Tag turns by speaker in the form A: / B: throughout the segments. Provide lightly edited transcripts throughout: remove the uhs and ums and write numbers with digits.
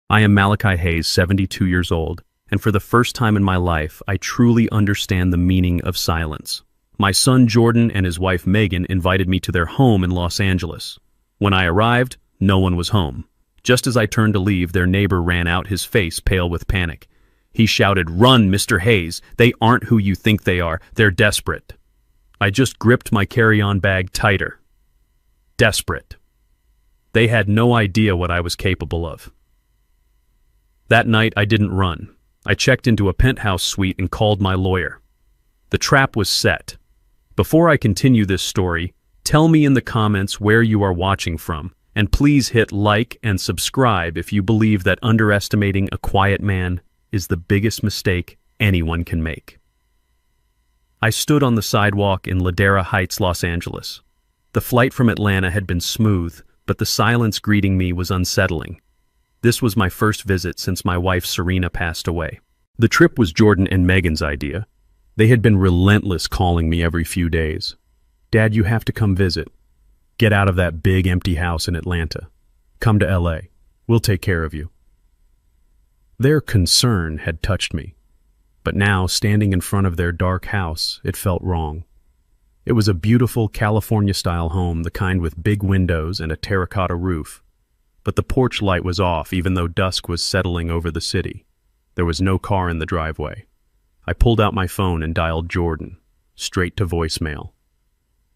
A: I am Malachi Hayes, 72 years old, and for the first time in my life, I truly understand the meaning of silence. My son Jordan and his wife Megan invited me to their home in Los Angeles. When I arrived, no one was home. Just as I turned to leave, their neighbor ran out, his face pale with panic. He shouted, "Run, Mr. Hayes! They aren't who you think they are. They're desperate." I just gripped my carry-on bag tighter. Desperate. They had no idea what I was capable of. That night, I didn't run. I checked into a penthouse suite and called my lawyer. The trap was set. Before I continue this story, tell me in the comments where you are watching from, and please hit like and subscribe if you believe that underestimating a quiet man is the biggest mistake anyone can make. I stood on the sidewalk in Ladera Heights, Los Angeles. The flight from Atlanta had been smooth, but the silence greeting me was unsettling. This was my first visit since my wife Serena passed away. The trip was Jordan and Megan's idea. They had been relentless calling me every few days. "Dad, you have to come visit. Get out of that big empty house in Atlanta. Come to LA. We'll take care of you." Their concern had touched me, but now, standing in front of their dark house, it felt wrong. It was a beautiful California-style home, the kind with big windows and a terracotta roof. But the porch light was off even though dusk was settling over the city. There was no car in the driveway. I pulled out my phone and dialed Jordan, straight to voicemail.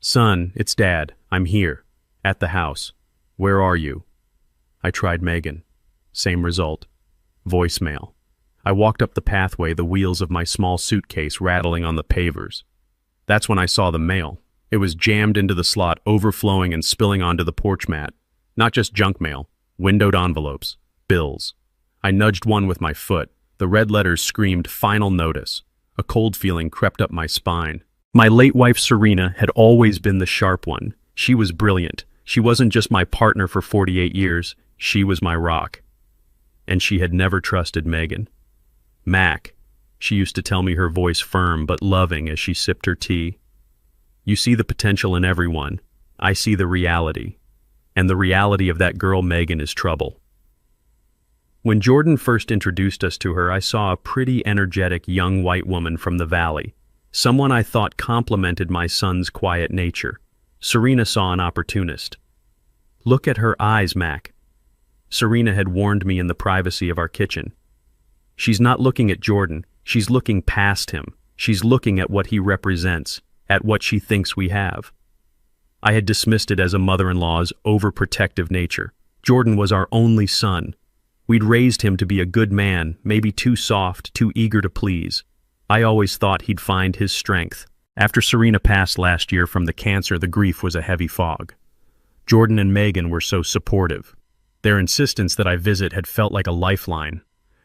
A: "Son, it's Dad. I'm here. At the house. Where are you?" I tried Megan. Same result. Voicemail. I walked up the pathway, the wheels of my small suitcase rattling on the pavers. That's when I saw the mail. It was jammed into the slot, overflowing and spilling onto the porch mat. Not just junk mail. Windowed envelopes. Bills. I nudged one with my foot. The red letters screamed, "Final notice." A cold feeling crept up my spine. My late wife Serena had always been the sharp one. She was brilliant. She wasn't just my partner for 48 years. She was my rock. And she had never trusted Megan. Mac. She used to tell me, her voice firm but loving as she sipped her tea. "You see the potential in everyone. I see the reality. And the reality of that girl Megan is trouble." When Jordan first introduced us to her, I saw a pretty energetic young white woman from the valley, someone I thought complemented my son's quiet nature. Serena saw an opportunist. "Look at her eyes, Mac." Serena had warned me in the privacy of our kitchen. "She's not looking at Jordan, she's looking past him. She's looking at what he represents, at what she thinks we have." I had dismissed it as a mother-in-law's overprotective nature. Jordan was our only son. We'd raised him to be a good man, maybe too soft, too eager to please. I always thought he'd find his strength. After Serena passed last year from the cancer, the grief was a heavy fog. Jordan and Megan were so supportive. Their insistence that I visit had felt like a lifeline.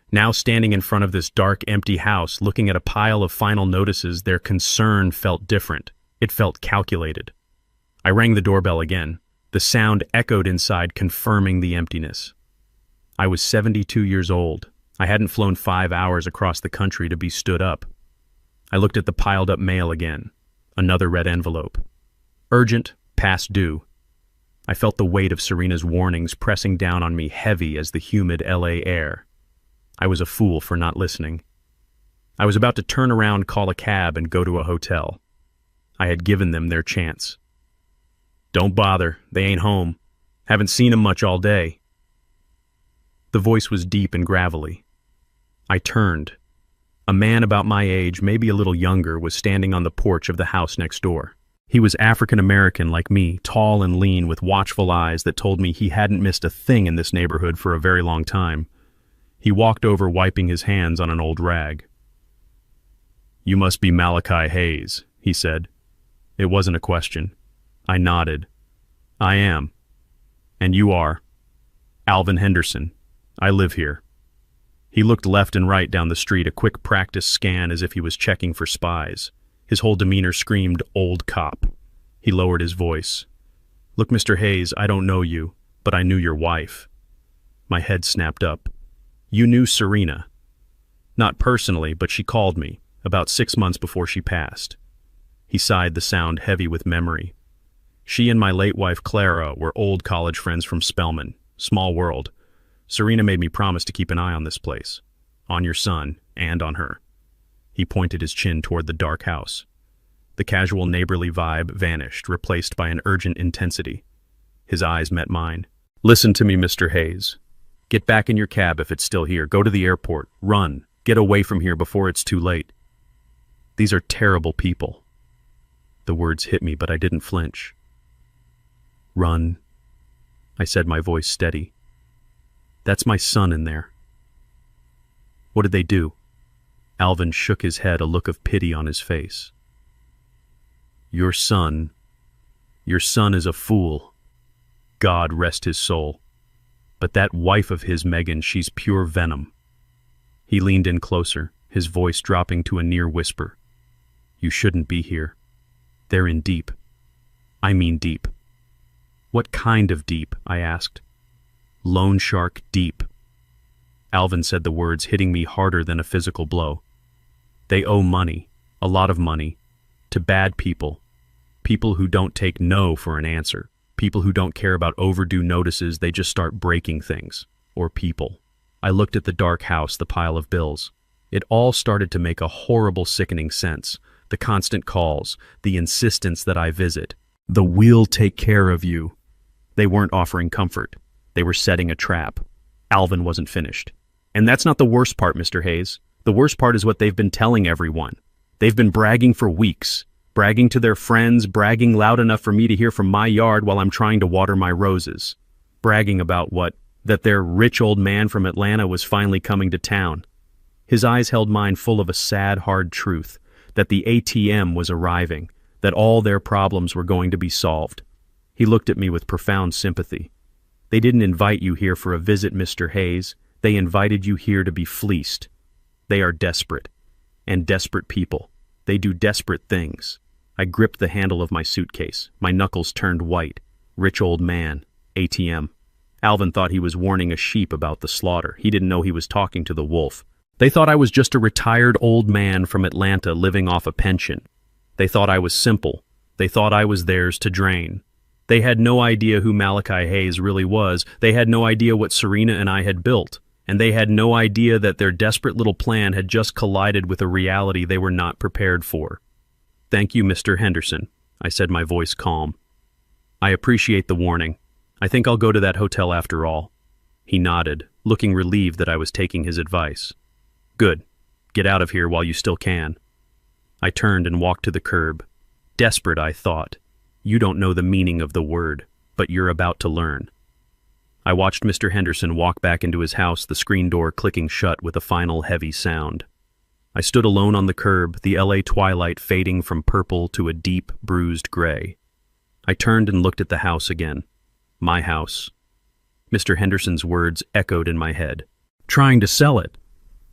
A: Now, standing in front of this dark, empty house, looking at a pile of final notices, their concern felt different. It felt calculated. I rang the doorbell again. The sound echoed inside, confirming the emptiness. I was 72 years old. I hadn't flown 5 hours across the country to be stood up. I looked at the piled-up mail again. Another red envelope. Urgent, past due. I felt the weight of Serena's warnings pressing down on me, heavy as the humid LA air. I was a fool for not listening. I was about to turn around, call a cab, and go to a hotel. I had given them their chance. "Don't bother, they ain't home. Haven't seen 'em much all day." The voice was deep and gravelly. I turned. A man about my age, maybe a little younger, was standing on the porch of the house next door. He was African-American like me, tall and lean, with watchful eyes that told me he hadn't missed a thing in this neighborhood for a very long time. He walked over, wiping his hands on an old rag. "You must be Malachi Hayes," he said. It wasn't a question. I nodded. "I am." "And you are?" "Alvin Henderson. I live here." He looked left and right down the street, a quick practice scan as if he was checking for spies. His whole demeanor screamed, "Old cop." He lowered his voice. "Look, Mr. Hayes, I don't know you, but I knew your wife." My head snapped up. "You knew Serena?" "Not personally, but she called me, about 6 months before she passed." He sighed, the sound heavy with memory. "She and my late wife Clara were old college friends from Spelman. Small world. Serena made me promise to keep an eye on this place. On your son, and on her. He pointed his chin toward the dark house. The casual neighborly vibe vanished, replaced by an urgent intensity. His eyes met mine. Listen to me, Mr. Hayes. Get back in your cab if it's still here. Go to the airport. Run. Get away from here before it's too late. These are terrible people. The words hit me, but I didn't flinch. Run, I said, my voice steady. That's my son in there. What did they do? Alvin shook his head, a look of pity on his face. Your son is a fool. God rest his soul. But that wife of his, Megan, she's pure venom. He leaned in closer, his voice dropping to a near whisper. You shouldn't be here. They're in deep. I mean deep. What kind of deep? I asked. Loan shark deep. Alvin said the words, hitting me harder than a physical blow. They owe money, a lot of money, to bad people. People who don't take no for an answer. People who don't care about overdue notices, they just start breaking things. Or people. I looked at the dark house, the pile of bills. It all started to make a horrible, sickening sense. The constant calls, the insistence that I visit. The "we'll take care of you." They weren't offering comfort. They were setting a trap. Alvin wasn't finished. And that's not the worst part, Mr. Hayes. The worst part is what they've been telling everyone. They've been bragging for weeks. Bragging to their friends, bragging loud enough for me to hear from my yard while I'm trying to water my roses. Bragging about what? That their rich old man from Atlanta was finally coming to town. His eyes held mine, full of a sad, hard truth. That the ATM was arriving. That all their problems were going to be solved. He looked at me with profound sympathy. They didn't invite you here for a visit, Mr. Hayes. They invited you here to be fleeced. They are desperate. And desperate people. They do desperate things. I gripped the handle of my suitcase. My knuckles turned white. Rich old man. ATM. Alvin thought he was warning a sheep about the slaughter. He didn't know he was talking to the wolf. They thought I was just a retired old man from Atlanta living off a pension. They thought I was simple. They thought I was theirs to drain. They had no idea who Malachi Hayes really was. They had no idea what Serena and I had built. And they had no idea that their desperate little plan had just collided with a reality they were not prepared for. Thank you, Mr. Henderson, I said, my voice calm. I appreciate the warning. I think I'll go to that hotel after all. He nodded, looking relieved that I was taking his advice. Good. Get out of here while you still can. I turned and walked to the curb. Desperate, I thought. You don't know the meaning of the word, but you're about to learn. I watched Mr. Henderson walk back into his house, the screen door clicking shut with a final heavy sound. I stood alone on the curb, the LA twilight fading from purple to a deep, bruised gray. I turned and looked at the house again. My house. Mr. Henderson's words echoed in my head. Trying to sell it.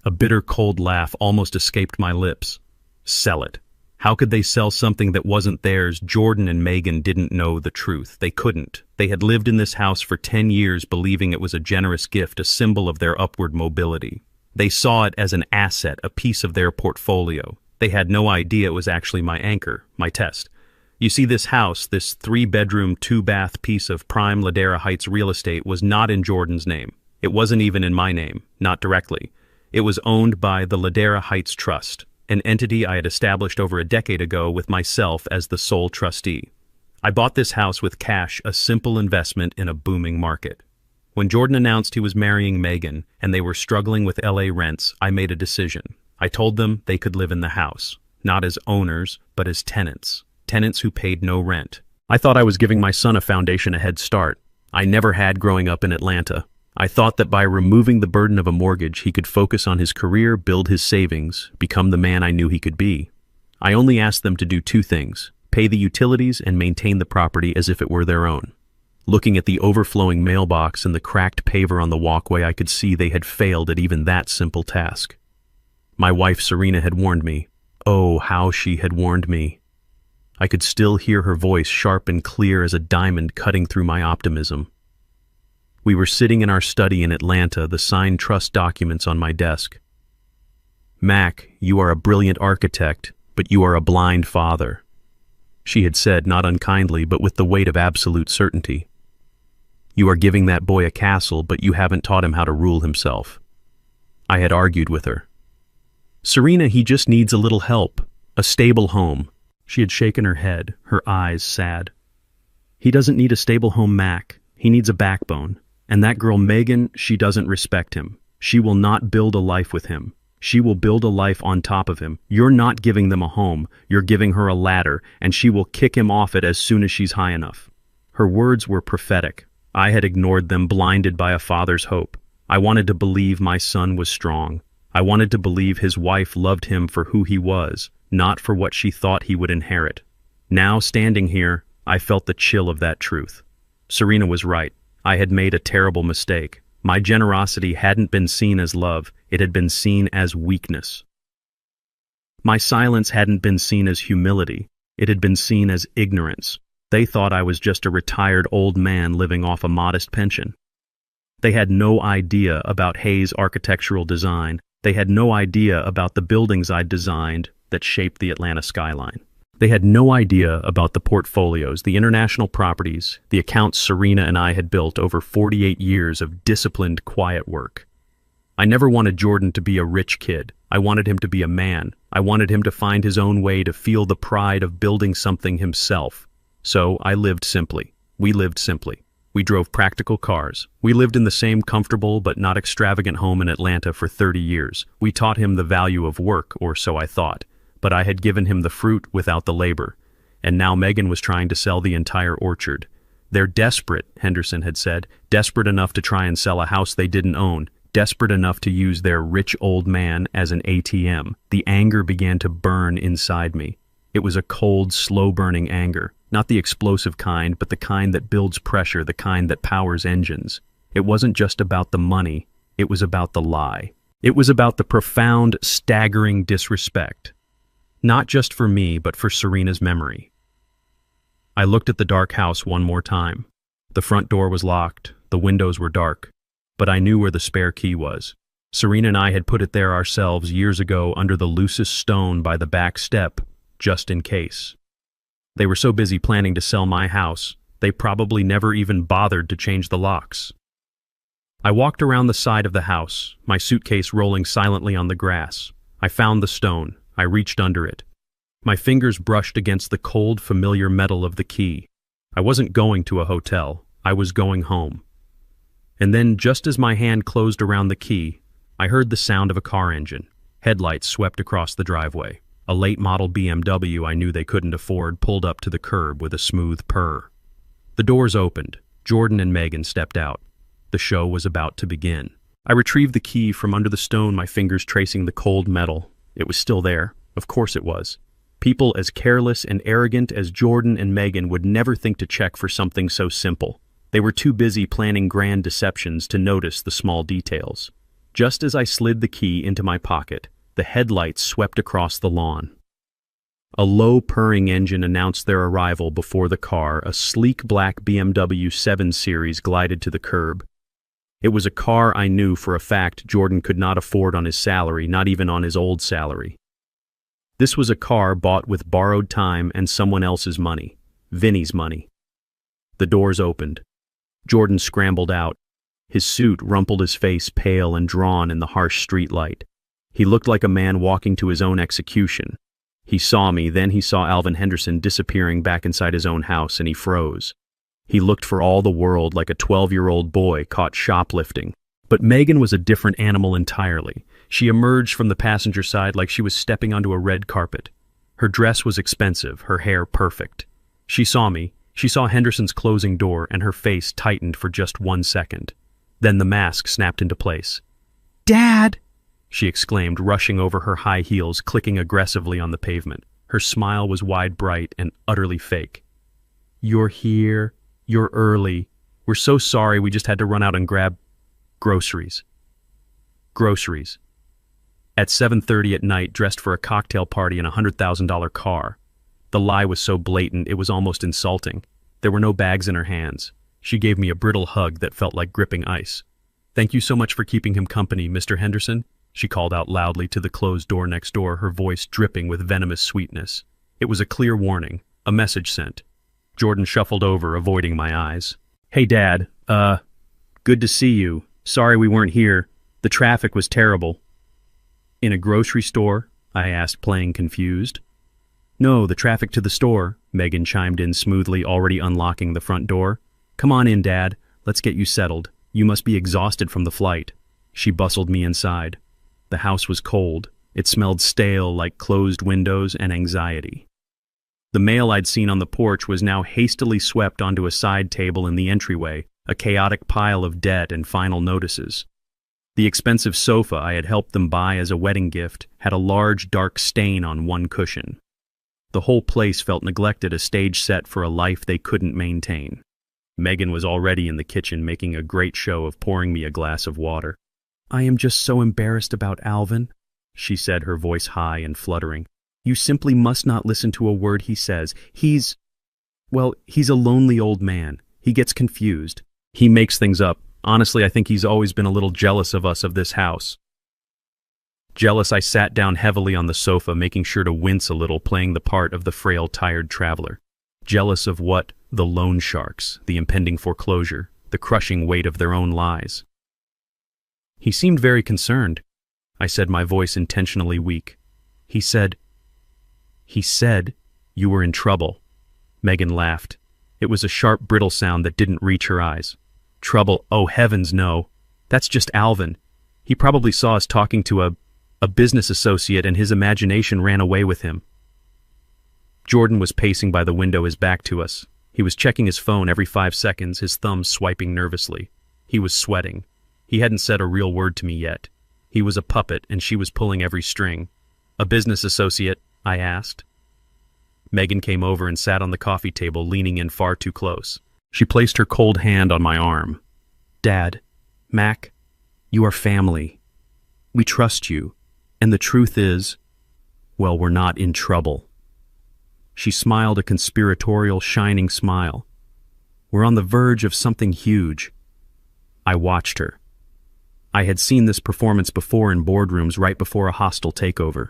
A: A bitter, cold laugh almost escaped my lips. Sell it. How could they sell something that wasn't theirs? Jordan and Megan didn't know the truth. They couldn't. They had lived in this house for 10 years believing it was a generous gift, a symbol of their upward mobility. They saw it as an asset, a piece of their portfolio. They had no idea it was actually my anchor, my test. You see, this house, this 3-bedroom, 2-bath piece of prime Ladera Heights real estate was not in Jordan's name. It wasn't even in my name, not directly. It was owned by the Ladera Heights Trust, an entity I had established over a decade ago with myself as the sole trustee. I bought this house with cash, a simple investment in a booming market. When Jordan announced he was marrying Megan and they were struggling with LA rents, I made a decision. I told them they could live in the house, not as owners, but as tenants. Tenants who paid no rent. I thought I was giving my son a foundation, a head start. I never had growing up in Atlanta. I thought that by removing the burden of a mortgage, he could focus on his career, build his savings, become the man I knew he could be. I only asked them to do 2 things, pay the utilities and maintain the property as if it were their own. Looking at the overflowing mailbox and the cracked paver on the walkway, I could see they had failed at even that simple task. My wife Serena had warned me. Oh, how she had warned me. I could still hear her voice, sharp and clear as a diamond, cutting through my optimism. We were sitting in our study in Atlanta, the signed trust documents on my desk. Mac, you are a brilliant architect, but you are a blind father. She had said, not unkindly, but with the weight of absolute certainty. You are giving that boy a castle, but you haven't taught him how to rule himself. I had argued with her. Serena, he just needs a little help, a stable home. She had shaken her head, her eyes sad. He doesn't need a stable home, Mac. He needs a backbone. And that girl Megan, she doesn't respect him. She will not build a life with him. She will build a life on top of him. You're not giving them a home. You're giving her a ladder, and she will kick him off it as soon as she's high enough. Her words were prophetic. I had ignored them, blinded by a father's hope. I wanted to believe my son was strong. I wanted to believe his wife loved him for who he was, not for what she thought he would inherit. Now, standing here, I felt the chill of that truth. Serena was right. I had made a terrible mistake. My generosity hadn't been seen as love, it had been seen as weakness. My silence hadn't been seen as humility, it had been seen as ignorance. They thought I was just a retired old man living off a modest pension. They had no idea about Hayes' architectural design. They had no idea about the buildings I'd designed that shaped the Atlanta skyline. They had no idea about the portfolios, the international properties, the accounts Serena and I had built over 48 years of disciplined, quiet work. I never wanted Jordan to be a rich kid. I wanted him to be a man. I wanted him to find his own way, to feel the pride of building something himself. So I lived simply. We lived simply. We drove practical cars. We lived in the same comfortable but not extravagant home in Atlanta for 30 years. We taught him the value of work, or so I thought. But I had given him the fruit without the labor. And now Megan was trying to sell the entire orchard. They're desperate, Henderson had said, desperate enough to try and sell a house they didn't own, desperate enough to use their rich old man as an ATM. The anger began to burn inside me. It was a cold, slow-burning anger, not the explosive kind, but the kind that builds pressure, the kind that powers engines. It wasn't just about the money, it was about the lie. It was about the profound, staggering disrespect. Not just for me, but for Serena's memory. I looked at the dark house one more time. The front door was locked, the windows were dark, but I knew where the spare key was. Serena and I had put it there ourselves years ago under the loosest stone by the back step, just in case. They were so busy planning to sell my house, they probably never even bothered to change the locks. I walked around the side of the house, my suitcase rolling silently on the grass. I found the stone. I reached under it. My fingers brushed against the cold, familiar metal of the key. I wasn't going to a hotel. I was going home. And then, just as my hand closed around the key, I heard the sound of a car engine. Headlights swept across the driveway. A late-model BMW I knew they couldn't afford pulled up to the curb with a smooth purr. The doors opened. Jordan and Megan stepped out. The show was about to begin. I retrieved the key from under the stone, my fingers tracing the cold metal. It was still there. Of course it was. People as careless and arrogant as Jordan and Megan would never think to check for something so simple. They were too busy planning grand deceptions to notice the small details. Just as I slid the key into my pocket, the headlights swept across the lawn. A low purring engine announced their arrival before the car. A sleek black BMW 7 Series glided to the curb. It was a car I knew for a fact Jordan could not afford on his salary, not even on his old salary. This was a car bought with borrowed time and someone else's money, Vinny's money. The doors opened. Jordan scrambled out. His suit rumpled, his face pale and drawn in the harsh street light. He looked like a man walking to his own execution. He saw me, then he saw Alvin Henderson disappearing back inside his own house, and he froze. He looked for all the world like a 12-year-old boy caught shoplifting. But Megan was a different animal entirely. She emerged from the passenger side like she was stepping onto a red carpet. Her dress was expensive, her hair perfect. She saw me. She saw Henderson's closing door, and her face tightened for just 1 second. Then the mask snapped into place. "Dad!" she exclaimed, rushing over her high heels, clicking aggressively on the pavement. Her smile was wide, bright, and utterly fake. "You're here. You're early. We're so sorry, we just had to run out and grab groceries." Groceries. At 7:30 at night, dressed for a cocktail party in a $100,000 car. The lie was so blatant it was almost insulting. There were no bags in her hands. She gave me a brittle hug that felt like gripping ice. "Thank you so much for keeping him company, Mr. Henderson," she called out loudly to the closed door next door, her voice dripping with venomous sweetness. It was a clear warning, a message sent. Jordan shuffled over, avoiding my eyes. Hey, Dad. Good to see you. Sorry we weren't here. The traffic was terrible. In a grocery store? I asked, playing confused. No, the traffic to the store, Megan chimed in smoothly, already unlocking the front door. Come on in, Dad. Let's get you settled. You must be exhausted from the flight. She bustled me inside. The house was cold. It smelled stale, like closed windows and anxiety. The mail I'd seen on the porch was now hastily swept onto a side table in the entryway, a chaotic pile of debt and final notices. The expensive sofa I had helped them buy as a wedding gift had a large, dark stain on one cushion. The whole place felt neglected, a stage set for a life they couldn't maintain. Megan was already in the kitchen, making a great show of pouring me a glass of water. I am just so embarrassed about Alvin, she said, her voice high and fluttering. You simply must not listen to a word he says. He's a lonely old man. He gets confused. He makes things up. Honestly, I think he's always been a little jealous of us, of this house. Jealous, I sat down heavily on the sofa, making sure to wince a little, playing the part of the frail, tired traveler. Jealous of what? The loan sharks, the impending foreclosure, the crushing weight of their own lies. He seemed very concerned. I said, my voice intentionally weak. He said, you were in trouble. Megan laughed. It was a sharp, brittle sound that didn't reach her eyes. Trouble? Oh, heavens, no. That's just Alvin. He probably saw us talking to a business associate and his imagination ran away with him. Jordan was pacing by the window, his back to us. He was checking his phone every 5 seconds, his thumbs swiping nervously. He was sweating. He hadn't said a real word to me yet. He was a puppet, and she was pulling every string. A business associate? I asked. Megan came over and sat on the coffee table, leaning in far too close. She placed her cold hand on my arm. Dad, Mac, you are family. We trust you. And the truth is, well, we're not in trouble. She smiled a conspiratorial, shining smile. We're on the verge of something huge. I watched her. I had seen this performance before in boardrooms right before a hostile takeover.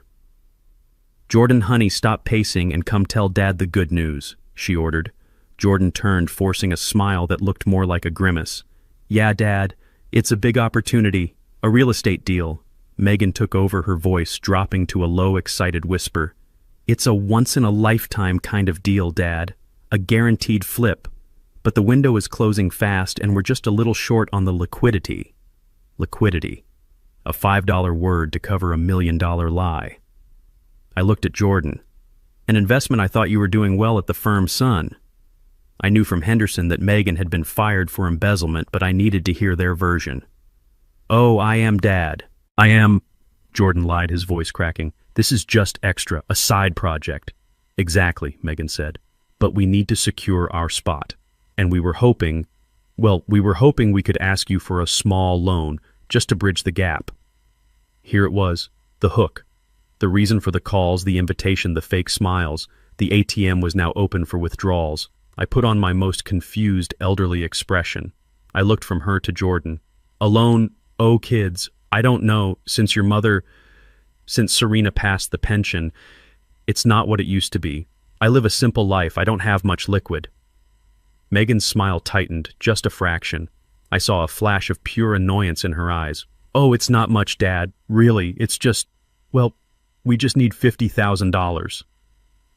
A: Jordan, honey, stop pacing and come tell Dad the good news, she ordered. Jordan turned, forcing a smile that looked more like a grimace. Yeah, Dad, it's a big opportunity, a real estate deal. Megan took over, her voice dropping to a low, excited whisper. It's a once-in-a-lifetime kind of deal, Dad. A guaranteed flip. But the window is closing fast and we're just a little short on the liquidity. Liquidity. A $5 word to cover $1 million lie. I looked at Jordan. An investment I thought you were doing well at the firm, son. I knew from Henderson that Megan had been fired for embezzlement, but I needed to hear their version. Oh, I am, Dad. I am, Jordan lied, his voice cracking. This is just extra, a side project. Exactly, Megan said. But we need to secure our spot. And we were hoping we could ask you for a small loan, just to bridge the gap. Here it was, the hook. The reason for the calls, the invitation, the fake smiles. The ATM was now open for withdrawals. I put on my most confused, elderly expression. I looked from her to Jordan. A loan? Oh, kids, I don't know, since Serena passed the pension, it's not what it used to be. I live a simple life, I don't have much liquid. Megan's smile tightened, just a fraction. I saw a flash of pure annoyance in her eyes. Oh, it's not much, Dad. Really, it's just, we just need $50,000.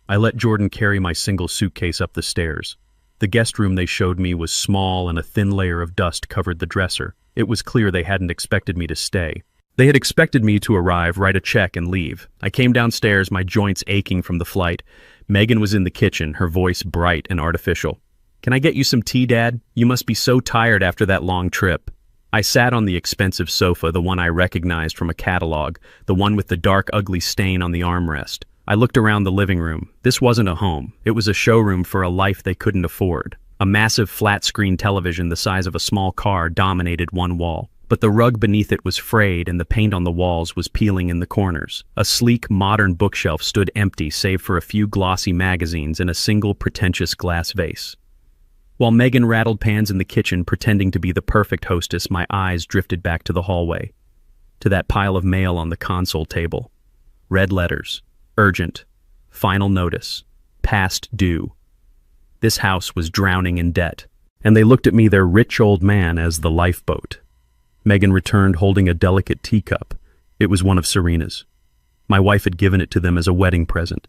A: I let Jordan carry my single suitcase up the stairs. The guest room they showed me was small and a thin layer of dust covered the dresser. It was clear they hadn't expected me to stay. They had expected me to arrive, write a check, and leave. I came downstairs, my joints aching from the flight. Megan was in the kitchen, her voice bright and artificial. Can I get you some tea, Dad? You must be so tired after that long trip. I sat on the expensive sofa, the one I recognized from a catalog, the one with the dark, ugly stain on the armrest. I looked around the living room. This wasn't a home. It was a showroom for a life they couldn't afford. A massive flat-screen television the size of a small car dominated one wall. But the rug beneath it was frayed and the paint on the walls was peeling in the corners. A sleek, modern bookshelf stood empty save for a few glossy magazines and a single pretentious glass vase. While Megan rattled pans in the kitchen pretending to be the perfect hostess, my eyes drifted back to the hallway, to that pile of mail on the console table. Red letters. Urgent. Final notice. Past due. This house was drowning in debt, and they looked at me, their rich old man, as the lifeboat. Megan returned holding a delicate teacup. It was one of Serena's. My wife had given it to them as a wedding present.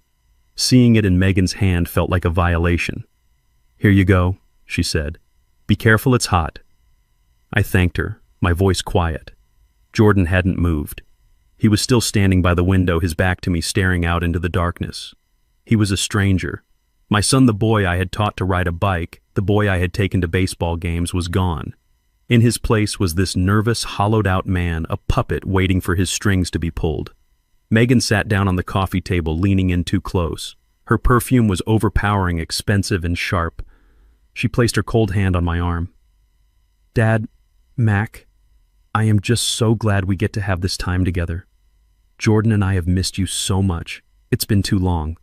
A: Seeing it in Megan's hand felt like a violation. "Here you go," she said. "Be careful, it's hot." I thanked her, my voice quiet. Jordan hadn't moved. He was still standing by the window, his back to me, staring out into the darkness. He was a stranger. My son, the boy I had taught to ride a bike, the boy I had taken to baseball games, was gone. In his place was this nervous, hollowed-out man, a puppet waiting for his strings to be pulled. Megan sat down on the coffee table, leaning in too close. Her perfume was overpowering, expensive, and sharp. She placed her cold hand on my arm. "Dad, Mac, I am just so glad we get to have this time together. Jordan and I have missed you so much. It's been too long."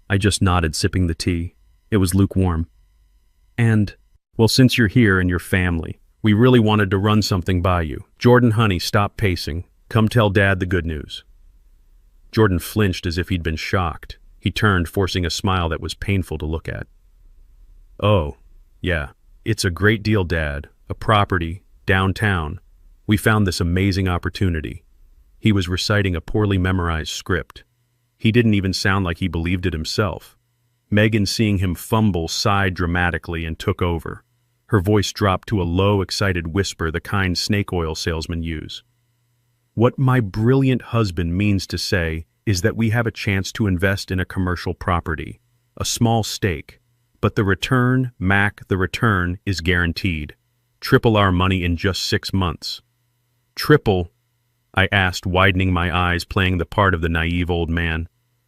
A: I just nodded, sipping the tea. It was lukewarm. "And, well, since you're here and your family, we really wanted to run something by you. Jordan, honey, stop pacing. Come tell Dad the good news." Jordan flinched as if he'd been shocked. He turned, forcing a smile that was painful to look at. "Oh, yeah, it's a great deal, Dad. A property, downtown. We found this amazing opportunity." He was reciting a poorly memorized script. He didn't even sound like he believed it himself. Megan, seeing him fumble, sighed dramatically and took over. Her voice dropped to a low, excited whisper, the kind snake oil salesmen use. "What my brilliant husband means to say is that we have a chance to invest in a commercial property, a small stake, but the return, Mac, the return is guaranteed. Triple our money in just 6 months." "Triple?" I asked, widening my eyes, playing the part of the naive old man.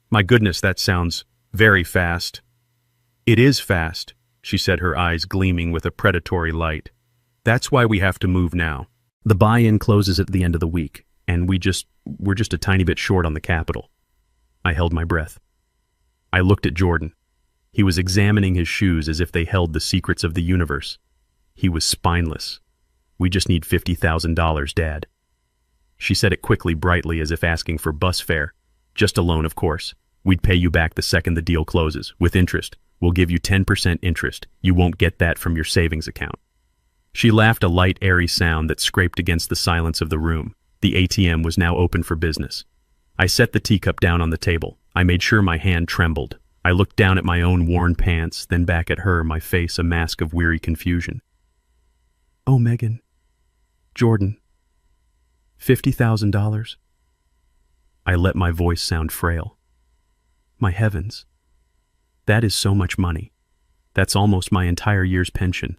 A: "My goodness, that sounds very fast." "It is fast," she said, her eyes gleaming with a predatory light. "That's why we have to move now. The buy-in closes at the end of the week, and we're just a tiny bit short on the capital." I held my breath. I looked at Jordan. He was examining his shoes as if they held the secrets of the universe. He was spineless. "We just need $50,000, Dad." She said it quickly, brightly, as if asking for bus fare. "Just a loan, of course. We'd pay you back the second the deal closes, with interest. We'll give you 10% interest. You won't get that from your savings account." She laughed, a light, airy sound that scraped against the silence of the room. The ATM was now open for business. I set the teacup down on the table. I made sure my hand trembled. I looked down at my own worn pants, then back at her, my face a mask of weary confusion. "Oh, Megan. Jordan. $50,000? I let my voice sound frail. "My heavens. That is so much money. That's almost my entire year's pension."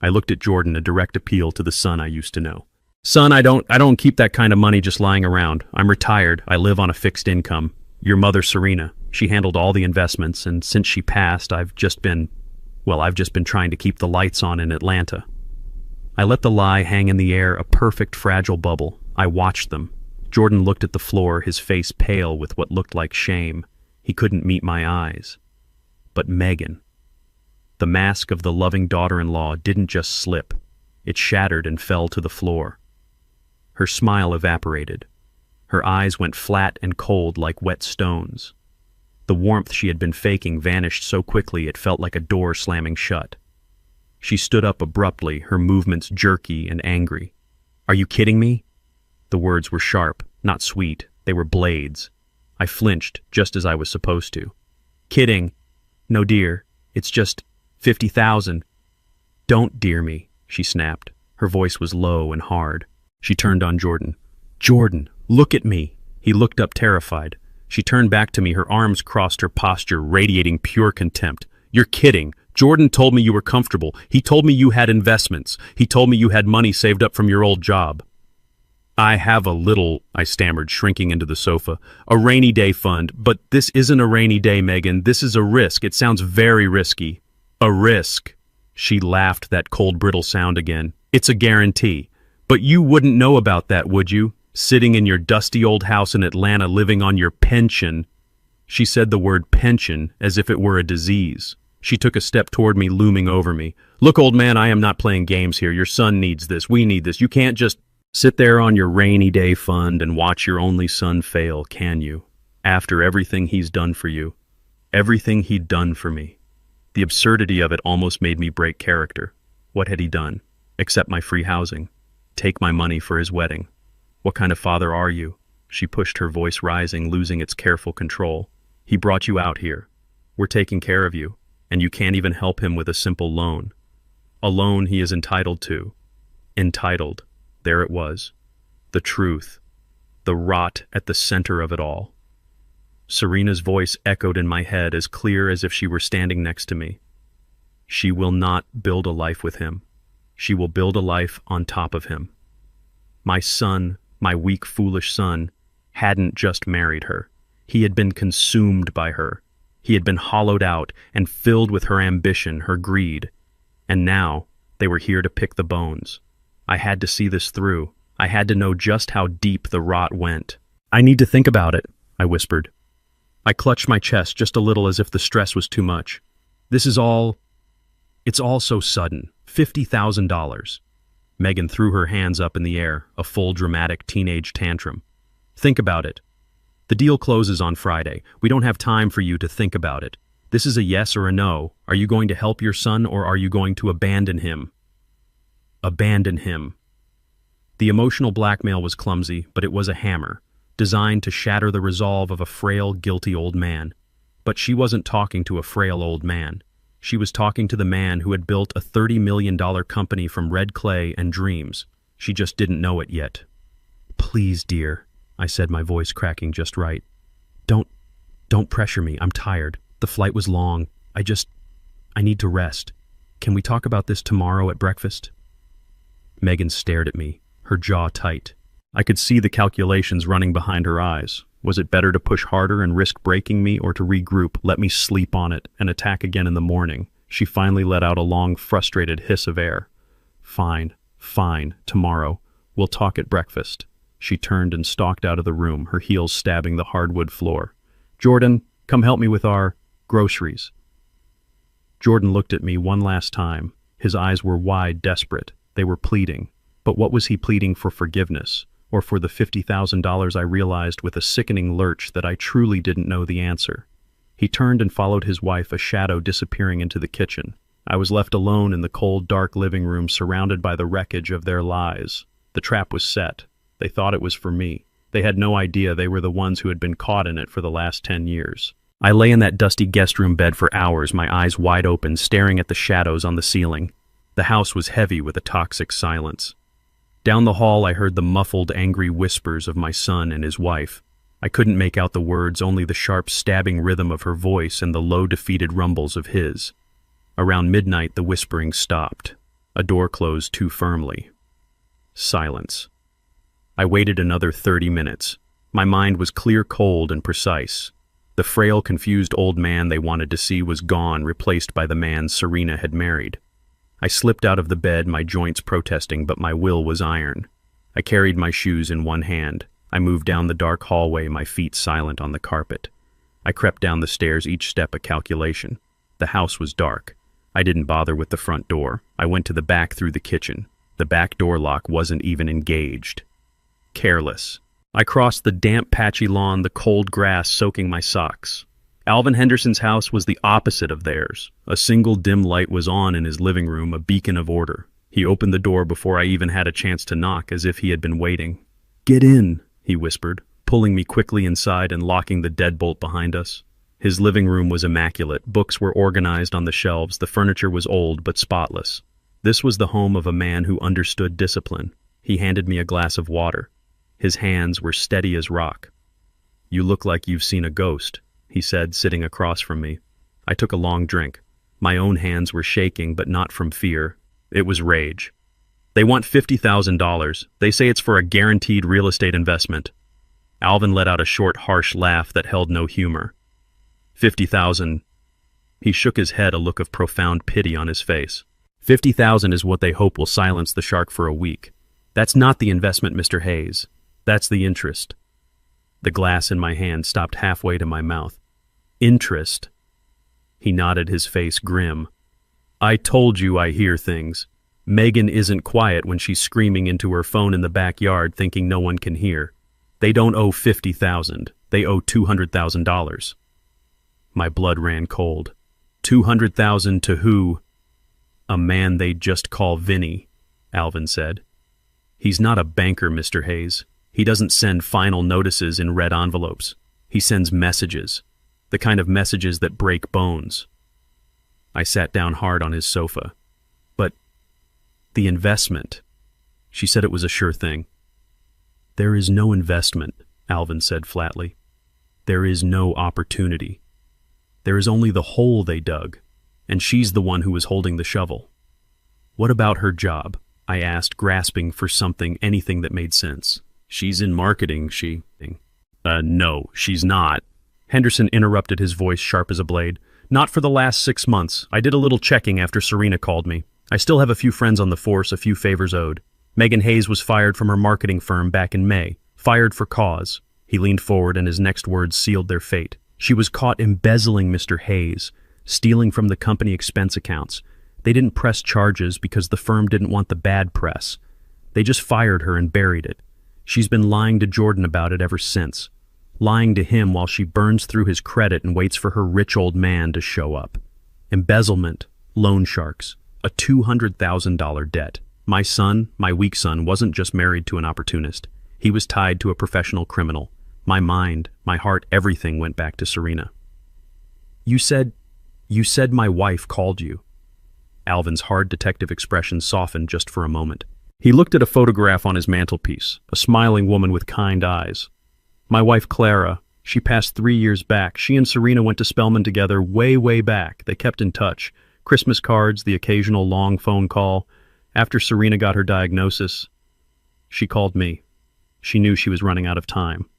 A: I looked at Jordan, a direct appeal to the son I used to know. "Son, I don't keep that kind of money just lying around. I'm retired. I live on a fixed income. Your mother, Serena, she handled all the investments, and since she passed, I've just been trying to keep the lights on in Atlanta." I let the lie hang in the air, a perfect, fragile bubble. I watched them. Jordan looked at the floor, his face pale with what looked like shame. He couldn't meet my eyes. But Megan, the mask of the loving daughter-in-law, didn't just slip. It shattered and fell to the floor. Her smile evaporated. Her eyes went flat and cold like wet stones. The warmth she had been faking vanished so quickly it felt like a door slamming shut. She stood up abruptly, her movements jerky and angry. "Are you kidding me?" The words were sharp, not sweet. They were blades. I flinched, just as I was supposed to. "Kidding? No, dear. It's just 50,000. "Don't dear me," she snapped. Her voice was low and hard. She turned on Jordan. "Jordan, look at me." He looked up, terrified. She turned back to me, her arms crossed, her posture radiating pure contempt. "You're kidding. Jordan told me you were comfortable. He told me you had investments. He told me you had money saved up from your old job." "I have a little," I stammered, shrinking into the sofa. "A rainy day fund. But this isn't a rainy day, Megan. This is a risk. It sounds very risky." "A risk." She laughed, that cold, brittle sound again. "It's a guarantee. But you wouldn't know about that, would you? Sitting in your dusty old house in Atlanta, living on your pension." She said the word pension as if it were a disease. She took a step toward me, looming over me. "Look, old man, I am not playing games here. Your son needs this. We need this. You can't just sit there on your rainy day fund and watch your only son fail, can you? After everything he's done for you. Everything he'd done for me." The absurdity of it almost made me break character. What had he done? Accept my free housing. Take my money for his wedding. What kind of father are you? She pushed, her voice rising, losing its careful control. He brought you out here. We're taking care of you, and you can't even help him with a simple loan. A loan he is entitled to. Entitled. There it was. The truth. The rot at the center of it all. Serena's voice echoed in my head as clear as if she were standing next to me. She will not build a life with him. She will build a life on top of him. My son, my weak, foolish son, hadn't just married her. He had been consumed by her. He had been hollowed out and filled with her ambition, her greed. And now, they were here to pick the bones. I had to see this through. I had to know just how deep the rot went. I need to think about it, I whispered. I clutched my chest just a little as if the stress was too much. It's all so sudden. $50,000. Megan threw her hands up in the air, a full dramatic teenage tantrum. Think about it. The deal closes on Friday. We don't have time for you to think about it. This is a yes or a no. Are you going to help your son or are you going to abandon him? Abandon him. The emotional blackmail was clumsy, but it was a hammer, designed to shatter the resolve of a frail, guilty old man. But she wasn't talking to a frail old man. She was talking to the man who had built a $30 million company from red clay and dreams. She just didn't know it yet. Please, dear, I said, my voice cracking just right. Don't pressure me. I'm tired. The flight was long. I need to rest. Can we talk about this tomorrow at breakfast? Megan stared at me, her jaw tight. I could see the calculations running behind her eyes. Was it better to push harder and risk breaking me or to regroup, let me sleep on it, and attack again in the morning? She finally let out a long, frustrated hiss of air. Fine, tomorrow. We'll talk at breakfast. She turned and stalked out of the room, her heels stabbing the hardwood floor. Jordan, come help me with our groceries. Jordan looked at me one last time. His eyes were wide, desperate. They were pleading. But what was he pleading for? Forgiveness? Or for the $50,000 I realized with a sickening lurch that I truly didn't know the answer. He turned and followed his wife, a shadow disappearing into the kitchen. I was left alone in the cold, dark living room, surrounded by the wreckage of their lies. The trap was set. They thought it was for me. They had no idea they were the ones who had been caught in it for the last 10 years. I lay in that dusty guest room bed for hours, my eyes wide open, staring at the shadows on the ceiling. The house was heavy with a toxic silence. Down the hall I heard the muffled, angry whispers of my son and his wife. I couldn't make out the words, only the sharp, stabbing rhythm of her voice and the low, defeated rumbles of his. Around midnight the whispering stopped. A door closed too firmly. Silence. I waited another 30 minutes. My mind was clear, cold, and precise. The frail, confused old man they wanted to see was gone, replaced by the man Serena had married. I slipped out of the bed, my joints protesting, but my will was iron. I carried my shoes in one hand. I moved down the dark hallway, my feet silent on the carpet. I crept down the stairs, each step a calculation. The house was dark. I didn't bother with the front door. I went to the back through the kitchen. The back door lock wasn't even engaged. Careless. I crossed the damp, patchy lawn, the cold grass soaking my socks. Alvin Henderson's house was the opposite of theirs. A single dim light was on in his living room, a beacon of order. He opened the door before I even had a chance to knock, as if he had been waiting. "Get in," he whispered, pulling me quickly inside and locking the deadbolt behind us. His living room was immaculate. Books were organized on the shelves. The furniture was old but spotless. This was the home of a man who understood discipline. He handed me a glass of water. His hands were steady as rock. "You look like you've seen a ghost," he said, sitting across from me. I took a long drink. My own hands were shaking, but not from fear. It was rage. "They want $50,000. They say it's for a guaranteed real estate investment." Alvin let out a short, harsh laugh that held no humor. 50,000. He shook his head, a look of profound pity on his face. 50,000 is what they hope will silence the shark for a week. That's not the investment, Mr. Hayes. That's the interest. The glass in my hand stopped halfway to my mouth. Interest? He nodded, his face grim. "I told you I hear things. Megan isn't quiet when she's screaming into her phone in the backyard thinking no one can hear. They don't owe 50,000. They owe $200,000. My blood ran cold. 200,000 to who? A man they'd just call Vinny, Alvin said. He's not a banker, Mr. Hayes. He doesn't send final notices in red envelopes. He sends messages, the kind of messages that break bones. I sat down hard on his sofa. But the investment, she said it was a sure thing. There is no investment, Alvin said flatly. There is no opportunity. There is only the hole they dug, and she's the one who was holding the shovel. What about her job? I asked, grasping for anything that made sense. She's in marketing, No, she's not. Henderson interrupted, his voice sharp as a blade. Not for the last 6 months. I did a little checking after Serena called me. I still have a few friends on the force, a few favors owed. Megan Hayes was fired from her marketing firm back in May. Fired for cause. He leaned forward and his next words sealed their fate. She was caught embezzling Mr. Hayes, stealing from the company expense accounts. They didn't press charges because the firm didn't want the bad press. They just fired her and buried it. She's been lying to Jordan about it ever since. Lying to him while she burns through his credit and waits for her rich old man to show up. Embezzlement, loan sharks, a $200,000 debt. My son, my weak son, wasn't just married to an opportunist. He was tied to a professional criminal. My mind, my heart, everything went back to Serena. You said my wife called you. Alvin's hard detective expression softened just for a moment. He looked at a photograph on his mantelpiece, a smiling woman with kind eyes. My wife Clara, she passed 3 years back. She and Serena went to Spelman together way back. They kept in touch. Christmas cards, the occasional long phone call. After Serena got her diagnosis, she called me. She knew she was running out of time.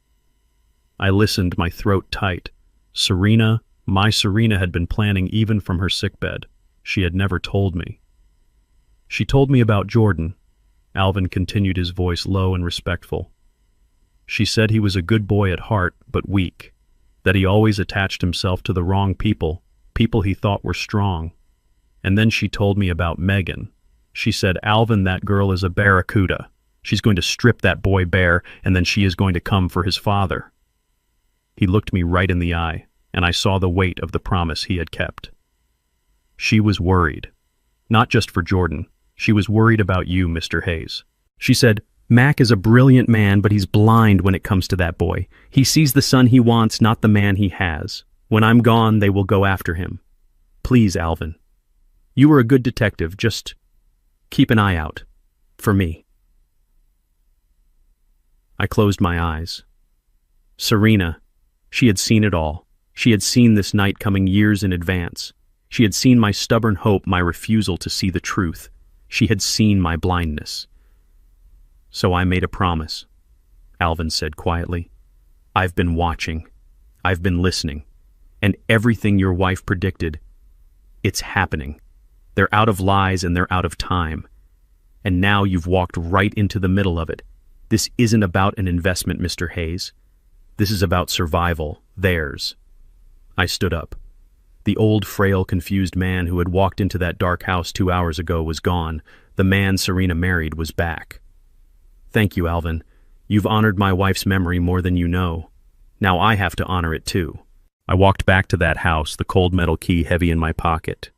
A: I listened, my throat tight. Serena, my Serena, had been planning even from her sickbed. She had never told me. She told me about Jordan. Alvin continued, his voice low and respectful. She said he was a good boy at heart, but weak. That he always attached himself to the wrong people, people he thought were strong. And then she told me about Megan. She said, Alvin, that girl is a barracuda. She's going to strip that boy bare, and then she is going to come for his father. He looked me right in the eye, and I saw the weight of the promise he had kept. She was worried. Not just for Jordan. She was worried about you, Mr. Hayes. She said, Mac is a brilliant man, but he's blind when it comes to that boy. He sees the son he wants, not the man he has. When I'm gone, they will go after him. Please, Alvin. You were a good detective. Just keep an eye out. For me. I closed my eyes. Serena. She had seen it all. She had seen this night coming years in advance. She had seen my stubborn hope, my refusal to see the truth. She had seen my blindness. So I made a promise, Alvin said quietly. I've been watching. I've been listening. And everything your wife predicted, it's happening. They're out of lies and they're out of time. And now you've walked right into the middle of it. This isn't about an investment, Mr. Hayes. This is about survival, theirs. I stood up. The old, frail, confused man who had walked into that dark house 2 hours ago was gone. The man Serena married was back. Thank you, Alvin. You've honored my wife's memory more than you know. Now I have to honor it too. I walked back to that house, the cold metal key heavy in my pocket.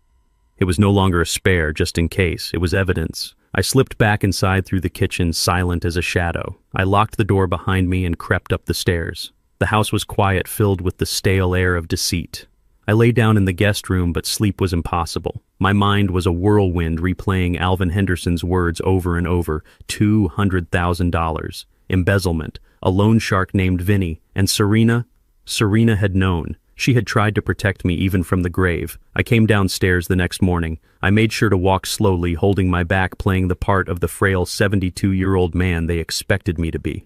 A: It was no longer a spare, just in case. It was evidence. I slipped back inside through the kitchen, silent as a shadow. I locked the door behind me and crept up the stairs. The house was quiet, filled with the stale air of deceit. I lay down in the guest room, but sleep was impossible. My mind was a whirlwind, replaying Alvin Henderson's words over and over. $200,000. Embezzlement. A loan shark named Vinny. And Serena? Serena had known. She had tried to protect me even from the grave. I came downstairs the next morning. I made sure to walk slowly, holding my back, playing the part of the frail 72-year-old man they expected me to be.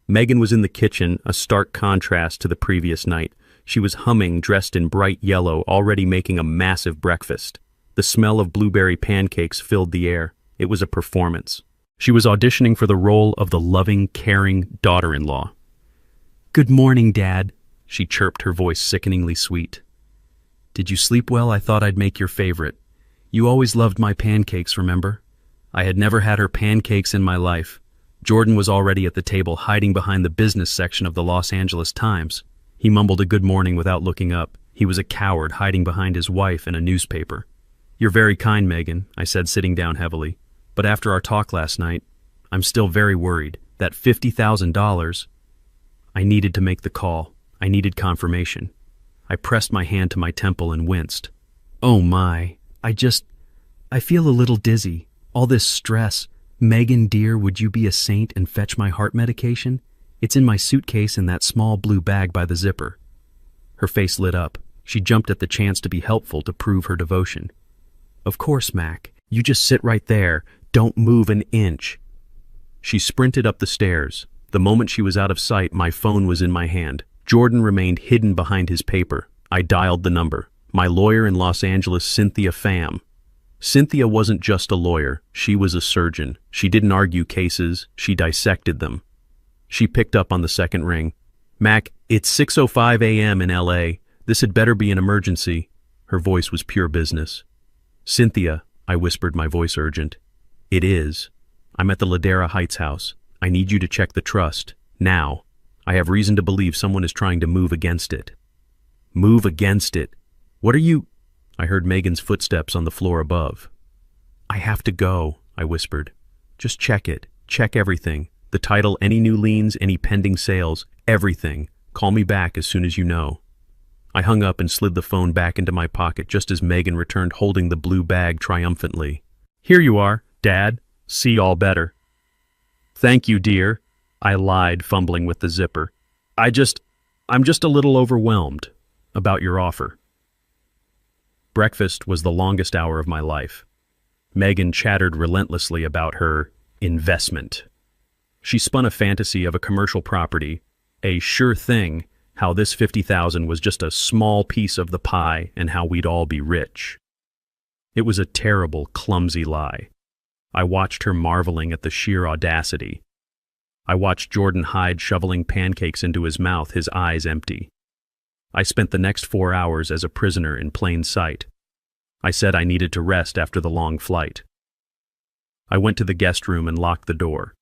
A: Megan was in the kitchen, a stark contrast to the previous night. She was humming, dressed in bright yellow, already making a massive breakfast. The smell of blueberry pancakes filled the air. It was a performance. She was auditioning for the role of the loving, caring daughter-in-law. "Good morning, Dad," she chirped, her voice sickeningly sweet. "Did you sleep well? I thought I'd make your favorite. You always loved my pancakes, remember?" I had never had her pancakes in my life. Jordan was already at the table, hiding behind the business section of the Los Angeles Times. He mumbled a good morning without looking up. He was a coward hiding behind his wife and a newspaper. "You're very kind, Megan," I said, sitting down heavily. "But after our talk last night, I'm still very worried. That $50,000... I needed to make the call. I needed confirmation. I pressed my hand to my temple and winced. "Oh my, I feel a little dizzy. All this stress. Megan, dear, would you be a saint and fetch my heart medication? It's in my suitcase in that small blue bag by the zipper." Her face lit up. She jumped at the chance to be helpful to prove her devotion. "Of course, Mac. You just sit right there. Don't move an inch." She sprinted up the stairs. The moment she was out of sight, my phone was in my hand. Jordan remained hidden behind his paper. I dialed the number. My lawyer in Los Angeles, Cynthia Pham. Cynthia wasn't just a lawyer. She was a surgeon. She didn't argue cases. She dissected them. She picked up on the second ring. "Mac, it's 6:05 a.m. in L.A. This had better be an emergency." Her voice was pure business. "Cynthia," I whispered, my voice urgent. "It is. I'm at the Ladera Heights house. I need you to check the trust. Now. I have reason to believe someone is trying to move against it." "Move against it? What are you—" I heard Megan's footsteps on the floor above. "I have to go," I whispered. "Just check it. Check everything. The title, any new liens, any pending sales, everything. Call me back as soon as you know." I hung up and slid the phone back into my pocket just as Megan returned holding the blue bag triumphantly. "Here you are, Dad. See all better." "Thank you, dear," I lied, fumbling with the zipper. I'm just a little overwhelmed about your offer." Breakfast was the longest hour of my life. Megan chattered relentlessly about her investment. She spun a fantasy of a commercial property, a sure thing, how this $50,000 was just a small piece of the pie and how we'd all be rich. It was a terrible, clumsy lie. I watched her marveling at the sheer audacity. I watched Jordan Hyde shoveling pancakes into his mouth, his eyes empty. I spent the next 4 hours as a prisoner in plain sight. I said I needed to rest after the long flight. I went to the guest room and locked the door.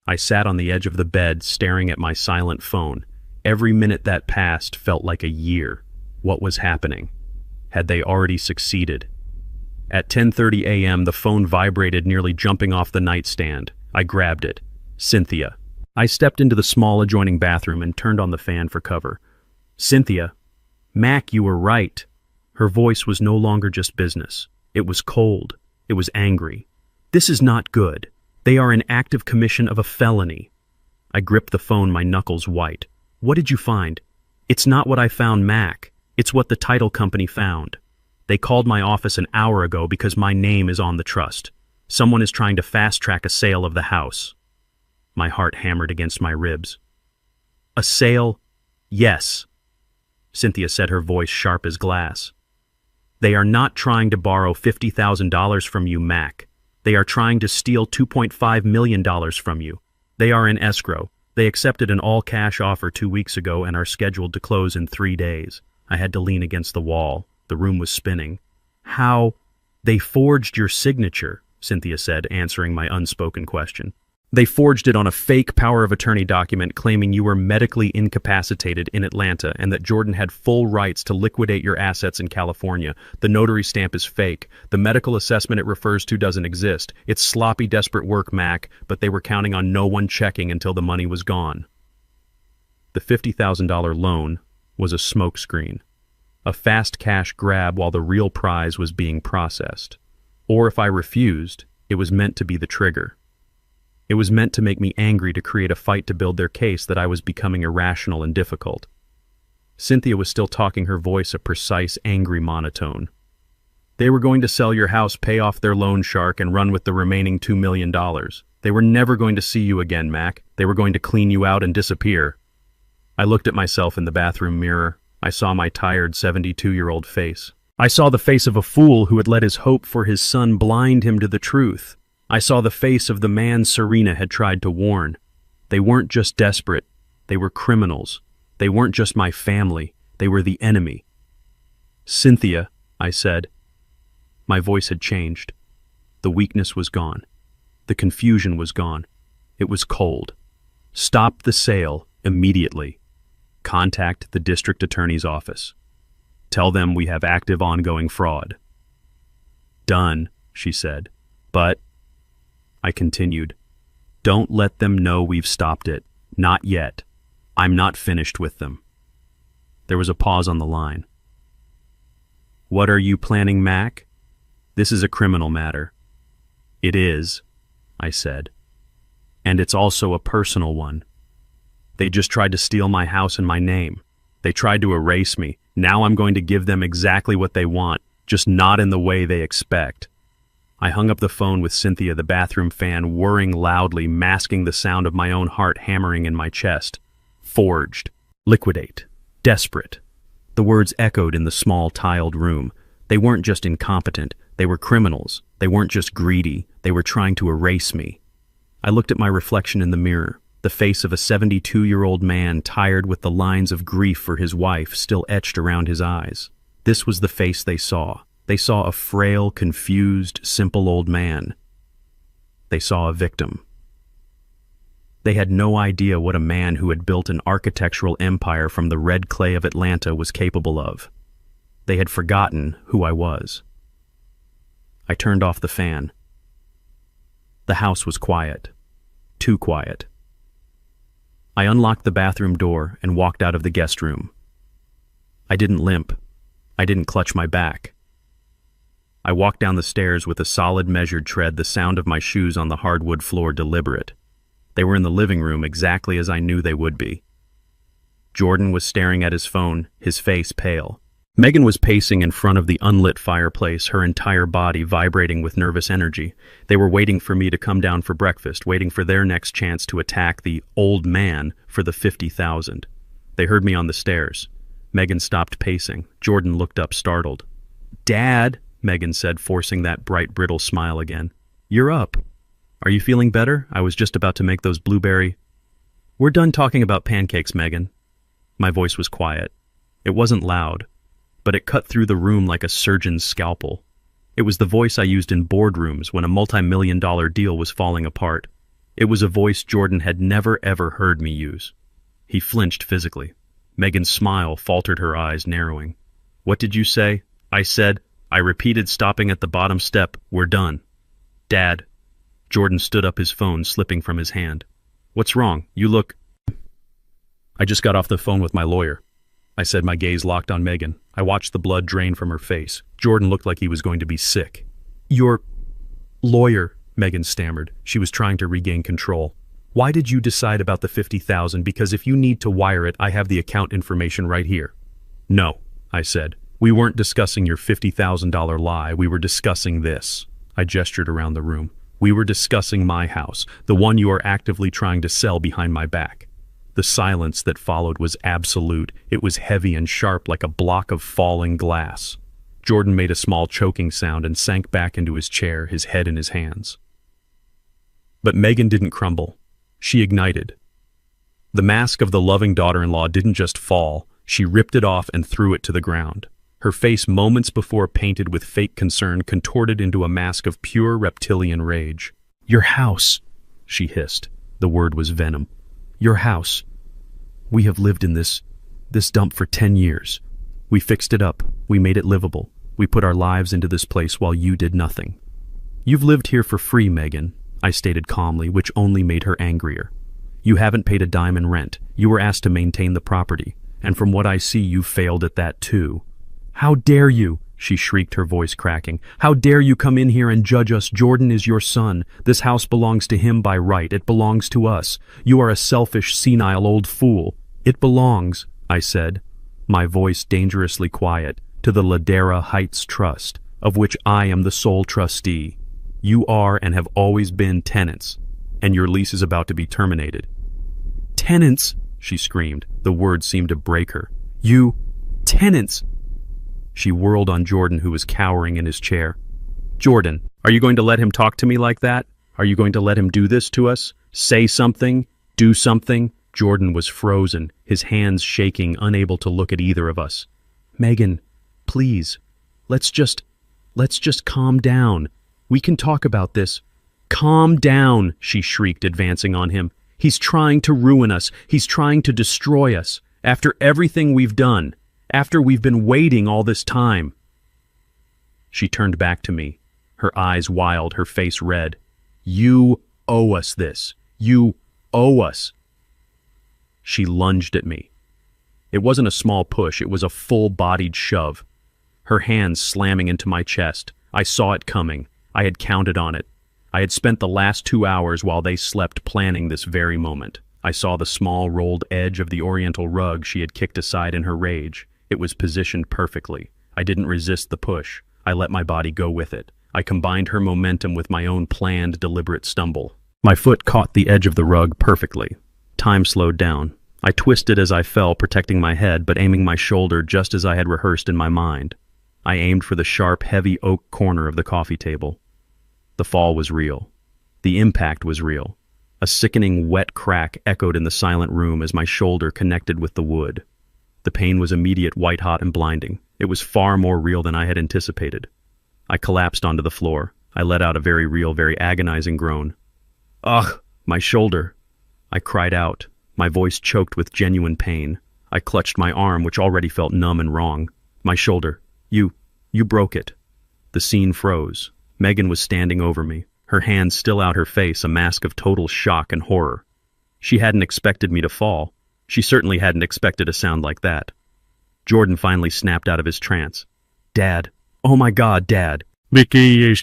A: I sat on the edge of the bed, staring at my silent phone. Every minute that passed felt like a year. What was happening? Had they already succeeded? At 10:30 a.m., the phone vibrated, nearly jumping off the nightstand. I grabbed it. Cynthia. I stepped into the small adjoining bathroom and turned on the fan for cover. "Cynthia. Mac, you were right." Her voice was no longer just business. It was cold. It was angry. "This is not good. They are in active commission of a felony." I gripped the phone, my knuckles white. "What did you find?" "It's not what I found, Mac. It's what the title company found. They called my office an hour ago because my name is on the trust. Someone is trying to fast-track a sale of the house." My heart hammered against my ribs. "A sale?" "Yes," Cynthia said, her voice sharp as glass. "They are not trying to borrow $50,000 from you, Mac. They are trying to steal $2.5 million from you. They are in escrow. They accepted an all-cash offer 2 weeks ago and are scheduled to close in 3 days. I had to lean against the wall. The room was spinning. "How?" "They forged your signature," Cynthia said, answering my unspoken question. "They forged it on a fake power of attorney document claiming you were medically incapacitated in Atlanta and that Jordan had full rights to liquidate your assets in California. The notary stamp is fake. The medical assessment it refers to doesn't exist. It's sloppy, desperate work, Mac, but they were counting on no one checking until the money was gone." The $50,000 loan was a smokescreen, a fast cash grab while the real prize was being processed. Or if I refused, it was meant to be the trigger. It was meant to make me angry, to create a fight to build their case that I was becoming irrational and difficult. Cynthia was still talking, her voice a precise, angry monotone. "They were going to sell your house, pay off their loan shark, and run with the remaining $2 million. They were never going to see you again, Mac. They were going to clean you out and disappear." I looked at myself in the bathroom mirror. I saw my tired 72-year-old face. I saw the face of a fool who had let his hope for his son blind him to the truth. I saw the face of the man Serena had tried to warn. They weren't just desperate. They were criminals. They weren't just my family. They were the enemy. "Cynthia," I said. My voice had changed. The weakness was gone. The confusion was gone. It was cold. "Stop the sale immediately. Contact the district attorney's office. Tell them we have active ongoing fraud." "Done," she said. "But," I continued, "don't let them know we've stopped it. Not yet. I'm not finished with them." There was a pause on the line. "What are you planning, Mac? This is a criminal matter." "It is," I said. "And it's also a personal one. They just tried to steal my house and my name. They tried to erase me. Now I'm going to give them exactly what they want, just not in the way they expect." I hung up the phone with Cynthia, the bathroom fan whirring loudly, masking the sound of my own heart hammering in my chest. Forged. Liquidate. Desperate. The words echoed in the small tiled room. They weren't just incompetent, they were criminals. They weren't just greedy, they were trying to erase me. I looked at my reflection in the mirror, the face of a 72-year-old man tired with the lines of grief for his wife still etched around his eyes. This was the face they saw. They saw a frail, confused, simple old man. They saw a victim. They had no idea what a man who had built an architectural empire from the red clay of Atlanta was capable of. They had forgotten who I was. I turned off the fan. The house was quiet. Too quiet. I unlocked the bathroom door and walked out of the guest room. I didn't limp. I didn't clutch my back. I walked down the stairs with a solid, measured tread, the sound of my shoes on the hardwood floor deliberate. They were in the living room exactly as I knew they would be. Jordan was staring at his phone, his face pale. Megan was pacing in front of the unlit fireplace, her entire body vibrating with nervous energy. They were waiting for me to come down for breakfast, waiting for their next chance to attack the old man for the 50,000. They heard me on the stairs. Megan stopped pacing. Jordan looked up startled. "Dad," Megan said, forcing that bright, brittle smile again. "You're up. Are you feeling better? I was just about to make those blueberry—" "We're done talking about pancakes, Megan." My voice was quiet. It wasn't loud, but it cut through the room like a surgeon's scalpel. It was the voice I used in boardrooms when a multi-million-dollar deal was falling apart. It was a voice Jordan had never ever heard me use. He flinched physically. Megan's smile faltered, her eyes narrowing. "What did you say?" I said. I repeated, stopping at the bottom step. "We're done." "Dad." Jordan stood up, his phone slipping from his hand. "What's wrong? You look—" "I just got off the phone with my lawyer," I said, my gaze locked on Megan. I watched the blood drain from her face. Jordan looked like he was going to be sick. "Your lawyer," Megan stammered. She was trying to regain control. "Why did you decide about the 50,000? Because if you need to wire it, I have the account information right here." "No," I said. "We weren't discussing your $50,000 lie. We were discussing this." I gestured around the room. "We were discussing my house, the one you are actively trying to sell behind my back." The silence that followed was absolute. It was heavy and sharp like a block of falling glass. Jordan made a small choking sound and sank back into his chair, his head in his hands. But Megan didn't crumble. She ignited. The mask of the loving daughter-in-law didn't just fall, she ripped it off and threw it to the ground. Her face, moments before painted with fake concern, contorted into a mask of pure reptilian rage. "Your house," she hissed. The word was venom. "Your house. We have lived in this dump for 10 years. We fixed it up. We made it livable. We put our lives into this place while you did nothing. You've lived here for free, Megan," I stated calmly, which only made her angrier. "You haven't paid a dime in rent. You were asked to maintain the property. And from what I see, you failed at that too." "How dare you?" she shrieked, her voice cracking. "How dare you come in here and judge us? Jordan is your son. This house belongs to him by right. It belongs to us. You are a selfish, senile old fool." "It belongs," I said, my voice dangerously quiet, "to the Ladera Heights Trust, of which I am the sole trustee. You are and have always been tenants, and your lease is about to be terminated." "Tenants?" she screamed. The words seemed to break her. "You... tenants?" She whirled on Jordan, who was cowering in his chair. "Jordan, are you going to let him talk to me like that? Are you going to let him do this to us? Say something? Do something?" Jordan was frozen, his hands shaking, unable to look at either of us. "Megan, please, let's just calm down. We can talk about this." "Calm down," she shrieked, advancing on him. "He's trying to ruin us. He's trying to destroy us. After everything we've done. After we've been waiting all this time." She turned back to me, her eyes wild, her face red. "You owe us this. You owe us." She lunged at me. It wasn't a small push, it was a full-bodied shove. Her hands slamming into my chest. I saw it coming. I had counted on it. I had spent the last 2 hours while they slept planning this very moment. I saw the small rolled edge of the oriental rug she had kicked aside in her rage. It was positioned perfectly. I didn't resist the push. I let my body go with it. I combined her momentum with my own planned, deliberate stumble. My foot caught the edge of the rug perfectly. Time slowed down. I twisted as I fell, protecting my head, but aiming my shoulder just as I had rehearsed in my mind. I aimed for the sharp, heavy oak corner of the coffee table. The fall was real. The impact was real. A sickening, wet crack echoed in the silent room as my shoulder connected with the wood. The pain was immediate, white-hot, and blinding. It was far more real than I had anticipated. I collapsed onto the floor. I let out a very real, very agonizing groan. "Ugh, my shoulder!" I cried out, my voice choked with genuine pain. I clutched my arm, which already felt numb and wrong. "My shoulder. You broke it." The scene froze. Megan was standing over me, her hands still out, her face a mask of total shock and horror. She hadn't expected me to fall. She certainly hadn't expected a sound like that. Jordan finally snapped out of his trance. "Dad. Oh my God, Dad." "He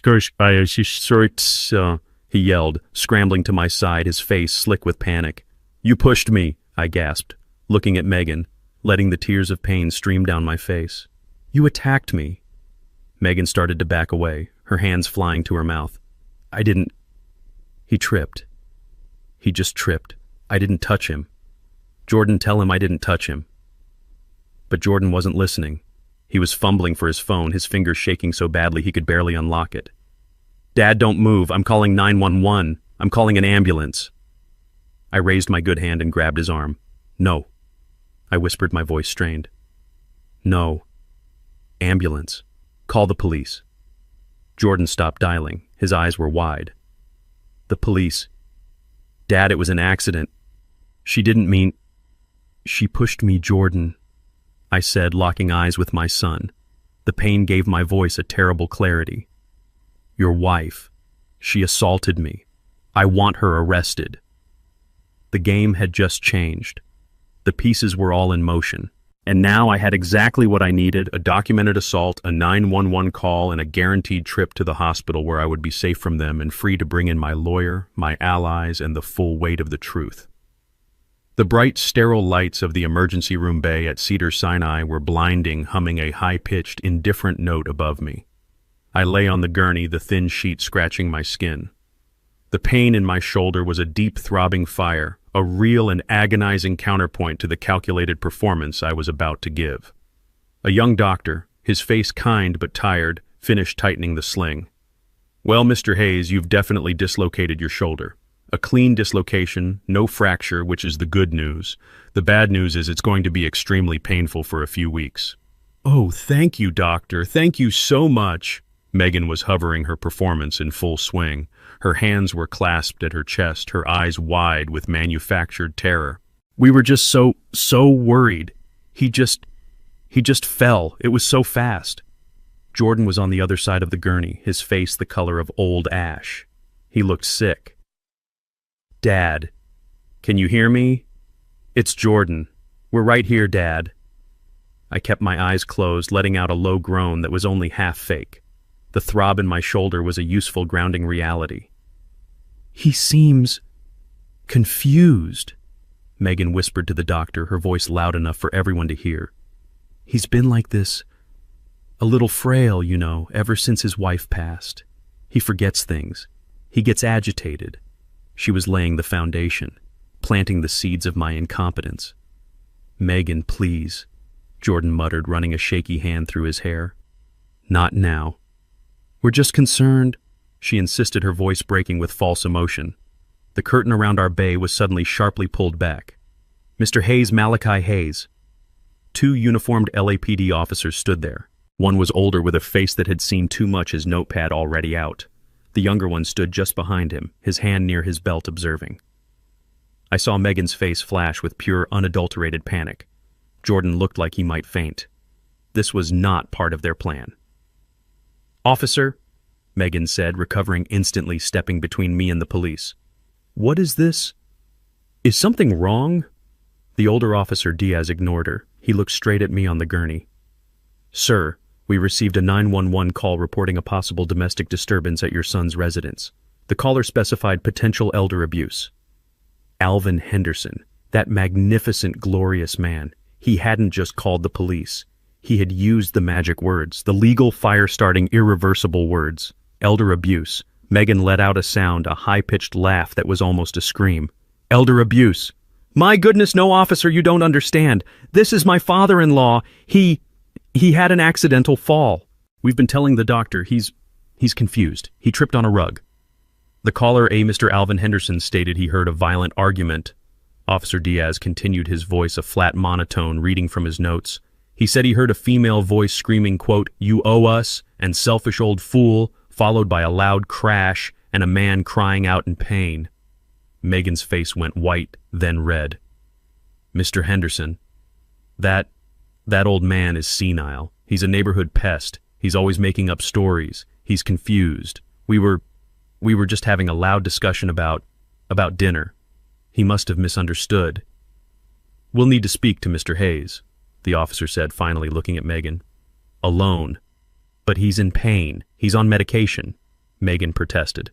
A: yelled, scrambling to my side, his face slick with panic. "You pushed me," I gasped, looking at Megan, letting the tears of pain stream down my face. "You attacked me." Megan started to back away, her hands flying to her mouth. "I didn't." He tripped. He just tripped. I didn't touch him. "Jordan, tell him I didn't touch him." But Jordan wasn't listening. He was fumbling for his phone, his fingers shaking so badly he could barely unlock it. "Dad, don't move. I'm calling 911. I'm calling an ambulance." I raised my good hand and grabbed his arm. "No," I whispered, my voice strained. "No. Ambulance. Call the police." Jordan stopped dialing. His eyes were wide. "The police. Dad, it was an accident. She didn't mean—" "She pushed me, Jordan," I said, locking eyes with my son. The pain gave my voice a terrible clarity. "Your wife. She assaulted me. I want her arrested." The game had just changed. The pieces were all in motion. And now I had exactly what I needed: a documented assault, a 911 call, and a guaranteed trip to the hospital where I would be safe from them and free to bring in my lawyer, my allies, and the full weight of the truth. The bright, sterile lights of the emergency room bay at Cedars-Sinai were blinding, humming a high-pitched, indifferent note above me. I lay on the gurney, the thin sheet scratching my skin. The pain in my shoulder was a deep, throbbing fire, a real and agonizing counterpoint to the calculated performance I was about to give. A young doctor, his face kind but tired, finished tightening the sling. "Well, Mr. Hayes, you've definitely dislocated your shoulder. A clean dislocation, no fracture, which is the good news. The bad news is it's going to be extremely painful for a few weeks." "Oh, thank you, doctor. Thank you so much." Megan was hovering her performance in full swing. Her hands were clasped at her chest, her eyes wide with manufactured terror. "We were just so worried. He just fell. It was so fast." Jordan was on the other side of the gurney, his face the color of old ash. He looked sick. "Dad, can you hear me? It's Jordan. We're right here, Dad." I kept my eyes closed, letting out a low groan that was only half fake. The throb in my shoulder was a useful grounding reality. "He seems confused," Megan whispered to the doctor, her voice loud enough for everyone to hear. "He's been like this, a little frail, you know, ever since his wife passed. He forgets things. He gets agitated." She was laying the foundation, planting the seeds of my incompetence. "Megan, please," Jordan muttered, running a shaky hand through his hair. "Not now. We're just concerned," she insisted, her voice breaking with false emotion. The curtain around our bay was suddenly sharply pulled back. "Mr. Hayes, Malachi Hayes." Two uniformed LAPD officers stood there. One was older, with a face that had seen too much, his notepad already out. The younger one stood just behind him, his hand near his belt, observing. I saw Megan's face flash with pure, unadulterated panic. Jordan looked like he might faint. This was not part of their plan. "Officer," Megan said, recovering instantly, stepping between me and the police. "What is this? Is something wrong?" The older officer, Diaz, ignored her. He looked straight at me on the gurney. "Sir, we received a 911 call reporting a possible domestic disturbance at your son's residence. The caller specified potential elder abuse." Alvin Henderson, that magnificent, glorious man, he hadn't just called the police. He had used the magic words, the legal, fire-starting, irreversible words. Elder abuse. Megan let out a sound, a high-pitched laugh that was almost a scream. "Elder abuse. My goodness, no, officer, you don't understand. This is my father-in-law. He had an accidental fall. We've been telling the doctor. He's confused. He tripped on a rug." The caller, a Mr. Alvin Henderson, stated he heard a violent argument. Officer Diaz continued, his voice a flat monotone, reading from his notes. He said he heard a female voice screaming, quote, "You owe us," and "selfish old fool," followed by a loud crash and a man crying out in pain. Megan's face went white, then red. "Mr. Henderson, that old man is senile. He's a neighborhood pest. He's always making up stories. He's confused. We were just having a loud discussion about dinner. He must have misunderstood." "We'll need to speak to Mr. Hayes," the officer said, finally looking at Megan. "Alone. But he's in pain. He's on medication," Megan protested.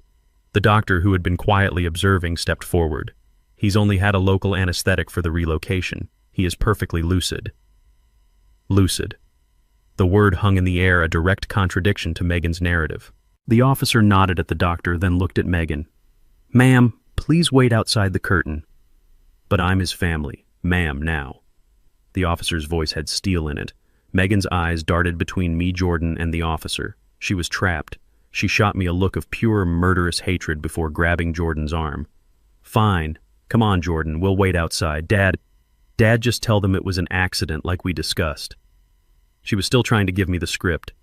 A: The doctor, who had been quietly observing, stepped forward. "He's only had a local anesthetic for the relocation. He is perfectly lucid." Lucid. The word hung in the air, a direct contradiction to Megan's narrative. The officer nodded at the doctor, then looked at Megan. "Ma'am, please wait outside the curtain." "But I'm his family. Ma'am, now." The officer's voice had steel in it. Megan's eyes darted between me, Jordan, and the officer. She was trapped. She shot me a look of pure, murderous hatred before grabbing Jordan's arm. "Fine. Come on, Jordan. We'll wait outside. Dad, just tell them it was an accident like we discussed." She was still trying to give me the script.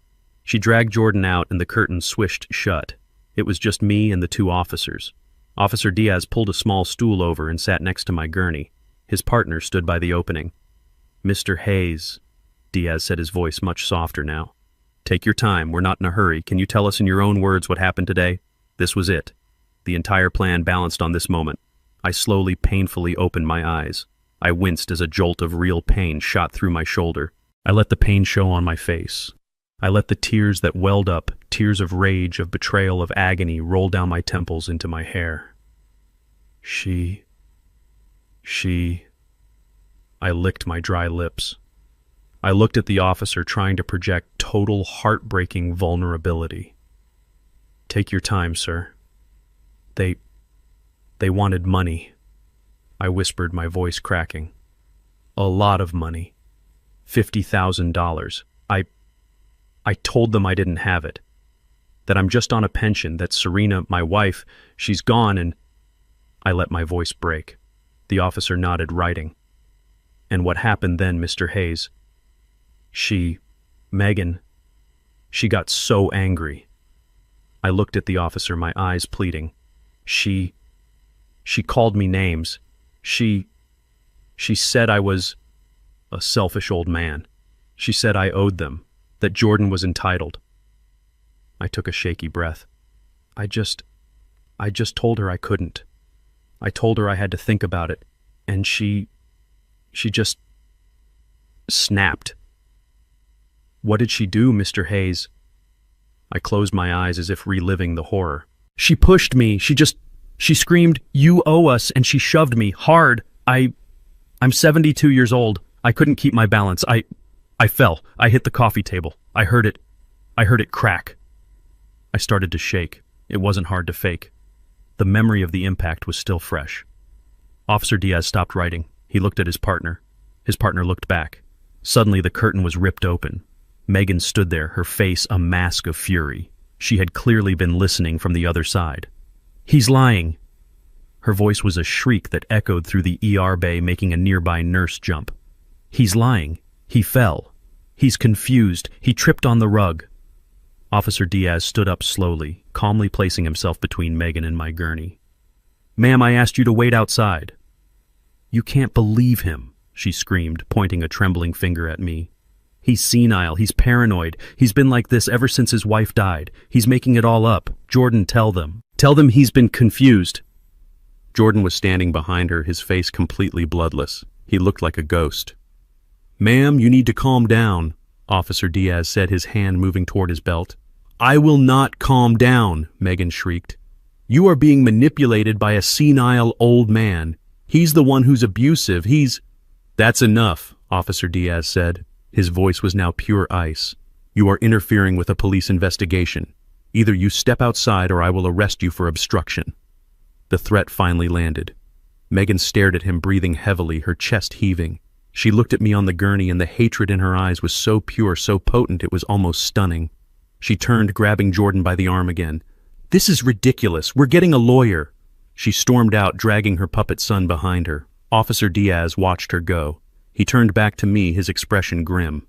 A: She dragged Jordan out and the curtain swished shut. It was just me and the two officers. Officer Diaz pulled a small stool over and sat next to my gurney. His partner stood by the opening. "Mr. Hayes," Diaz said, his voice much softer now. "Take your time. We're not in a hurry. Can you tell us in your own words what happened today? This was it. The entire plan balanced on this moment." I slowly, painfully opened my eyes. I winced as a jolt of real pain shot through my shoulder. I let the pain show on my face. I let the tears that welled up, tears of rage, of betrayal, of agony, roll down my temples into my hair. She... I licked my dry lips. I looked at the officer, trying to project total, heartbreaking vulnerability. "Take your time, sir. They wanted money," I whispered, my voice cracking. "A lot of money. $50,000. I told them I didn't have it. That I'm just on a pension, that Serena, my wife, she's gone, and..." I let my voice break. The officer nodded, writing. "And what happened then, Mr. Hayes? Megan, she got so angry." I looked at the officer, my eyes pleading. She called me names. She said I was a selfish old man. She said I owed them, that Jordan was entitled." I took a shaky breath. I just told her I couldn't. I told her I had to think about it, and she just snapped. "What did she do, Mr. Hayes?" I closed my eyes as if reliving the horror. "She pushed me. She screamed, 'You owe us,' and she shoved me hard. I'm 72 years old. I couldn't keep my balance. I fell. I hit the coffee table. I heard it crack." I started to shake. It wasn't hard to fake. The memory of the impact was still fresh. Officer Diaz stopped writing. He looked at his partner. His partner looked back. Suddenly the curtain was ripped open. Megan stood there, her face a mask of fury. She had clearly been listening from the other side. "He's lying." Her voice was a shriek that echoed through the ER bay, making a nearby nurse jump. "He's lying. He fell. He's confused. He tripped on the rug." Officer Diaz stood up slowly, calmly placing himself between Megan and my gurney. "Ma'am, I asked you to wait outside." "You can't believe him," she screamed, pointing a trembling finger at me. He's senile, he's paranoid, he's been like this ever since his wife died. He's making it all up. Jordan, tell them. Tell them he's been confused. Jordan was standing behind her, his face completely bloodless. He looked like a ghost. "Ma'am, you need to calm down," Officer Diaz said, his hand moving toward his belt. "I will not calm down," Megan shrieked. "You are being manipulated by a senile old man. He's the one who's abusive. That's enough," Officer Diaz said. His voice was now pure ice. "You are interfering with a police investigation. Either you step outside or I will arrest you for obstruction." The threat finally landed. Megan stared at him, breathing heavily, her chest heaving. She looked at me on the gurney, and the hatred in her eyes was so pure, so potent, it was almost stunning. She turned, grabbing Jordan by the arm again. "This is ridiculous. We're getting a lawyer." She stormed out, dragging her puppet son behind her. Officer Diaz watched her go. He turned back to me, his expression grim.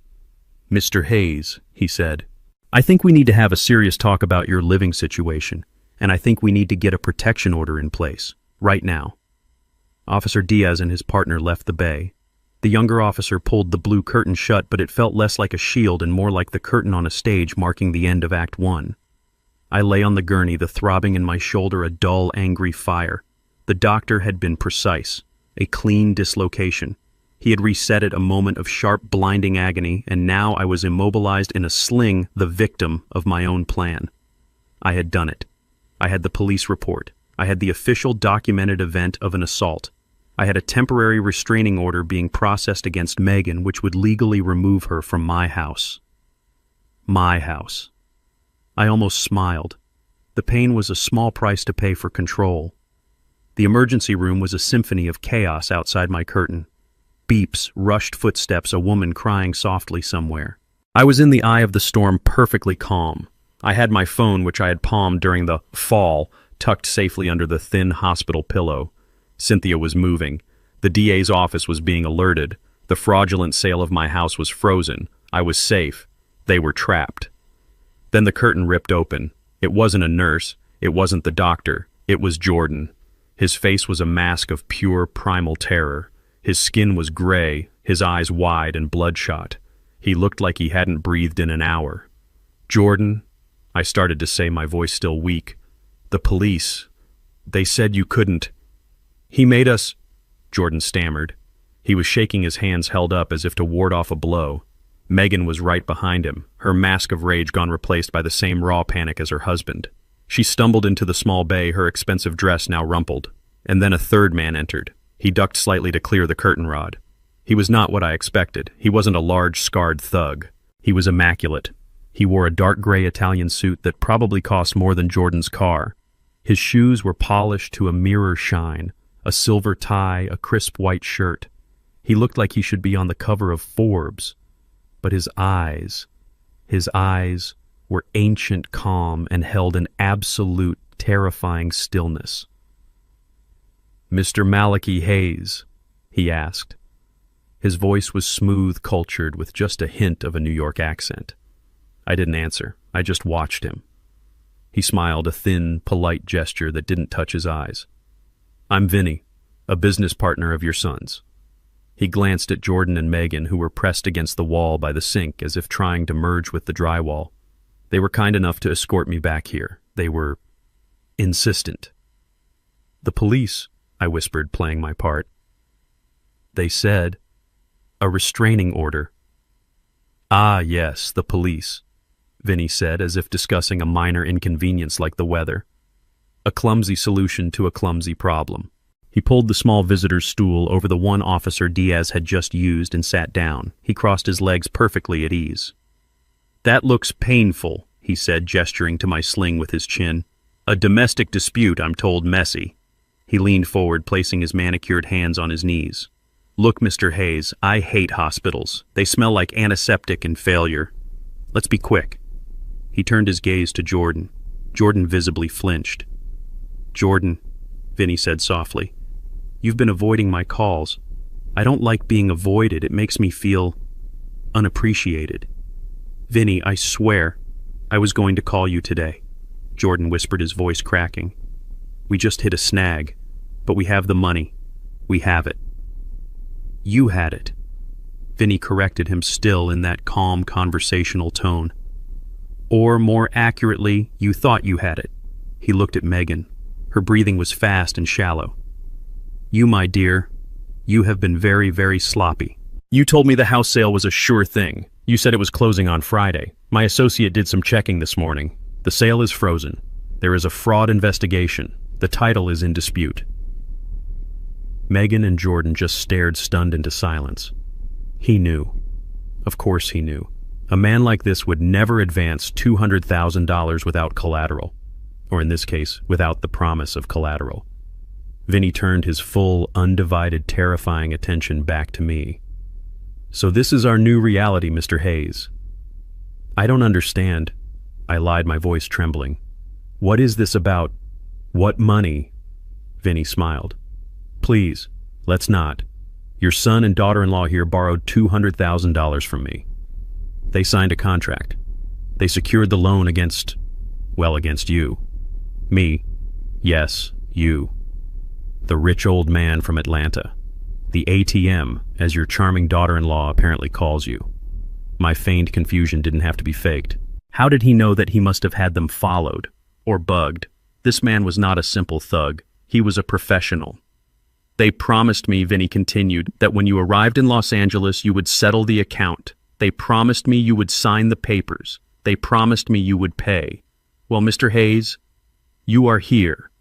A: "Mr. Hayes," he said, "I think we need to have a serious talk about your living situation, and I think we need to get a protection order in place, right now." Officer Diaz and his partner left the bay. The younger officer pulled the blue curtain shut, but it felt less like a shield and more like the curtain on a stage marking the end of Act 1. I lay on the gurney, the throbbing in my shoulder a dull, angry fire. The doctor had been precise. A clean dislocation. He had reset it, a moment of sharp, blinding agony, and now I was immobilized in a sling, the victim of my own plan. I had done it. I had the police report. I had the official documented event of an assault. I had a temporary restraining order being processed against Megan, which would legally remove her from my house. My house. I almost smiled. The pain was a small price to pay for control. The emergency room was a symphony of chaos outside my curtain. Beeps, rushed footsteps, a woman crying softly somewhere. I was in the eye of the storm, perfectly calm. I had my phone, which I had palmed during the fall, tucked safely under the thin hospital pillow. Cynthia was moving. The DA's office was being alerted. The fraudulent sale of my house was frozen. I was safe. They were trapped. Then the curtain ripped open. It wasn't a nurse. It wasn't the doctor. It was Jordan. His face was a mask of pure, primal terror. His skin was gray, his eyes wide and bloodshot. He looked like he hadn't breathed in an hour. "Jordan," I started to say, my voice still weak. "The police. They said you couldn't." "He made us," Jordan stammered. He was shaking, his hands held up as if to ward off a blow. Megan was right behind him, her mask of rage gone replaced by the same raw panic as her husband. She stumbled into the small bay, her expensive dress now rumpled. And then a third man entered. He ducked slightly to clear the curtain rod. He was not what I expected. He wasn't a large, scarred thug. He was immaculate. He wore a dark gray Italian suit that probably cost more than Jordan's car. His shoes were polished to a mirror shine, a silver tie, a crisp white shirt. He looked like he should be on the cover of Forbes. But his eyes were ancient calm and held an absolute, terrifying stillness. "Mr. Malachi Hayes?" he asked. His voice was smooth, cultured, with just a hint of a New York accent. I didn't answer. I just watched him. He smiled, a thin, polite gesture that didn't touch his eyes. "I'm Vinny, a business partner of your son's." He glanced at Jordan and Megan, who were pressed against the wall by the sink as if trying to merge with the drywall. They were kind enough to escort me back here. They were insistent. "The police," I whispered, playing my part. "They said a restraining order." "Ah, yes, the police," Vinny said, as if discussing a minor inconvenience like the weather. "A clumsy solution to a clumsy problem." He pulled the small visitor's stool over the one Officer Diaz had just used and sat down. He crossed his legs perfectly at ease. "That looks painful," he said, gesturing to my sling with his chin. "A domestic dispute, I'm told, messy." He leaned forward, placing his manicured hands on his knees. "Look, Mr. Hayes, I hate hospitals. They smell like antiseptic and failure. Let's be quick." He turned his gaze to Jordan. Jordan visibly flinched. "Jordan," Vinny said softly, "you've been avoiding my calls. I don't like being avoided. It makes me feel unappreciated." "Vinny, I swear I was going to call you today," Jordan whispered, his voice cracking. "We just hit a snag, but we have the money. We have it." "You had it." Vinny corrected him, still in that calm conversational tone. Or more accurately, you thought you had it. He looked at Megan. Her breathing was fast and shallow. You, my dear, you have been very, very sloppy. You told me the house sale was a sure thing. You said it was closing on Friday. My associate did some checking this morning. The sale is frozen. There is a fraud investigation. The title is in dispute. Megan and Jordan just stared stunned into silence. He knew. Of course he knew. A man like this would never advance $200,000 without collateral, or in this case, without the promise of collateral. Vinny turned his full, undivided, terrifying attention back to me. So this is our new reality, Mr. Hayes. I don't understand. I lied, my voice trembling. What is this about? What money? Vinny smiled. Please, let's not. Your son and daughter-in-law here borrowed $200,000 from me. They signed a contract. They secured the loan against you. Me. Yes, you. The rich old man from Atlanta. The ATM, as your charming daughter-in-law apparently calls you. My feigned confusion didn't have to be faked. How did he know that he must have had them followed? Or bugged? This man was not a simple thug. He was a professional. They promised me, Vinny continued, that when you arrived in Los Angeles you would settle the account. They promised me you would sign the papers. They promised me you would pay. Well, Mr. Hayes, you are here.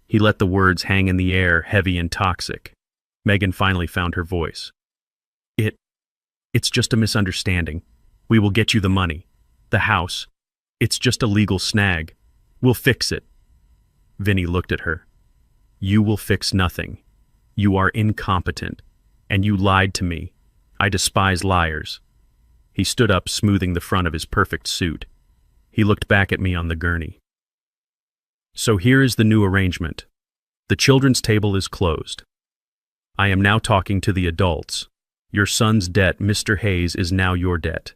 A: He let the words hang in the air, heavy and toxic. Megan finally found her voice. It's just a misunderstanding. We will get you the money. The house. It's just a legal snag. We'll fix it. Vinny looked at her. You will fix nothing. You are incompetent. And you lied to me. I despise liars. He stood up, smoothing the front of his perfect suit. He looked back at me on the gurney. So here is the new arrangement. The children's table is closed. I am now talking to the adults. Your son's debt, Mr. Hayes, is now your debt.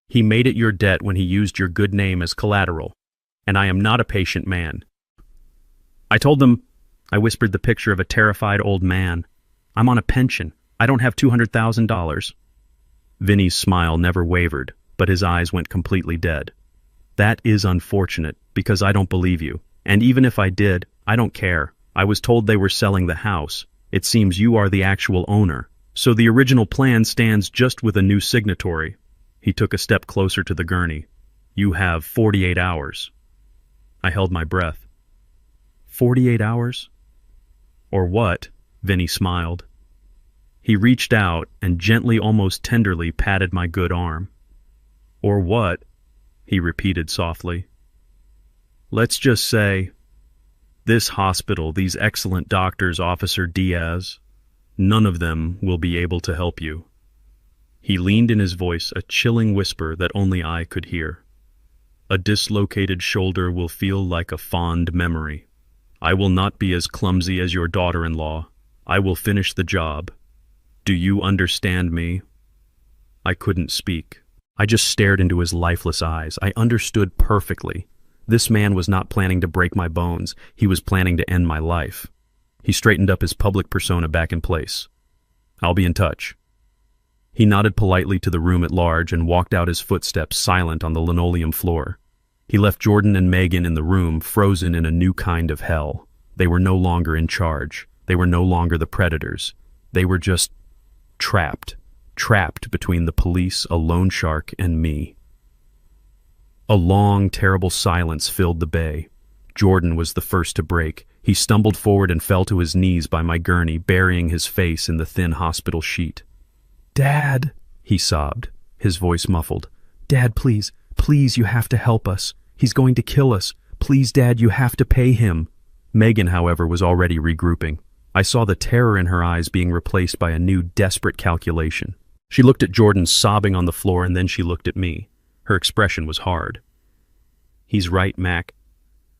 A: He made it your debt when he used your good name as collateral, and I am not a patient man. I told them, I whispered the picture of a terrified old man. I'm on a pension. I don't have $200,000. Vinny's smile never wavered, but his eyes went completely dead. That is unfortunate, because I don't believe you. And even if I did, I don't care. I was told they were selling the house. It seems you are the actual owner. So the original plan stands just with a new signatory. He took a step closer to the gurney. You have 48 hours. I held my breath. 48 hours? Or what? Vinny smiled. He reached out and gently, almost tenderly, patted my good arm. Or what? He repeated softly. Let's just say, this hospital, these excellent doctors, Officer Diaz, none of them will be able to help you. He leaned in his voice, a chilling whisper that only I could hear. A dislocated shoulder will feel like a fond memory. I will not be as clumsy as your daughter-in-law. I will finish the job. Do you understand me? I couldn't speak. I just stared into his lifeless eyes. I understood perfectly. This man was not planning to break my bones. He was planning to end my life. He straightened up his public persona back in place. I'll be in touch. He nodded politely to the room at large and walked out, his footsteps silent on the linoleum floor. He left Jordan and Megan in the room, frozen in a new kind of hell. They were no longer in charge. They were no longer the predators. They were just trapped between the police, a loan shark, and me. A long, terrible silence filled the bay. Jordan was the first to break. He stumbled forward and fell to his knees by my gurney, burying his face in the thin hospital sheet. Dad, he sobbed, his voice muffled. Dad, please, please, you have to help us. He's going to kill us. Please, Dad, you have to pay him. Megan, however, was already regrouping. I saw the terror in her eyes being replaced by a new, desperate calculation. She looked at Jordan sobbing on the floor, and then she looked at me. Her expression was hard. He's right, Mac,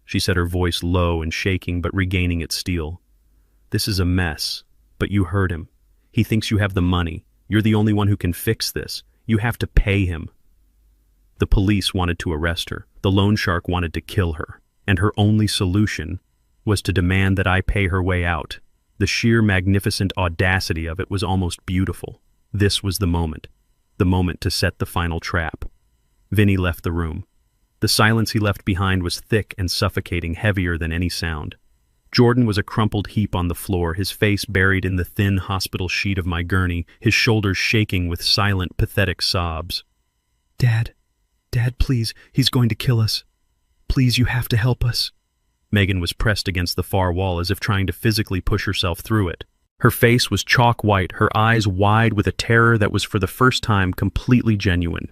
A: she said, her voice low and shaking but regaining its steel. This is a mess, but you heard him. He thinks you have the money. You're the only one who can fix this. You have to pay him. The police wanted to arrest her. The loan shark wanted to kill her. And her only solution was to demand that I pay her way out. The sheer magnificent audacity of it was almost beautiful. This was the moment to set the final trap. Vinny left the room. The silence he left behind was thick and suffocating, heavier than any sound. Jordan was a crumpled heap on the floor, his face buried in the thin hospital sheet of my gurney, his shoulders shaking with silent, pathetic sobs. "Dad, please, he's going to kill us. Please, you have to help us." Megan was pressed against the far wall as if trying to physically push herself through it. Her face was chalk white, her eyes wide with a terror that was for the first time completely genuine.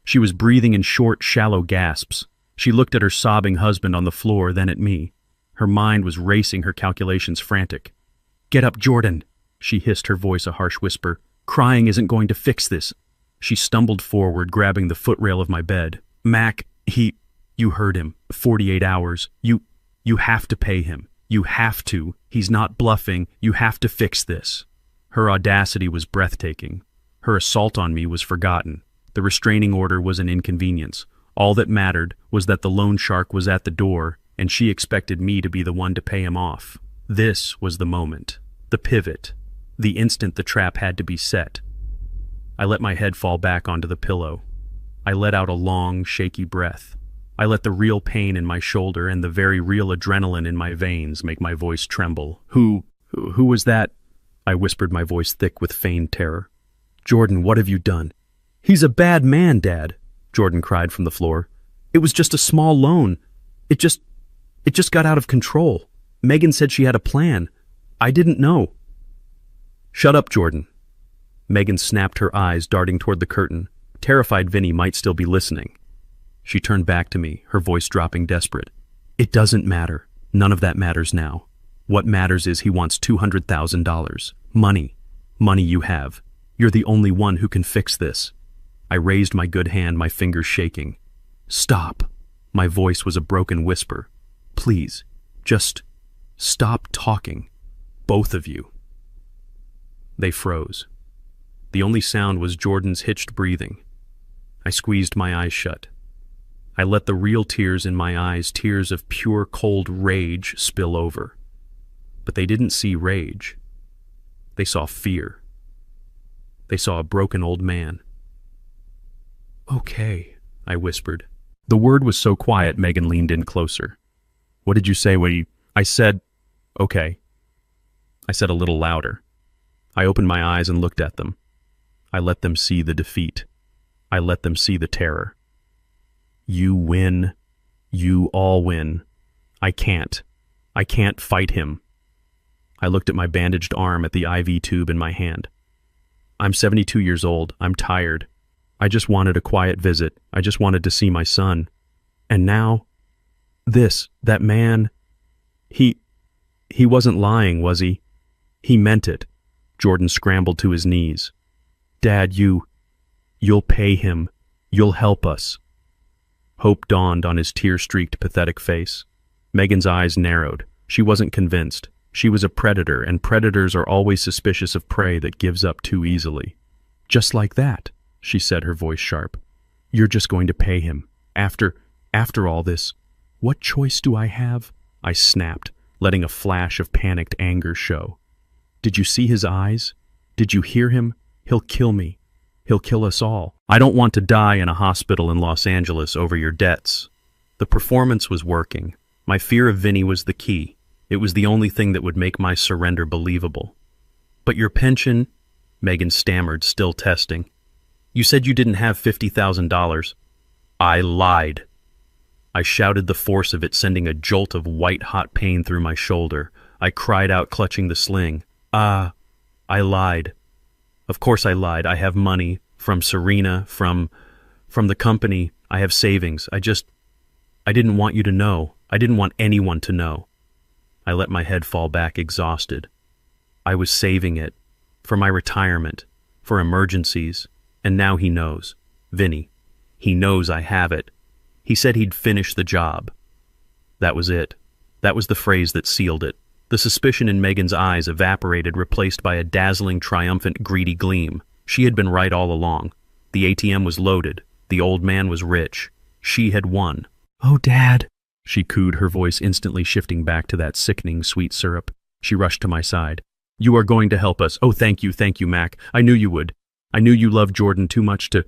A: She was breathing in short, shallow gasps. She looked at her sobbing husband on the floor, then at me. Her mind was racing, her calculations frantic. "Get up, Jordan," she hissed, her voice a harsh whisper. "Crying isn't going to fix this." She stumbled forward, grabbing the footrail of my bed. "Mac, you heard him. 48 hours. You have to pay him. You have to. He's not bluffing. You have to fix this." Her audacity was breathtaking. Her assault on me was forgotten. The restraining order was an inconvenience. All that mattered was that the loan shark was at the door, and she expected me to be the one to pay him off. This was the moment, the pivot, the instant the trap had to be set. I let my head fall back onto the pillow. I let out a long, shaky breath. I let the real pain in my shoulder and the very real adrenaline in my veins make my voice tremble. Who was that?" I whispered, my voice thick with feigned terror. "Jordan, what have you done?" "He's a bad man, Dad," Jordan cried from the floor. "It was just a small loan. It just got out of control. Megan said she had a plan. I didn't know." "Shut up, Jordan." Megan snapped, her eyes darting toward the curtain, terrified Vinny might still be listening. She turned back to me, her voice dropping desperate. "It doesn't matter. None of that matters now. What matters is he wants $200,000. Money. Money you have. You're the only one who can fix this." I raised my good hand, my fingers shaking. "Stop." My voice was a broken whisper. "Please, just stop talking. Both of you." They froze. The only sound was Jordan's hitched breathing. I squeezed my eyes shut. I let the real tears in my eyes, tears of pure cold rage, spill over. But they didn't see rage. They saw fear. They saw a broken old man. "Okay," I whispered. The word was so quiet, Megan leaned in closer. "What did you say when you—" I said, "Okay." I said a little louder. I opened my eyes and looked at them. I let them see the defeat. I let them see the terror. "You win. You all win. I can't fight him." I looked at my bandaged arm, at the IV tube in my hand. "I'm 72 years old. I'm tired. I just wanted a quiet visit. I just wanted to see my son. And now, that man, he wasn't lying, was he? He meant it." Jordan scrambled to his knees. "Dad, you'll pay him. You'll help us." Hope dawned on his tear-streaked, pathetic face. Megan's eyes narrowed. She wasn't convinced. She was a predator, and predators are always suspicious of prey that gives up too easily. "Just like that," she said, her voice sharp. "You're just going to pay him. After all this, what choice do I have?" I snapped, letting a flash of panicked anger show. "Did you see his eyes? Did you hear him? He'll kill me. He'll kill us all. I don't want to die in a hospital in Los Angeles over your debts." The performance was working. My fear of Vinny was the key. It was the only thing that would make my surrender believable. "But your pension," Megan stammered, still testing. "You said you didn't have $50,000. "I lied." I shouted, the force of it sending a jolt of white-hot pain through my shoulder. I cried out, clutching the sling. I lied. Of course I lied. I have money from Serena, from the company. I have savings. I didn't want you to know. I didn't want anyone to know." I let my head fall back, exhausted. I was saving it. For my retirement. For emergencies. And now he knows. Vinny. He knows I have it. He said he'd finish the job. That was it. That was the phrase that sealed it. The suspicion in Megan's eyes evaporated, replaced by a dazzling, triumphant, greedy gleam. She had been right all along. The ATM was loaded. The old man was rich. She had won. "Oh, Dad," she cooed, her voice instantly shifting back to that sickening sweet syrup. She rushed to my side. "You are going to help us. Oh, thank you, Mac. I knew you would." I knew you loved Jordan too much to—"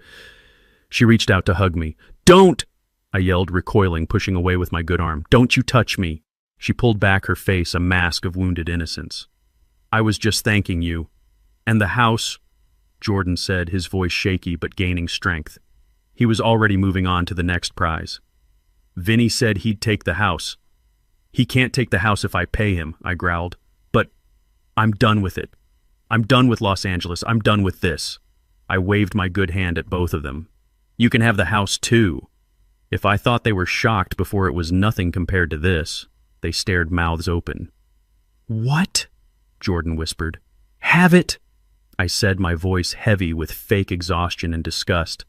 A: She reached out to hug me. "Don't!" I yelled, recoiling, pushing away with my good arm. "Don't you touch me!" She pulled back, her face a mask of wounded innocence. "I was just thanking you. And the house," Jordan said, his voice shaky but gaining strength. He was already moving on to the next prize. "Vinny said he'd take the house." "He can't take the house if I pay him," I growled. "But I'm done with it. I'm done with Los Angeles. I'm done with this." I waved my good hand at both of them. "You can have the house too." If I thought they were shocked before, it was nothing compared to this. They stared, mouths open. "What?" Jordan whispered. "Have it," I said, my voice heavy with fake exhaustion and disgust.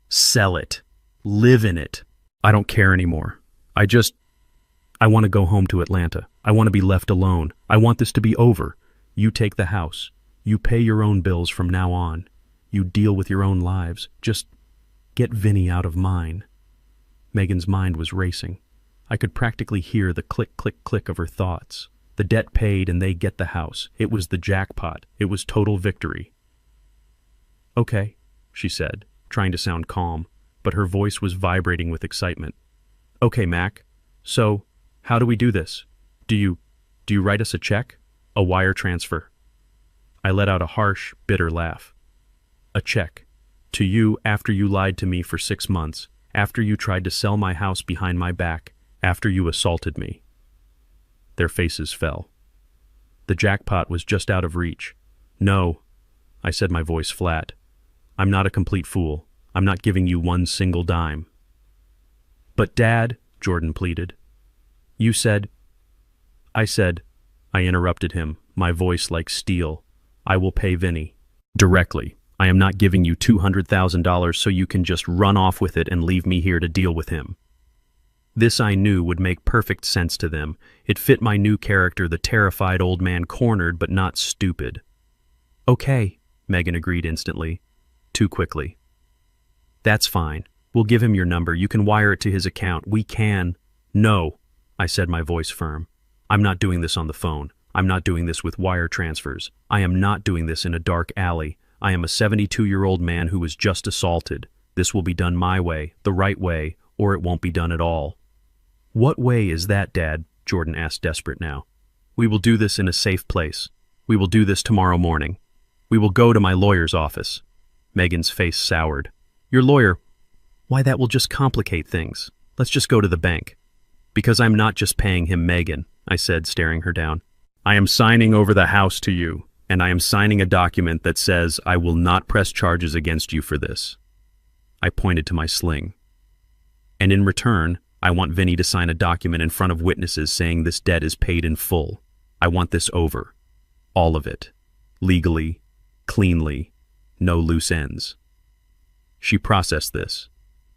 A: "Sell it. Live in it. I don't care anymore. I want to go home to Atlanta. I want to be left alone. I want this to be over. You take the house. You pay your own bills from now on. You deal with your own lives. Just get Vinny out of mine." Megan's mind was racing. I could practically hear the click, click, click of her thoughts. The debt paid and they get the house. It was the jackpot. It was total victory. "Okay," she said, trying to sound calm, but her voice was vibrating with excitement. "Okay, Mac. So, how do we do this? Do you write us a check? A wire transfer?" I let out a harsh, bitter laugh. "A check. To you after you lied to me for 6 months, after you tried to sell my house behind my back, after you assaulted me." Their faces fell. The jackpot was just out of reach. "No," I said, my voice flat. "I'm not a complete fool. I'm not giving you one single dime." "But Dad," Jordan pleaded. I interrupted him, my voice like steel. "I will pay Vinny. Directly. I am not giving you $200,000 so you can just run off with it and leave me here to deal with him." This I knew would make perfect sense to them. It fit my new character, the terrified old man, cornered but not stupid. "Okay," Megan agreed instantly. Too quickly. "That's fine. We'll give him your number. You can wire it to his account. We can—" "No," I said, my voice firm. "I'm not doing this on the phone. I'm not doing this with wire transfers. I am not doing this in a dark alley. I am a 72-year-old man who was just assaulted. This will be done my way, the right way, or it won't be done at all." "What way is that, Dad?" Jordan asked, desperate now. "We will do this in a safe place. We will do this tomorrow morning. We will go to my lawyer's office." Megan's face soured. "Your lawyer? Why, that will just complicate things. Let's just go to the bank." "Because I'm not just paying him, Megan," I said, staring her down. "I am signing over the house to you, and I am signing a document that says I will not press charges against you for this." I pointed to my sling. "And in return, I want Vinny to sign a document in front of witnesses saying this debt is paid in full. I want this over. All of it. Legally, cleanly, no loose ends." She processed this.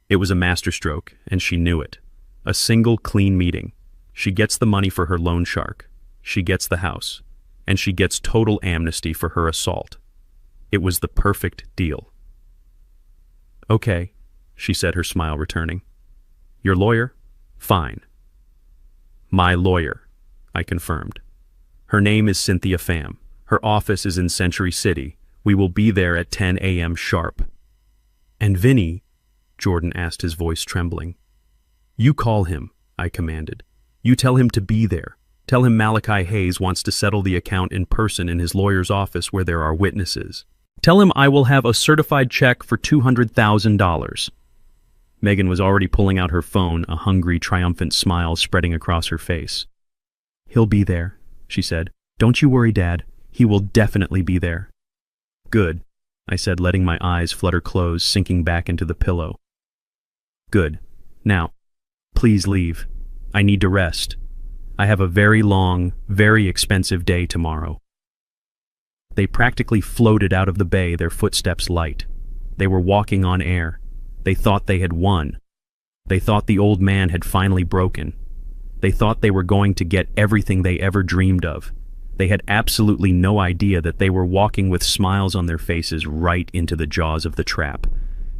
A: It was a masterstroke, and she knew it. A single clean meeting. She gets the money for her loan shark. She gets the house. And she gets total amnesty for her assault. It was the perfect deal. "Okay," she said, her smile returning. "Your lawyer? Fine." "My lawyer," I confirmed. "Her name is Cynthia Pham. Her office is in Century City. We will be there at 10 a.m. sharp." "And Vinny?" Jordan asked, his voice trembling. "You call him," I commanded. "You tell him to be there. Tell him Malachi Hayes wants to settle the account in person in his lawyer's office where there are witnesses. Tell him I will have a certified check for $200,000. Megan was already pulling out her phone, a hungry, triumphant smile spreading across her face. "He'll be there," she said. "Don't you worry, Dad. He will definitely be there." "Good," I said, letting my eyes flutter close, sinking back into the pillow. "Good. Now, please leave. I need to rest. I have a very long, very expensive day tomorrow." They practically floated out of the bay, their footsteps light. They were walking on air. They thought they had won. They thought the old man had finally broken. They thought they were going to get everything they ever dreamed of. They had absolutely no idea that they were walking with smiles on their faces right into the jaws of the trap.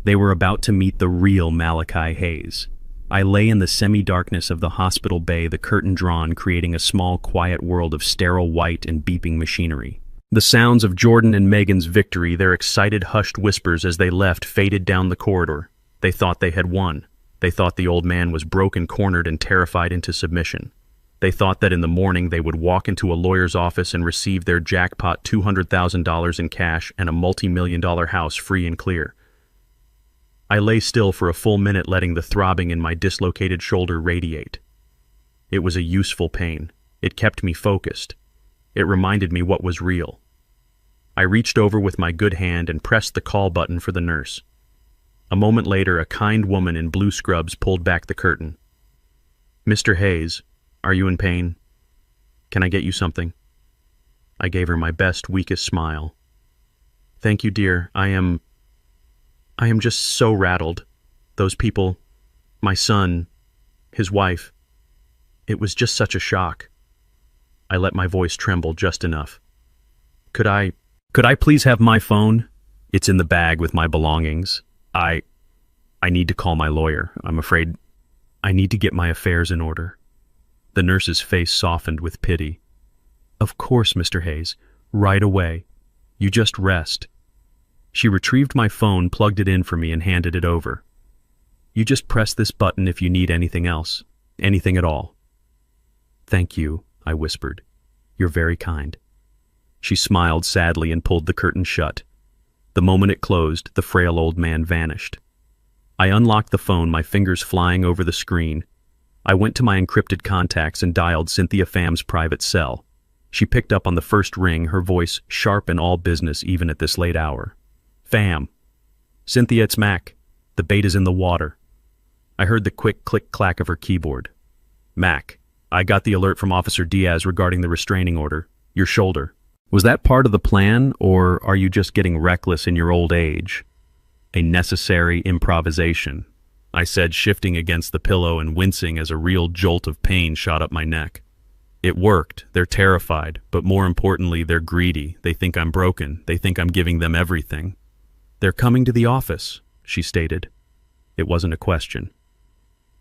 A: They were about to meet the real Malachi Hayes. I lay in the semi-darkness of the hospital bay, the curtain drawn, creating a small, quiet world of sterile white and beeping machinery. The sounds of Jordan and Megan's victory, their excited, hushed whispers as they left, faded down the corridor. They thought they had won. They thought the old man was broken, cornered, and terrified into submission. They thought that in the morning they would walk into a lawyer's office and receive their jackpot $200,000 in cash and a multi-million-dollar house free and clear. I lay still for a full minute, letting the throbbing in my dislocated shoulder radiate. It was a useful pain. It kept me focused. It reminded me what was real. I reached over with my good hand and pressed the call button for the nurse. A moment later, a kind woman in blue scrubs pulled back the curtain. "Mr. Hayes, are you in pain? Can I get you something?" I gave her my best, weakest smile. "Thank you, dear. I am just so rattled. Those people, my son, his wife, it was just such a shock." I let my voice tremble just enough. Could I please have my phone? It's in the bag with my belongings. I need to call my lawyer. I'm afraid I need to get my affairs in order." The nurse's face softened with pity. "Of course, Mr. Hayes. Right away. You just rest." She retrieved my phone, plugged it in for me, and handed it over. "You just press this button if you need anything else. Anything at all." "Thank you," I whispered. "You're very kind." She smiled sadly and pulled the curtain shut. The moment it closed, the frail old man vanished. I unlocked the phone, my fingers flying over the screen. I went to my encrypted contacts and dialed Cynthia Pham's private cell. She picked up on the first ring, her voice sharp and all business even at this late hour. "Pham. Cynthia, it's Mac. The bait is in the water." I heard the quick click-clack of her keyboard. "Mac, I got the alert from Officer Diaz regarding the restraining order. Your shoulder. Was that part of the plan, or are you just getting reckless in your old age?" "A necessary improvisation," I said, shifting against the pillow and wincing as a real jolt of pain shot up my neck. "It worked. They're terrified, but more importantly, they're greedy. They think I'm broken. They think I'm giving them everything." "They're coming to the office," she stated. It wasn't a question.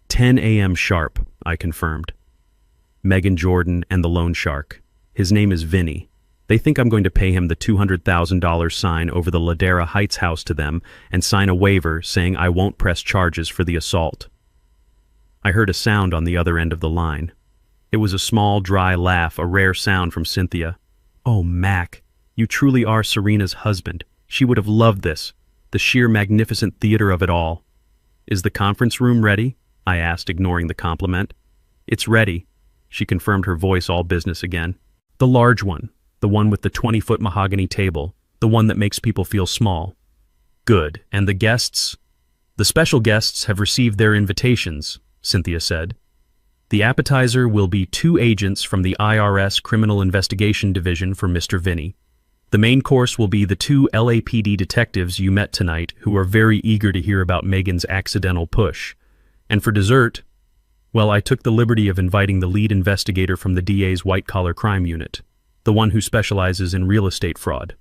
A: 10 a.m. sharp, I confirmed. Megan Jordan and the loan shark. His name is Vinny. They think I'm going to pay him the $200,000 sign over the Ladera Heights house to them and sign a waiver saying I won't press charges for the assault. I heard a sound on the other end of the line. It was a small, dry laugh, a rare sound from Cynthia. "Oh, Mac, you truly are Serena's husband. She would have loved this, the sheer magnificent theater of it all." "Is the conference room ready?" I asked, ignoring the compliment. "It's ready," she confirmed, her voice all business again. "The large one. The one with the 20-foot mahogany table, the one that makes people feel small." "Good. And the guests?" "The special guests have received their invitations," Cynthia said. "The appetizer will be 2 agents from the IRS Criminal Investigation Division for Mr. Vinny. The main course will be the 2 LAPD detectives you met tonight who are very eager to hear about Megan's accidental push. And for dessert, well, I took the liberty of inviting the lead investigator from the DA's white-collar crime unit, the one who specializes in real estate fraud."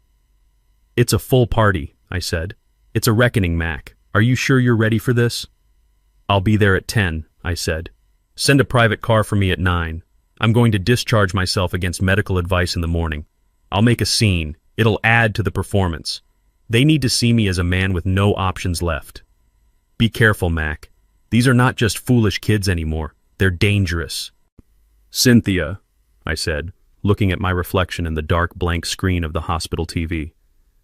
A: "It's a full party," I said. "It's a reckoning, Mac. Are you sure you're ready for this?" "I'll be there at 10, I said. "Send a private car for me at 9. I'm going to discharge myself against medical advice in the morning. I'll make a scene. It'll add to the performance. They need to see me as a man with no options left." "Be careful, Mac. These are not just foolish kids anymore. They're dangerous." "Cynthia," I said, looking at my reflection in the dark blank screen of the hospital TV.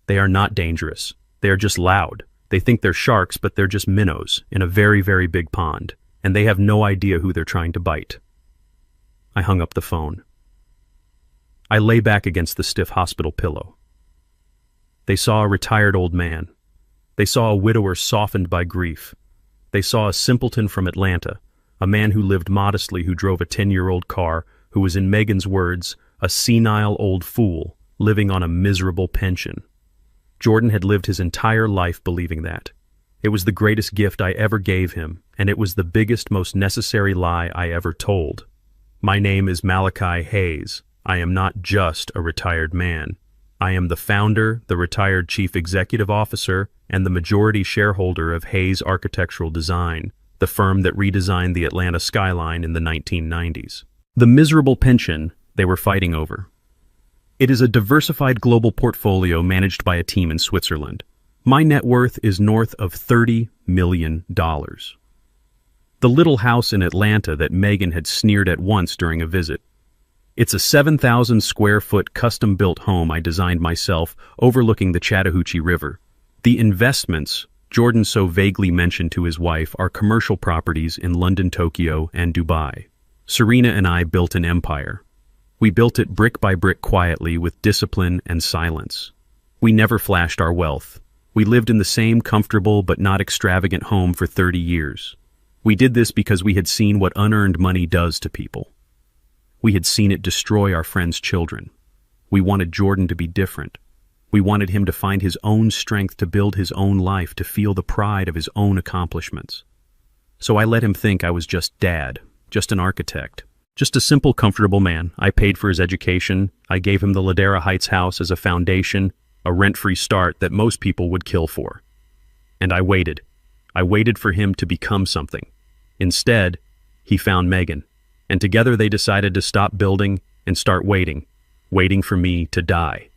A: "They are not dangerous. They are just loud. They think they're sharks, but they're just minnows in a very, very big pond, and they have no idea who they're trying to bite." I hung up the phone. I lay back against the stiff hospital pillow. They saw a retired old man. They saw a widower softened by grief. They saw a simpleton from Atlanta, a man who lived modestly, who drove a 10-year-old car, who was, in Megan's words, a senile old fool, living on a miserable pension. Jordan had lived his entire life believing that. It was the greatest gift I ever gave him, and it was the biggest, most necessary lie I ever told. My name is Malachi Hayes. I am not just a retired man. I am the founder, the retired chief executive officer, and the majority shareholder of Hayes Architectural Design, the firm that redesigned the Atlanta skyline in the 1990s. The miserable pension they were fighting over. It is a diversified global portfolio managed by a team in Switzerland. My net worth is north of $30 million. The little house in Atlanta that Megan had sneered at once during a visit. It's a 7,000 square foot custom-built home I designed myself overlooking the Chattahoochee River. The investments Jordan so vaguely mentioned to his wife are commercial properties in London, Tokyo, and Dubai. Serena and I built an empire. We built it brick by brick quietly with discipline and silence. We never flashed our wealth. We lived in the same comfortable but not extravagant home for 30 years. We did this because we had seen what unearned money does to people. We had seen it destroy our friends' children. We wanted Jordan to be different. We wanted him to find his own strength to build his own life, to feel the pride of his own accomplishments. So I let him think I was just dad, just an architect, just a simple, comfortable man. I paid for his education. I gave him the Ladera Heights house as a foundation, a rent-free start that most people would kill for. And I waited. I waited for him to become something. Instead, he found Megan, and together they decided to stop building and start waiting for me to die.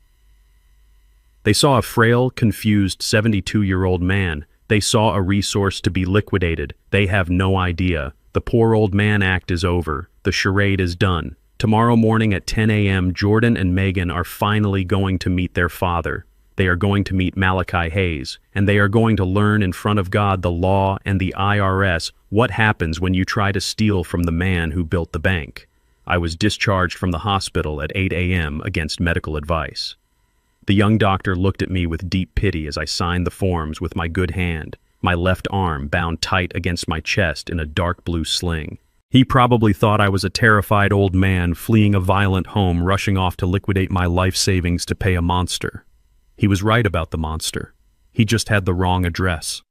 A: They saw a frail, confused 72-year-old man. They saw a resource to be liquidated. They have no idea. The poor old man act is over. The charade is done. Tomorrow morning at 10 a.m., Jordan and Megan are finally going to meet their father. They are going to meet Malachi Hayes, and they are going to learn in front of God, the law, and the IRS what happens when you try to steal from the man who built the bank. I was discharged from the hospital at 8 a.m. against medical advice. The young doctor looked at me with deep pity as I signed the forms with my good hand, my left arm bound tight against my chest in a dark blue sling. He probably thought I was a terrified old man fleeing a violent home, rushing off to liquidate my life savings to pay a monster. He was right about the monster. He just had the wrong address.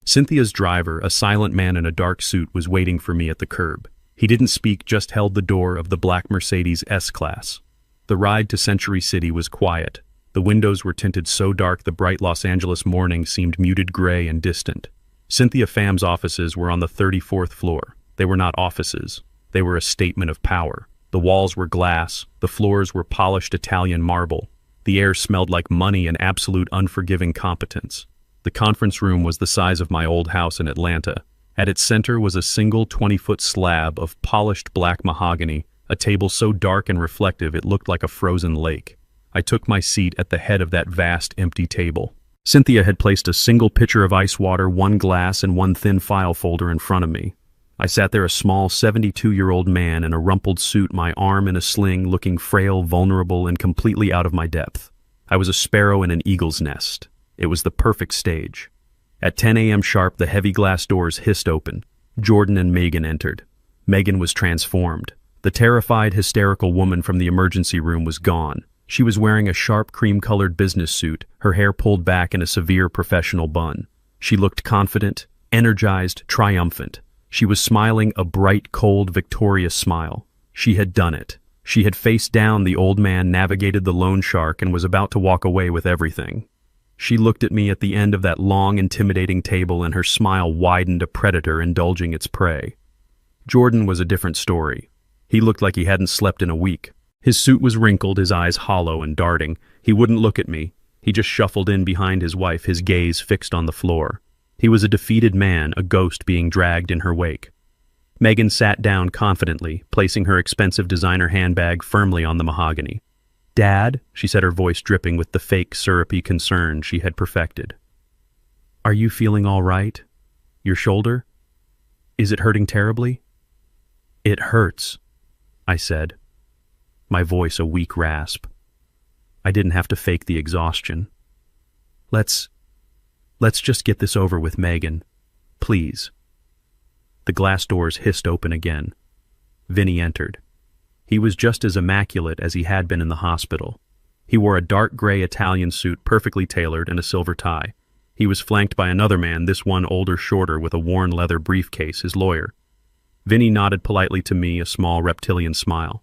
A: Cynthia's driver, a silent man in a dark suit, was waiting for me at the curb. He didn't speak, just held the door of the black Mercedes S-Class. The ride to Century City was quiet. The windows were tinted so dark the bright Los Angeles morning seemed muted gray and distant. Cynthia Pham's offices were on the 34th floor. They were not offices. They were a statement of power. The walls were glass. The floors were polished Italian marble. The air smelled like money and absolute unforgiving competence. The conference room was the size of my old house in Atlanta. At its center was a single 20-foot slab of polished black mahogany, a table so dark and reflective it looked like a frozen lake. I took my seat at the head of that vast, empty table. Cynthia had placed a single pitcher of ice water, one glass, and one thin file folder in front of me. I sat there, a small 72-year-old man in a rumpled suit, my arm in a sling, looking frail, vulnerable, and completely out of my depth. I was a sparrow in an eagle's nest. It was the perfect stage. At 10 a.m. sharp, the heavy glass doors hissed open. Jordan and Megan entered. Megan was transformed. The terrified, hysterical woman from the emergency room was gone. She was wearing a sharp, cream-colored business suit, her hair pulled back in a severe professional bun. She looked confident, energized, triumphant. She was smiling a bright, cold, victorious smile. She had done it. She had faced down the old man, navigated the loan shark, and was about to walk away with everything. She looked at me at the end of that long, intimidating table, and her smile widened, a predator indulging its prey. Jordan was a different story. He looked like he hadn't slept in a week. His suit was wrinkled, his eyes hollow and darting. He wouldn't look at me. He just shuffled in behind his wife, his gaze fixed on the floor. He was a defeated man, a ghost being dragged in her wake. Megan sat down confidently, placing her expensive designer handbag firmly on the mahogany. "Dad," she said, her voice dripping with the fake syrupy concern she had perfected. "Are you feeling all right? Your shoulder? Is it hurting terribly?" "It hurts," I said, my voice a weak rasp. I didn't have to fake the exhaustion. Let's just get this over with, Megan. Please." The glass doors hissed open again. Vinny entered. He was just as immaculate as he had been in the hospital. He wore a dark gray Italian suit, perfectly tailored, and a silver tie. He was flanked by another man, this one older, shorter, with a worn leather briefcase, his lawyer. Vinny nodded politely to me, a small reptilian smile.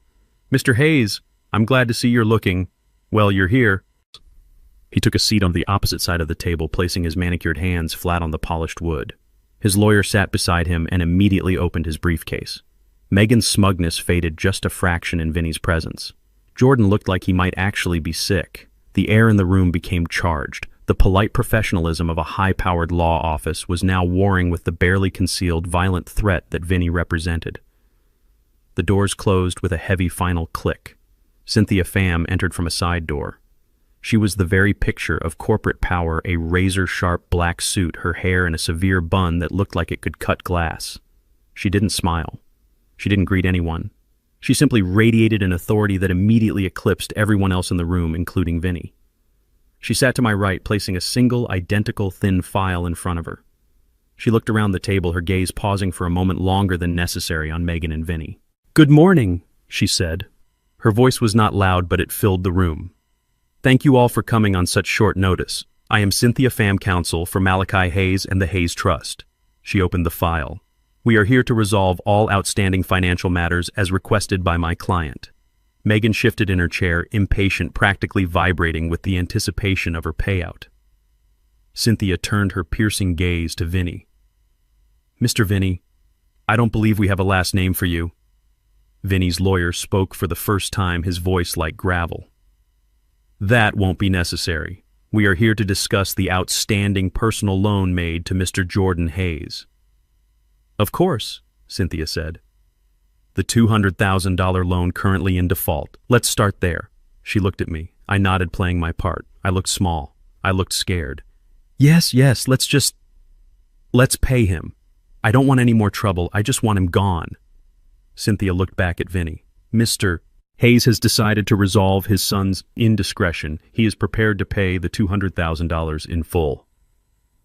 A: "Mr. Hayes, I'm glad to see you're looking. Well, you're here." He took a seat on the opposite side of the table, placing his manicured hands flat on the polished wood. His lawyer sat beside him and immediately opened his briefcase. Megan's smugness faded just a fraction in Vinny's presence. Jordan looked like he might actually be sick. The air in the room became charged. The polite professionalism of a high-powered law office was now warring with the barely concealed violent threat that Vinny represented. The doors closed with a heavy final click. Cynthia Pham entered from a side door. She was the very picture of corporate power, a razor-sharp black suit, her hair in a severe bun that looked like it could cut glass. She didn't smile. She didn't greet anyone. She simply radiated an authority that immediately eclipsed everyone else in the room, including Vinny. She sat to my right, placing a single, identical thin file in front of her. She looked around the table, her gaze pausing for a moment longer than necessary on Megan and Vinny. "Good morning," she said. Her voice was not loud, but it filled the room. "Thank you all for coming on such short notice. I am Cynthia Pham, counsel for Malachi Hayes and the Hayes Trust." She opened the file. "We are here to resolve all outstanding financial matters as requested by my client." Megan shifted in her chair, impatient, practically vibrating with the anticipation of her payout. Cynthia turned her piercing gaze to Vinny. "Mr. Vinny, I don't believe we have a last name for you." Vinny's lawyer spoke for the first time, his voice like gravel. "That won't be necessary. We are here to discuss the outstanding personal loan made to Mr. Jordan Hayes." "Of course," Cynthia said. "The $200,000 loan currently in default. Let's start there." She looked at me. I nodded, playing my part. I looked small. I looked scared. Yes, let's pay him. I don't want any more trouble. I just want him gone." Cynthia looked back at Vinny. "Mr. Hayes has decided to resolve his son's indiscretion. He is prepared to pay the $200,000 in full.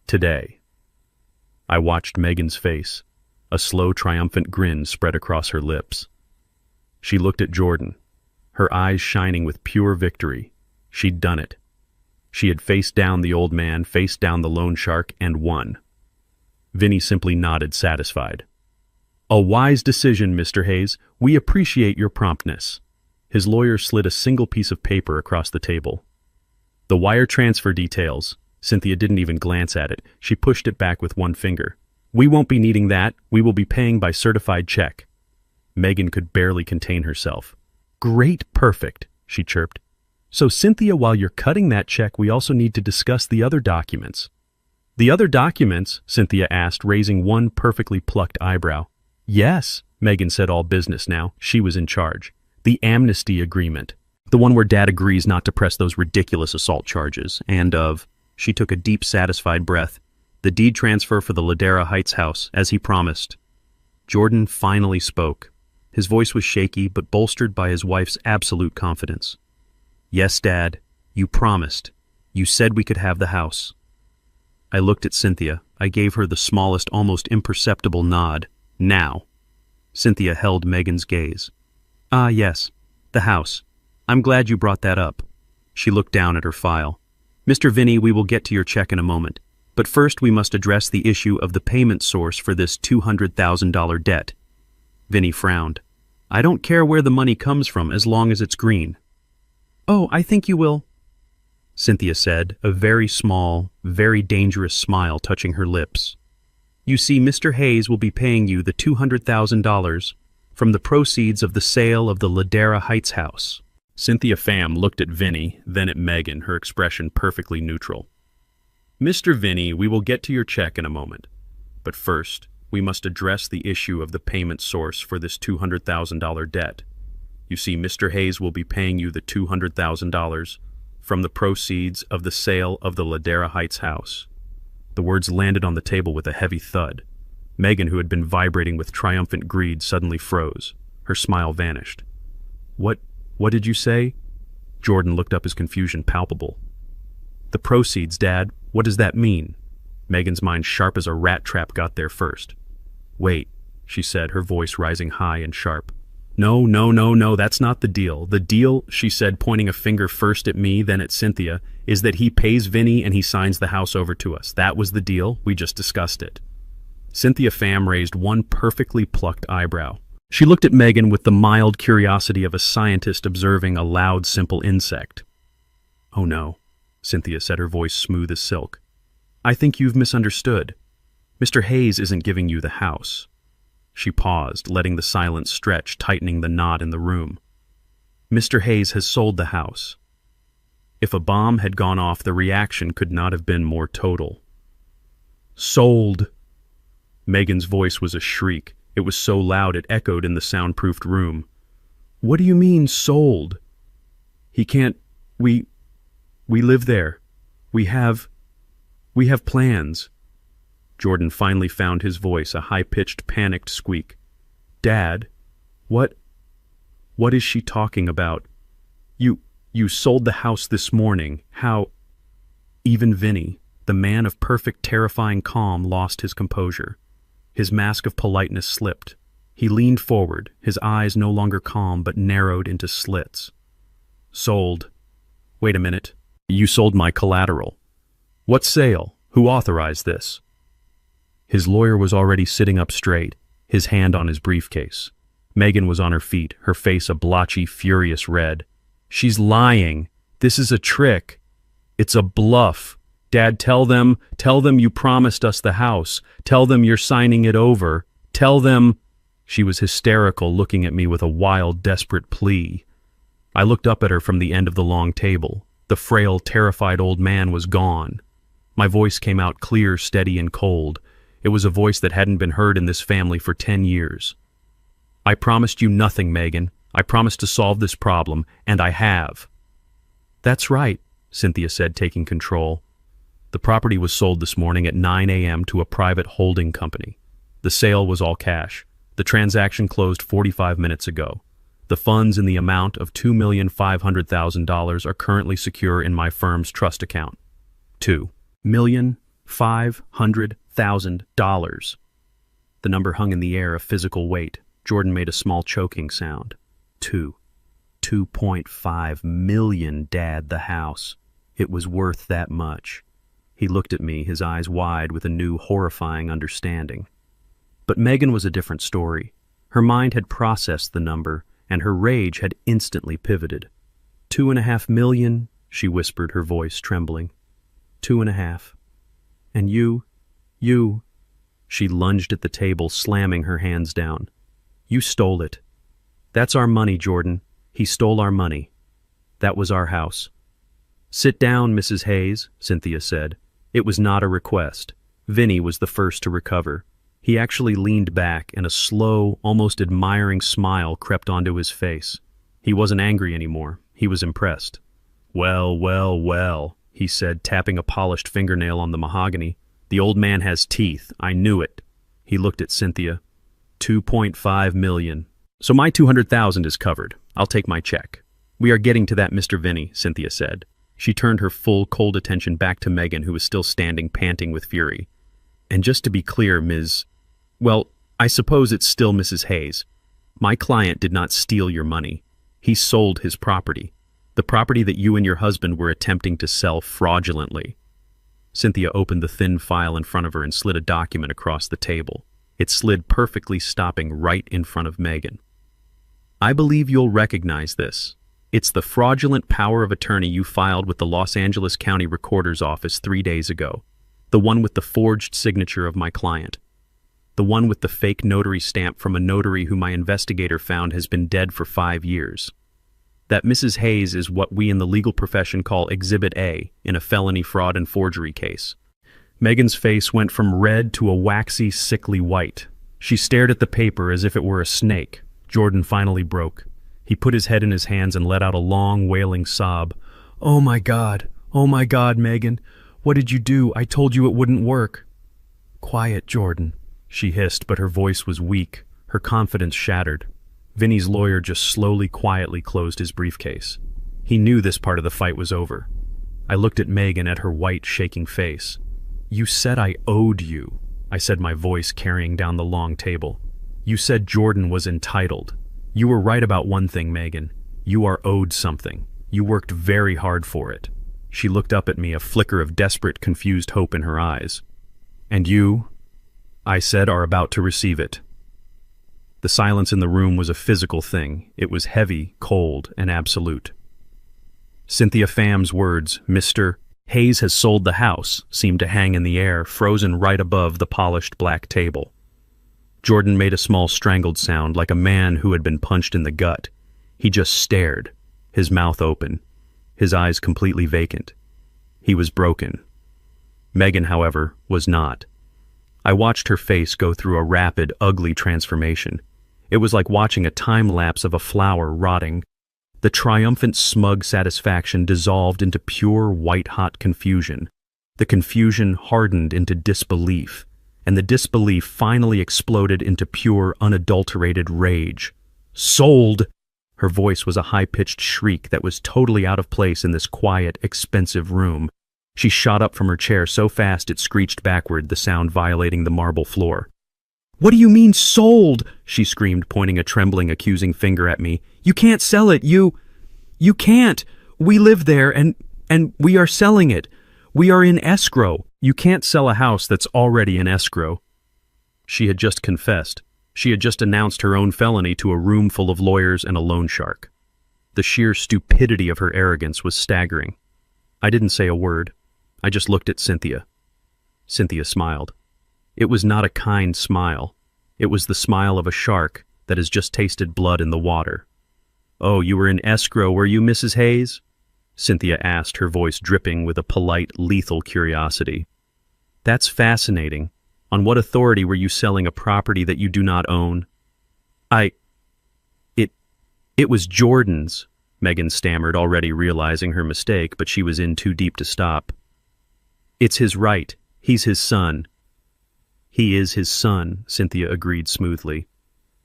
A: Today." I watched Megan's face. A slow, triumphant grin spread across her lips. She looked at Jordan, her eyes shining with pure victory. She'd done it. She had faced down the old man, faced down the loan shark, and won. Vinny simply nodded, satisfied. "A wise decision, Mr. Hayes. We appreciate your promptness." His lawyer slid a single piece of paper across the table. "The wire transfer details." Cynthia didn't even glance at it. She pushed it back with one finger. "We won't be needing that. We will be paying by certified check." Megan could barely contain herself. "Great, perfect," she chirped. "So, Cynthia, while you're cutting that check, we also need to discuss the other documents." "The other documents?" Cynthia asked, raising one perfectly plucked eyebrow. "Yes," Megan said, all business now. She was in charge. "The amnesty agreement. The one where Dad agrees not to press those ridiculous assault charges. And she took a deep, satisfied breath. "The deed transfer for the Ladera Heights house, as he promised." Jordan finally spoke. His voice was shaky, but bolstered by his wife's absolute confidence. "Yes, Dad, you promised. You said we could have the house." I looked at Cynthia. I gave her the smallest, almost imperceptible nod. "Now." Cynthia held Megan's gaze. "Ah, yes, the house. I'm glad you brought that up." She looked down at her file. "Mr. Vinny, we will get to your check in a moment. But first we must address the issue of the payment source for this $200,000 debt." Vinny frowned. "I don't care where the money comes from as long as it's green." "Oh, I think you will," Cynthia said, a very small, very dangerous smile touching her lips. "You see, Mr. Hayes will be paying you the $200,000 from the proceeds of the sale of the Ladera Heights house." Cynthia Pham looked at Vinny, then at Megan, her expression perfectly neutral. "Mr. Vinny, we will get to your check in a moment. But first, we must address the issue of the payment source for this $200,000 debt. You see, Mr. Hayes will be paying you the $200,000 from the proceeds of the sale of the Ladera Heights house." The words landed on the table with a heavy thud. Megan, who had been vibrating with triumphant greed, suddenly froze. Her smile vanished. What did you say?" Jordan looked up, his confusion palpable. "The proceeds, Dad. What does that mean?" Megan's mind, sharp as a rat trap, got there first. "Wait," she said, her voice rising high and sharp. No, that's not the deal. The deal," she said, pointing a finger first at me, then at Cynthia, "is that he pays Vinny and he signs the house over to us. That was the deal. We just discussed it." Cynthia Pham raised one perfectly plucked eyebrow. She looked at Megan with the mild curiosity of a scientist observing a loud, simple insect. "Oh no," Cynthia said, her voice smooth as silk. "I think you've misunderstood. Mr. Hayes isn't giving you the house." She paused, letting the silence stretch, tightening the knot in the room. Mr. Hayes has sold the house. If a bomb had gone off, the reaction could not have been more total. Sold! Megan's voice was a shriek. It was so loud it echoed in the soundproofed room. What do you mean, sold? He can't... We live there. We have plans. Jordan finally found his voice, a high-pitched, panicked squeak. Dad, what is she talking about? You sold the house this morning. How? Even Vinny, the man of perfect, terrifying calm, lost his composure. His mask of politeness slipped. He leaned forward, his eyes no longer calm but narrowed into slits. Sold. Wait a minute. You sold my collateral. What sale? Who authorized this? His lawyer was already sitting up straight, his hand on his briefcase. Megan was on her feet, her face a blotchy, furious red. She's lying. This is a trick. It's a bluff. Dad, tell them you promised us the house. Tell them you're signing it over. Tell them... She was hysterical, looking at me with a wild, desperate plea. I looked up at her from the end of the long table. The frail, terrified old man was gone. My voice came out clear, steady, and cold. It was a voice that hadn't been heard in this family for 10 years. I promised you nothing, Megan. I promised to solve this problem, and I have. That's right, Cynthia said, taking control. The property was sold this morning at 9 a.m. to a private holding company. The sale was all cash. The transaction closed 45 minutes ago. The funds in the amount of $2,500,000 are currently secure in my firm's trust account. $2,500,000. The number hung in the air, a physical weight. Jordan made a small choking sound. 2.5 million, Dad, the house. It was worth that much. He looked at me, his eyes wide with a new, horrifying understanding. But Megan was a different story. Her mind had processed the number, and her rage had instantly pivoted. 2.5 million, she whispered, her voice trembling. 2.5. And you... She lunged at the table, slamming her hands down. You stole it. That's our money, Jordan. He stole our money. That was our house. Sit down, Mrs. Hayes, Cynthia said. It was not a request. Vinny was the first to recover. He actually leaned back, and a slow, almost admiring smile crept onto his face. He wasn't angry anymore. He was impressed. Well, he said, tapping a polished fingernail on the mahogany. The old man has teeth. I knew it. He looked at Cynthia. 2.5 million. So my 200,000 is covered. I'll take my check. We are getting to that, Mr. Vinny, Cynthia said. She turned her full, cold attention back to Megan, who was still standing, panting with fury. And just to be clear, Well, I suppose it's still Mrs. Hayes. My client did not steal your money. He sold his property. The property that you and your husband were attempting to sell fraudulently. Cynthia opened the thin file in front of her and slid a document across the table. It slid perfectly, stopping right in front of Megan. I believe you'll recognize this. It's the fraudulent power of attorney you filed with the Los Angeles County Recorder's Office 3 days ago. The one with the forged signature of my client. The one with the fake notary stamp from a notary who my investigator found has been dead for 5 years. That Mrs. Hayes is what we in the legal profession call Exhibit A in a felony fraud and forgery case. Megan's face went from red to a waxy, sickly white. She stared at the paper as if it were a snake. Jordan finally broke. He put his head in his hands and let out a long, wailing sob. Oh my God, Megan. What did you do? I told you it wouldn't work. Quiet, Jordan, she hissed, but her voice was weak, her confidence shattered. Vinny's lawyer just slowly, quietly closed his briefcase. He knew this part of the fight was over. I looked at Megan, at her white, shaking face. You said I owed you, I said, my voice carrying down the long table. You said Jordan was entitled. You were right about one thing, Megan. You are owed something. You worked very hard for it. She looked up at me, a flicker of desperate, confused hope in her eyes. And you, I said, are about to receive it. The silence in the room was a physical thing. It was heavy, cold, and absolute. Cynthia Pham's words, Mr. Hayes has sold the house, seemed to hang in the air, frozen right above the polished black table. Jordan made a small strangled sound, like a man who had been punched in the gut. He just stared, his mouth open, his eyes completely vacant. He was broken. Megan, however, was not. I watched her face go through a rapid, ugly transformation. It was like watching a time-lapse of a flower rotting. The triumphant, smug satisfaction dissolved into pure, white-hot confusion. The confusion hardened into disbelief, and the disbelief finally exploded into pure, unadulterated rage. Sold! Her voice was a high-pitched shriek that was totally out of place in this quiet, expensive room. She shot up from her chair so fast it screeched backward, the sound violating the marble floor. "What do you mean, sold?" she screamed, pointing a trembling, accusing finger at me. "You can't sell it, you can't! We live there, and we are selling it. We are in escrow." "You can't sell a house that's already in escrow." She had just confessed. She had just announced her own felony to a room full of lawyers and a loan shark. The sheer stupidity of her arrogance was staggering. I didn't say a word. I just looked at Cynthia. Cynthia smiled. It was not a kind smile. It was the smile of a shark that has just tasted blood in the water. "Oh, you were in escrow, were you, Mrs. Hayes?" Cynthia asked, her voice dripping with a polite, lethal curiosity. "That's fascinating. On what authority were you selling a property that you do not own?" It was Jordan's," Megan stammered, already realizing her mistake, but she was in too deep to stop. "It's his right. He's his son." "He is his son," Cynthia agreed smoothly.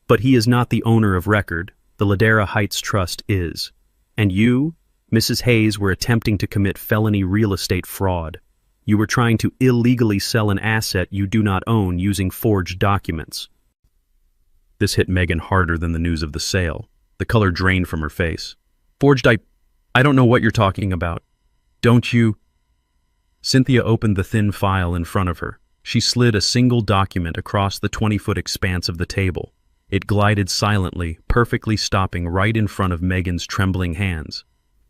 A: "But he is not the owner of record. The Ladera Heights Trust is. And you, Mrs. Hayes, were attempting to commit felony real estate fraud. You were trying to illegally sell an asset you do not own using forged documents." This hit Megan harder than the news of the sale. The color drained from her face. "Forged? I don't know what you're talking about. Don't you?" Cynthia opened the thin file in front of her. She slid a single document across the 20-foot expanse of the table. It glided silently, perfectly stopping right in front of Megan's trembling hands.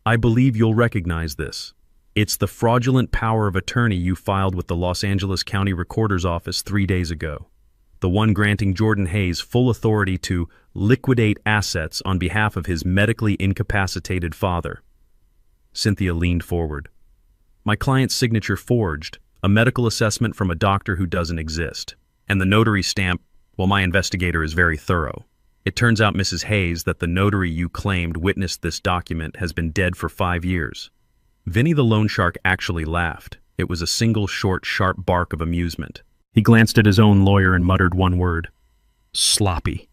A: "I believe you'll recognize this. It's the fraudulent power of attorney you filed with the Los Angeles County Recorder's Office 3 days ago. The one granting Jordan Hayes full authority to liquidate assets on behalf of his medically incapacitated father." Cynthia leaned forward. "My client's signature forged, a medical assessment from a doctor who doesn't exist. And the notary stamp, well, my investigator is very thorough. It turns out, Mrs. Hayes, that the notary you claimed witnessed this document has been dead for 5 years. Vinny the loan shark actually laughed. It was a single short, sharp bark of amusement. He glanced at his own lawyer and muttered one word. "Sloppy."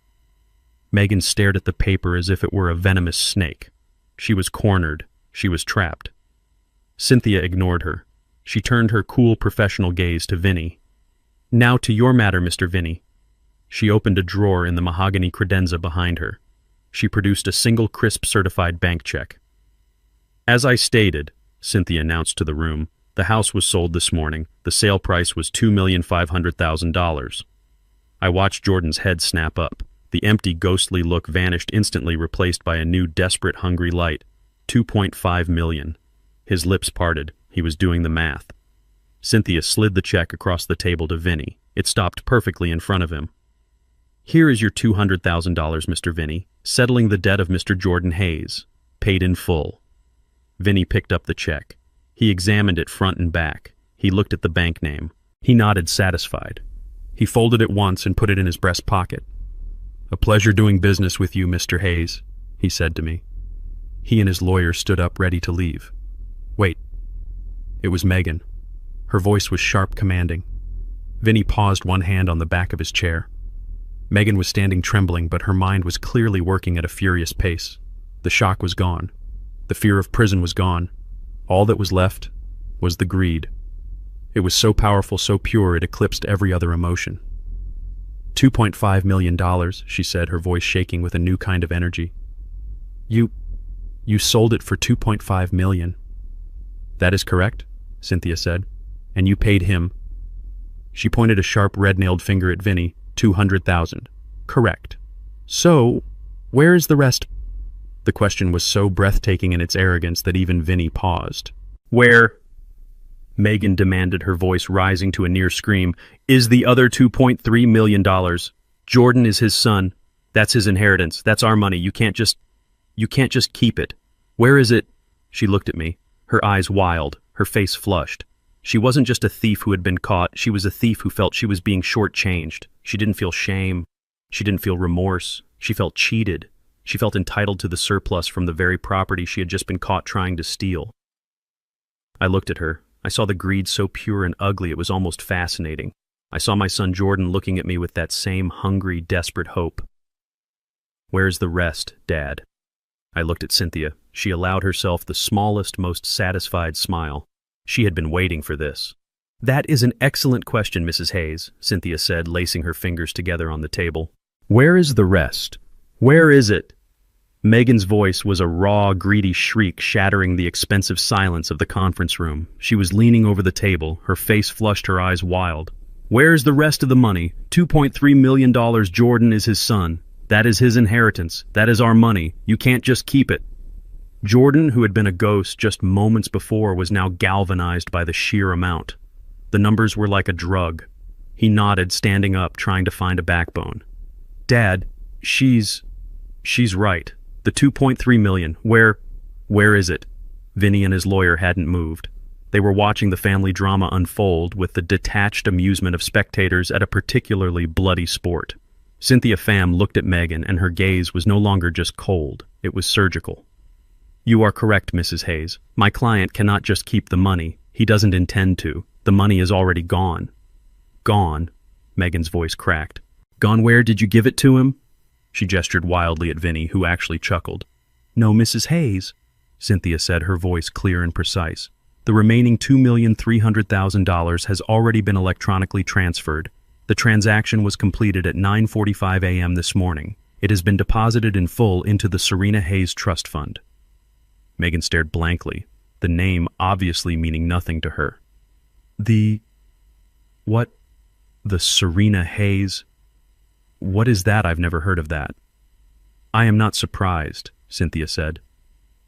A: Megan stared at the paper as if it were a venomous snake. She was cornered. She was trapped. Cynthia ignored her. She turned her cool professional gaze to Vinny. "Now to your matter, Mr. Vinny." She opened a drawer in the mahogany credenza behind her. She produced a single crisp certified bank check. "As I stated," Cynthia announced to the room, "the house was sold this morning. The sale price was $2,500,000. I watched Jordan's head snap up. The empty, ghostly look vanished instantly, replaced by a new, desperate, hungry light. $2.5 million. His lips parted. He was doing the math. Cynthia slid the check across the table to Vinny. It stopped perfectly in front of him. "Here is your $200,000, Mr. Vinny, settling the debt of Mr. Jordan Hayes. Paid in full." Vinny picked up the check. He examined it front and back. He looked at the bank name. He nodded, satisfied. He folded it once and put it in his breast pocket. "A pleasure doing business with you, Mr. Hayes," he said to me. He and his lawyer stood up, ready to leave. "Wait." It was Megan. Her voice was sharp, commanding. Vinny paused, one hand on the back of his chair. Megan was standing trembling, but her mind was clearly working at a furious pace. The shock was gone. The fear of prison was gone. All that was left was the greed. It was so powerful, so pure, it eclipsed every other emotion. $2.5 million, she said, her voice shaking with a new kind of energy. You sold it for $2.5 million. That is correct, Cynthia said. And you paid him. She pointed a sharp, red-nailed finger at Vinny. $200,000. Correct. So, where is the rest? The question was so breathtaking in its arrogance that even Vinny paused. Where? Megan demanded, her voice rising to a near scream. Is the other $2.3 million? Jordan is his son. That's his inheritance. That's our money. You can't just... You can't just keep it. Where is it? She looked at me, her eyes wild, her face flushed. She wasn't just a thief who had been caught, she was a thief who felt she was being shortchanged. She didn't feel shame. She didn't feel remorse. She felt cheated. She felt entitled to the surplus from the very property she had just been caught trying to steal. I looked at her. I saw the greed so pure and ugly it was almost fascinating. I saw my son Jordan looking at me with that same hungry, desperate hope. Where's the rest, Dad? I looked at Cynthia. She allowed herself the smallest, most satisfied smile. She had been waiting for this. That is an excellent question, Mrs. Hayes, Cynthia said, lacing her fingers together on the table. Where is the rest? Where is it? Megan's voice was a raw, greedy shriek shattering the expensive silence of the conference room. She was leaning over the table, her face flushed, her eyes wild. Where's the rest of the money? $2.3 million. Jordan is his son. That is his inheritance. That is our money. You can't just keep it. Jordan, who had been a ghost just moments before, was now galvanized by the sheer amount. The numbers were like a drug. He nodded, standing up, trying to find a backbone. Dad, she's right. The $2.3 million. Where is it? Vinny and his lawyer hadn't moved. They were watching the family drama unfold with the detached amusement of spectators at a particularly bloody sport. Cynthia Pham looked at Megan, and her gaze was no longer just cold. It was surgical. You are correct, Mrs. Hayes. My client cannot just keep the money. He doesn't intend to. The money is already gone. Gone? Megan's voice cracked. Gone where? Did you give it to him? She gestured wildly at Vinny, who actually chuckled. No, Mrs. Hayes, Cynthia said, her voice clear and precise. The remaining $2,300,000 has already been electronically transferred. The transaction was completed at 9:45 a.m. this morning. It has been deposited in full into the Serena Hayes Trust Fund. Megan stared blankly, the name obviously meaning nothing to her. What? The Serena Hayes? What is that? I've never heard of that. I am not surprised, Cynthia said.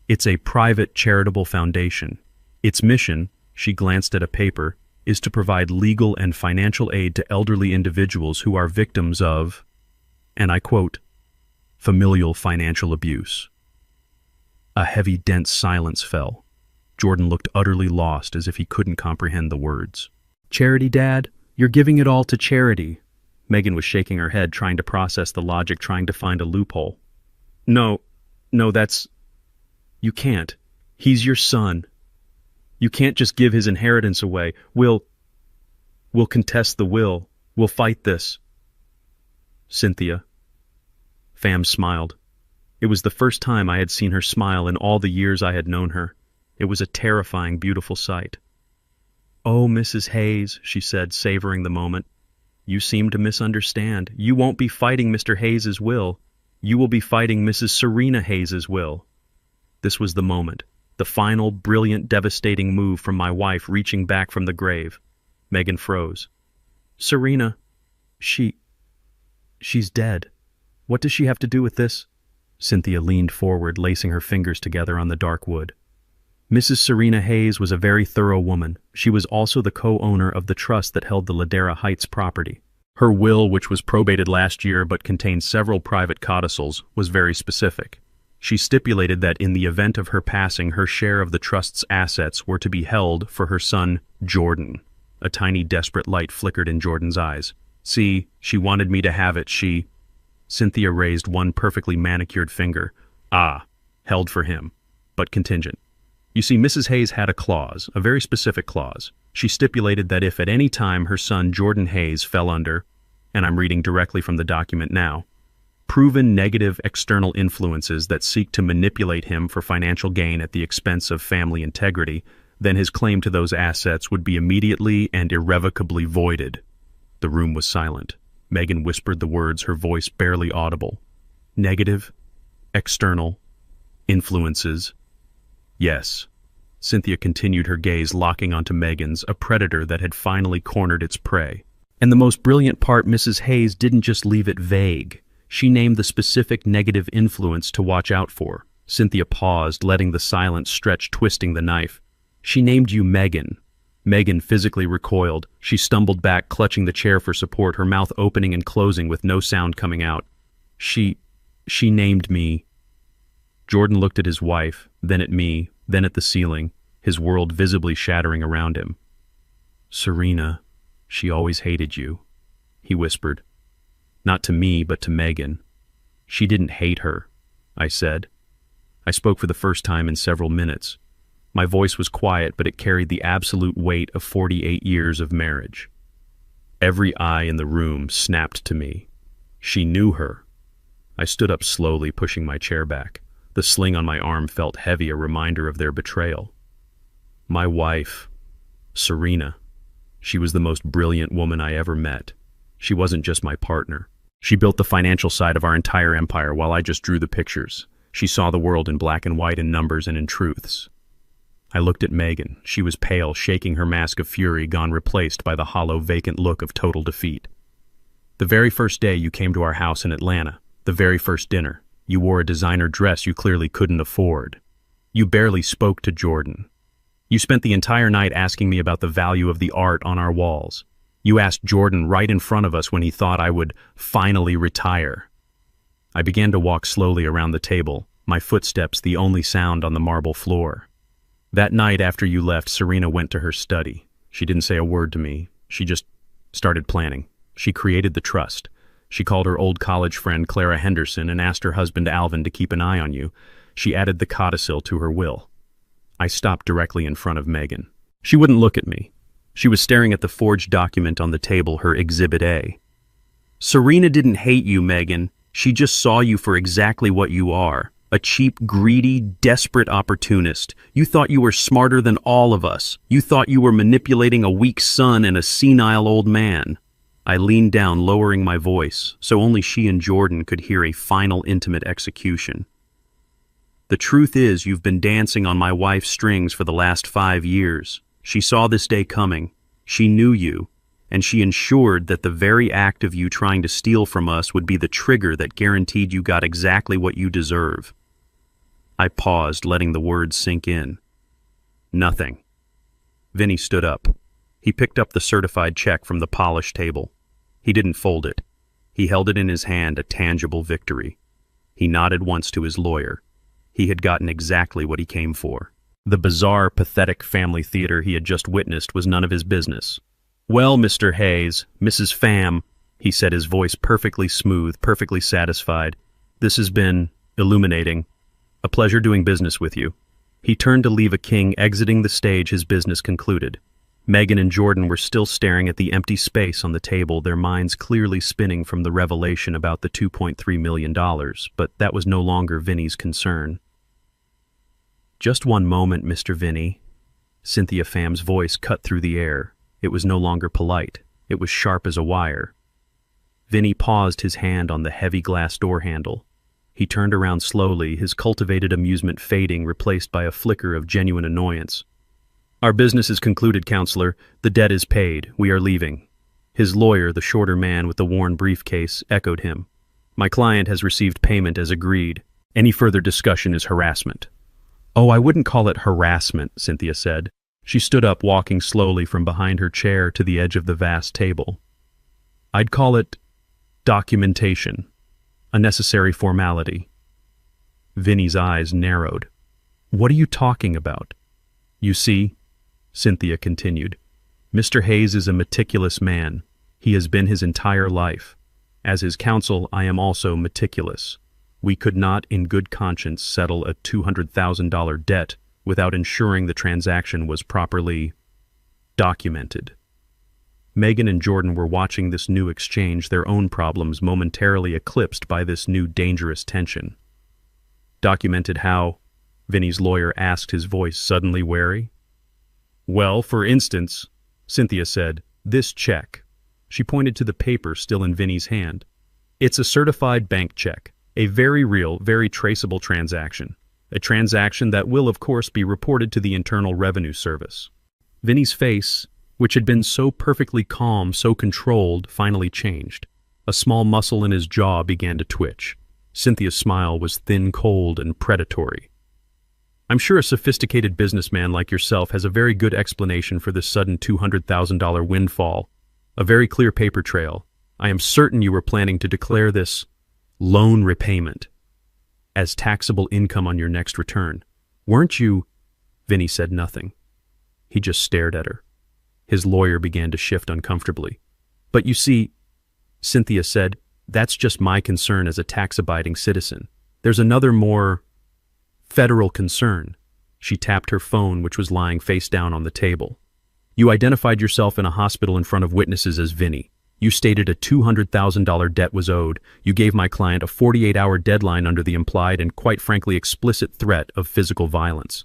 A: It's a private charitable foundation. Its mission, she glanced at a paper, is to provide legal and financial aid to elderly individuals who are victims of, and I quote, familial financial abuse. A heavy, dense silence fell. Jordan looked utterly lost, as if he couldn't comprehend the words. Charity, Dad? You're giving it all to charity. Megan was shaking her head, trying to process the logic, trying to find a loophole. No, that's... You can't. He's your son. You can't just give his inheritance away. We'll contest the will. We'll fight this. Cynthia. Pham smiled. It was the first time I had seen her smile in all the years I had known her. It was a terrifying, beautiful sight. Oh, Mrs. Hayes, she said, savoring the moment. You seem to misunderstand. You won't be fighting Mr. Hayes's will. You will be fighting Mrs. Serena Hayes's will. This was the moment. The final, brilliant, devastating move from my wife reaching back from the grave. Megan froze. Serena, she's dead. What does she have to do with this? Cynthia leaned forward, lacing her fingers together on the dark wood. Mrs. Serena Hayes was a very thorough woman. She was also the co-owner of the trust that held the Ladera Heights property. Her will, which was probated last year but contained several private codicils, was very specific. She stipulated that in the event of her passing, her share of the trust's assets were to be held for her son, Jordan. A tiny, desperate light flickered in Jordan's eyes. See, she wanted me to have it, Cynthia raised one perfectly manicured finger. Held for him, but contingent. You see, Mrs. Hayes had a clause, a very specific clause. She stipulated that if at any time her son Jordan Hayes fell under, and I'm reading directly from the document now, proven negative external influences that seek to manipulate him for financial gain at the expense of family integrity, then his claim to those assets would be immediately and irrevocably voided. The room was silent. Megan whispered the words, her voice barely audible. Negative, external, influences. Yes. Cynthia continued, her gaze locking onto Megan's, a predator that had finally cornered its prey. And the most brilliant part, Mrs. Hayes didn't just leave it vague. She named the specific negative influence to watch out for. Cynthia paused, letting the silence stretch, twisting the knife. She named you Megan. Megan physically recoiled. She stumbled back, clutching the chair for support, her mouth opening and closing with no sound coming out. She named me Jordan looked at his wife, then at me, then at the ceiling, his world visibly shattering around him. "Serena, she always hated you," he whispered. Not to me, but to Megan. "She didn't hate her," I said. I spoke for the first time in several minutes. My voice was quiet, but it carried the absolute weight of 48 years of marriage. Every eye in the room snapped to me. She knew her. I stood up slowly, pushing my chair back. The sling on my arm felt heavy, a reminder of their betrayal. My wife, Serena. She was the most brilliant woman I ever met. She wasn't just my partner. She built the financial side of our entire empire while I just drew the pictures. She saw the world in black and white, in numbers and in truths. I looked at Megan. She was pale, shaking her mask of fury, gone replaced by the hollow, vacant look of total defeat. "The very first day you came to our house in Atlanta, the very first dinner, you wore a designer dress you clearly couldn't afford. You barely spoke to Jordan. You spent the entire night asking me about the value of the art on our walls. You asked Jordan right in front of us when he thought I would finally retire." I began to walk slowly around the table, my footsteps the only sound on the marble floor. That night after you left, Serena went to her study. She didn't say a word to me. She just started planning. She created the trust. She called her old college friend Clara Henderson and asked her husband Alvin to keep an eye on you. She added the codicil to her will. I stopped directly in front of Megan. She wouldn't look at me. She was staring at the forged document on the table, her Exhibit A. "Serena didn't hate you, Megan. She just saw you for exactly what you are. A cheap, greedy, desperate opportunist. You thought you were smarter than all of us. You thought you were manipulating a weak son and a senile old man." I leaned down, lowering my voice, so only she and Jordan could hear a final intimate execution. "The truth is, you've been dancing on my wife's strings for the last 5 years. She saw this day coming. She knew you, and she ensured that the very act of you trying to steal from us would be the trigger that guaranteed you got exactly what you deserve." I paused, letting the words sink in. "Nothing." Vinny stood up. He picked up the certified check from the polished table. He didn't fold it. He held it in his hand, a tangible victory. He nodded once to his lawyer. He had gotten exactly what he came for. The bizarre, pathetic family theater he had just witnessed was none of his business. "Well, Mr. Hayes, Mrs. Pham," he said, his voice perfectly smooth, perfectly satisfied. "This has been illuminating. A pleasure doing business with you." He turned to leave a king, exiting the stage, his business concluded. Megan and Jordan were still staring at the empty space on the table, their minds clearly spinning from the revelation about the $2.3 million, but that was no longer Vinny's concern. "Just one moment, Mr. Vinny." Cynthia Pham's voice cut through the air. It was no longer polite. It was sharp as a wire. Vinny paused, his hand on the heavy glass door handle. He turned around slowly, his cultivated amusement fading, replaced by a flicker of genuine annoyance. "Our business is concluded, counselor. The debt is paid. We are leaving." His lawyer, the shorter man with the worn briefcase, echoed him. "My client has received payment as agreed. Any further discussion is harassment." "Oh, I wouldn't call it harassment," Cynthia said. She stood up, walking slowly from behind her chair to the edge of the vast table. "I'd call it documentation. A necessary formality." Vinny's eyes narrowed. "What are you talking about?" "You see," Cynthia continued, "Mr. Hayes is a meticulous man. He has been his entire life. As his counsel, I am also meticulous. We could not, in good conscience, settle a $200,000 debt without ensuring the transaction was properly documented." Megan and Jordan were watching this new exchange, their own problems momentarily eclipsed by this new dangerous tension. "Documented how?" Vinny's lawyer asked, his voice suddenly wary. "Well, for instance," Cynthia said, "this check." She pointed to the paper still in Vinny's hand. "It's a certified bank check, a very real, very traceable transaction. A transaction that will, of course, be reported to the Internal Revenue Service." Vinny's face, which had been so perfectly calm, so controlled, finally changed. A small muscle in his jaw began to twitch. Cynthia's smile was thin, cold, and predatory. "I'm sure a sophisticated businessman like yourself has a very good explanation for this sudden $200,000 windfall. A very clear paper trail. I am certain you were planning to declare this loan repayment." as taxable income on your next return. Weren't you? Vinny said nothing. He just stared at her. His lawyer began to shift uncomfortably. But you see, Cynthia said, that's just my concern as a tax-abiding citizen. There's another more federal concern. She tapped her phone, which was lying face down on the table. You identified yourself in a hospital in front of witnesses as Vinny. You stated a $200,000 debt was owed. You gave my client a 48-hour deadline under the implied and quite frankly explicit threat of physical violence.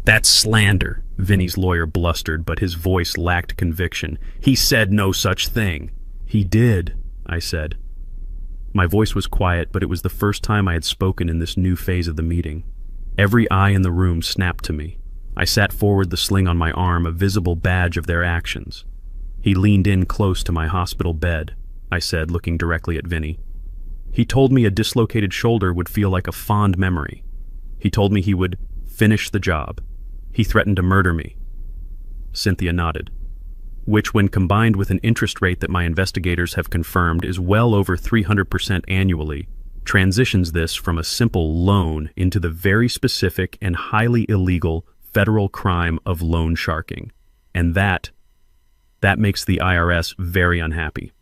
A: That's slander, Vinny's lawyer blustered, but his voice lacked conviction. He said no such thing. He did, I said. My voice was quiet, but it was the first time I had spoken in this new phase of the meeting. Every eye in the room snapped to me. I sat forward, the sling on my arm, a visible badge of their actions. He leaned in close to my hospital bed, I said, looking directly at Vinny. He told me a dislocated shoulder would feel like a fond memory. He told me he would finish the job. He threatened to murder me. Cynthia nodded, which when combined with an interest rate that my investigators have confirmed is well over 300% annually, transitions this from a simple loan into the very specific and highly illegal federal crime of loan sharking. And that makes the IRS very unhappy.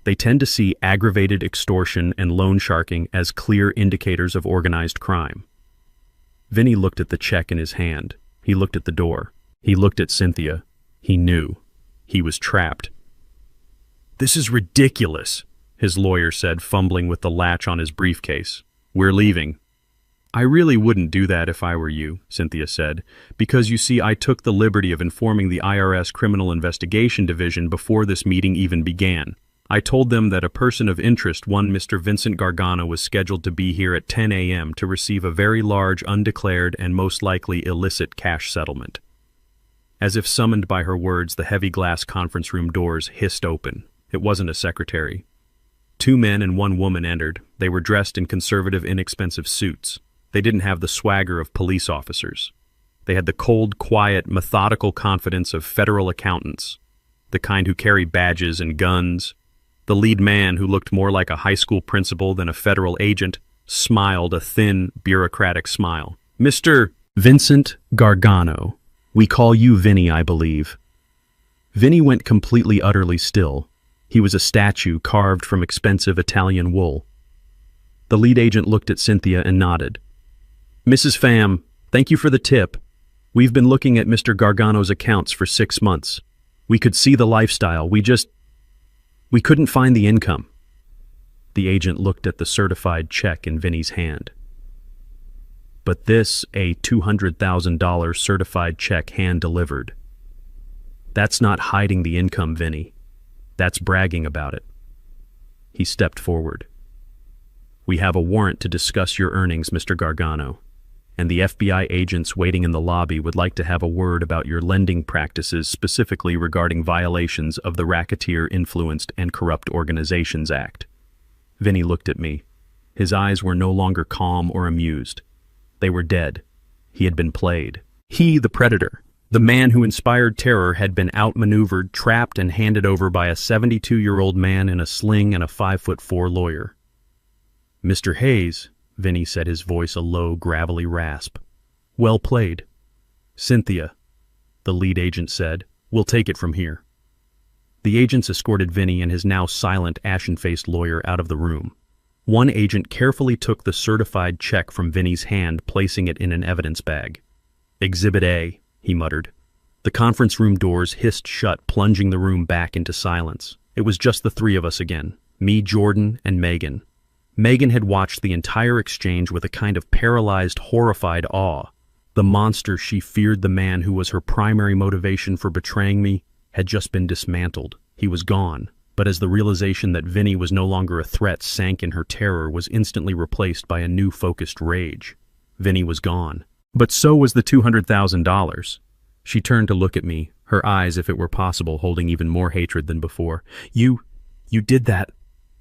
A: They tend to see aggravated extortion and loan sharking as clear indicators of organized crime. Vinny looked at the check in his hand. He looked at the door. He looked at Cynthia. He knew. He was trapped. This is ridiculous, his lawyer said, fumbling with the latch on his briefcase. We're leaving. I really wouldn't do that if I were you, Cynthia said, because you see, I took the liberty of informing the IRS Criminal Investigation Division before this meeting even began. I told them that a person of interest, one Mr. Vincent Gargano, was scheduled to be here at 10 a.m. to receive a very large, undeclared, and most likely illicit cash settlement. As if summoned by her words, the heavy glass conference room doors hissed open. It wasn't a secretary. 2 men and 1 woman entered. They were dressed in conservative, inexpensive suits. They didn't have the swagger of police officers. They had the cold, quiet, methodical confidence of federal accountants, the kind who carry badges and guns. The lead man, who looked more like a high school principal than a federal agent, smiled a thin, bureaucratic smile. Mr. Vincent Gargano. We call you Vinny, I believe. Vinny went completely, utterly still. He was a statue carved from expensive Italian wool. The lead agent looked at Cynthia and nodded. Mrs. Pham, thank you for the tip. We've been looking at Mr. Gargano's accounts for 6 months. We could see the lifestyle. We couldn't find the income. The agent looked at the certified check in Vinny's hand. But this, a $200,000 certified check hand-delivered. That's not hiding the income, Vinny. That's bragging about it. He stepped forward. We have a warrant to discuss your earnings, Mr. Gargano, and the FBI agents waiting in the lobby would like to have a word about your lending practices, specifically regarding violations of the Racketeer Influenced and Corrupt Organizations Act. Vinny looked at me. His eyes were no longer calm or amused. They were dead. He had been played. He, the predator, the man who inspired terror, had been outmaneuvered, trapped, and handed over by a 72-year-old man in a sling and a 5'4" lawyer. Mr. Hayes, Vinny said, his voice a low, gravelly rasp. Well played. Cynthia, the lead agent said, we'll take it from here. The agents escorted Vinny and his now silent, ashen-faced lawyer out of the room. One agent carefully took the certified check from Vinny's hand, placing it in an evidence bag. Exhibit A, he muttered. The conference room doors hissed shut, plunging the room back into silence. It was just the 3 of us again, me, Jordan, and Megan. Megan had watched the entire exchange with a kind of paralyzed, horrified awe. The monster she feared, the man who was her primary motivation for betraying me, had just been dismantled. He was gone. But as the realization that Vinny was no longer a threat sank in, her terror was instantly replaced by a new focused rage. Vinny was gone. But so was the $200,000. She turned to look at me, her eyes, if it were possible, holding even more hatred than before. You did that,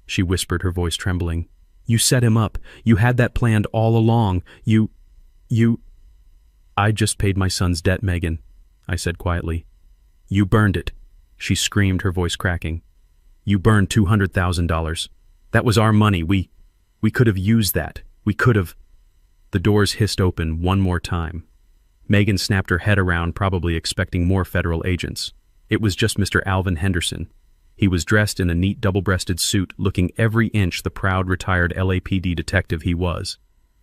A: she whispered, her voice trembling. You set him up. You had that planned all along. I just paid my son's debt, Megan, I said quietly. You burned it, she screamed, her voice cracking. You burned $200,000. That was our money. We could have used that. We could have. The doors hissed open one more time. Megan snapped her head around, probably expecting more federal agents. It was just Mr. Alvin Henderson. He was dressed in a neat double-breasted suit, looking every inch the proud retired LAPD detective he was.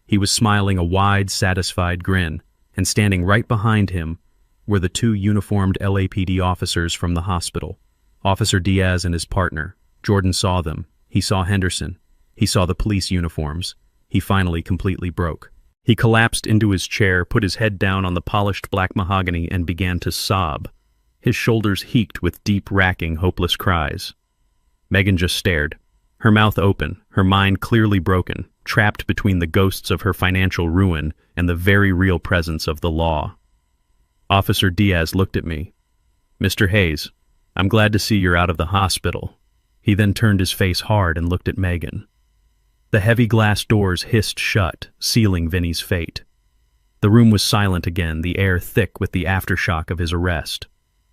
A: He was smiling a wide, satisfied grin, and standing right behind him were the two uniformed LAPD officers from the hospital. Officer Diaz and his partner. Jordan saw them. He saw Henderson. He saw the police uniforms. He finally completely broke. He collapsed into his chair, put his head down on the polished black mahogany, and began to sob. His shoulders heaved with deep, racking, hopeless cries. Megan just stared, her mouth open, her mind clearly broken, trapped between the ghosts of her financial ruin and the very real presence of the law. Officer Diaz looked at me. "Mr. Hayes, I'm glad to see you're out of the hospital." He then turned his face hard and looked at Megan. The heavy glass doors hissed shut, sealing Vinny's fate. The room was silent again, the air thick with the aftershock of his arrest.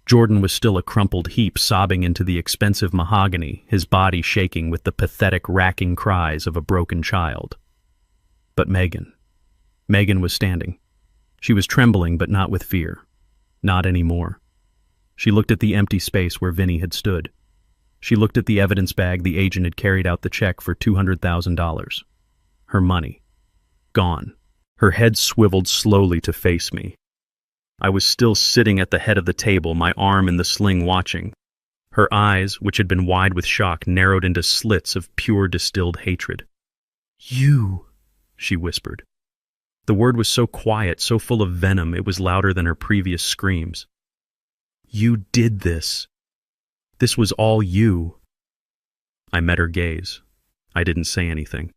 A: Jordan was still a crumpled heap, sobbing into the expensive mahogany, his body shaking with the pathetic, racking cries of a broken child. But Megan was standing. She was trembling, but not with fear. Not anymore. She looked at the empty space where Vinny had stood. She looked at the evidence bag the agent had carried out the check for $200,000. Her money. Gone. Her head swiveled slowly to face me. I was still sitting at the head of the table, my arm in the sling, watching. Her eyes, which had been wide with shock, narrowed into slits of pure distilled hatred. "You," she whispered. The word was so quiet, so full of venom, it was louder than her previous screams. "You did this. This was all you." I met her gaze. I didn't say anything.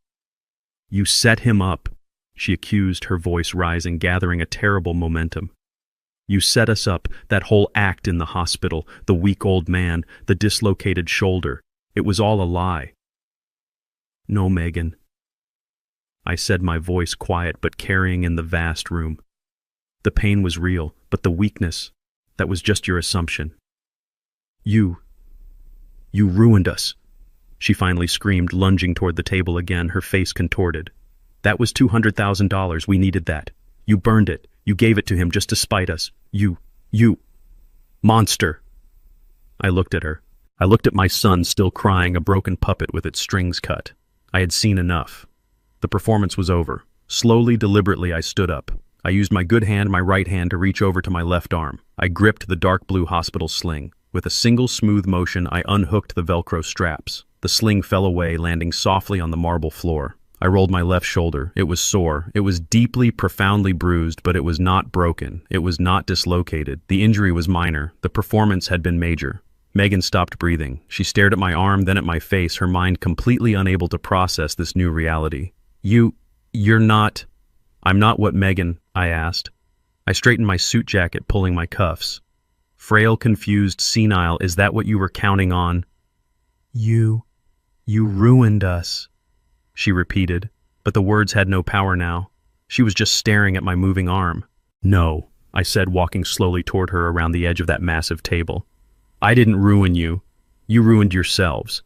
A: "You set him up," she accused, her voice rising, gathering a terrible momentum. "You set us up, that whole act in the hospital, the weak old man, the dislocated shoulder. It was all a lie." "No, Megan," I said, my voice quiet but carrying in the vast room. "The pain was real, but the weakness, that was just your assumption. You ruined us," she finally screamed, lunging toward the table again, her face contorted. "That was $200,000. We needed that. You burned it. You gave it to him just to spite us. You monster." I looked at her. I looked at my son, still crying, a broken puppet with its strings cut. I had seen enough. The performance was over. Slowly, deliberately, I stood up. I used my good hand, my right hand, to reach over to my left arm. I gripped the dark blue hospital sling. With a single smooth motion, I unhooked the Velcro straps. The sling fell away, landing softly on the marble floor. I rolled my left shoulder. It was sore. It was deeply, profoundly bruised, but it was not broken. It was not dislocated. The injury was minor. The performance had been major. Megan stopped breathing. She stared at my arm, then at my face, her mind completely unable to process this new reality. You're not... "I'm not what Megan," I asked. I straightened my suit jacket, pulling my cuffs. "Frail, confused, senile, is that what you were counting on?" You ruined us," she repeated, but the words had no power now. She was just staring at my moving arm. "No," I said, walking slowly toward her around the edge of that massive table. "I didn't ruin you. You ruined yourselves."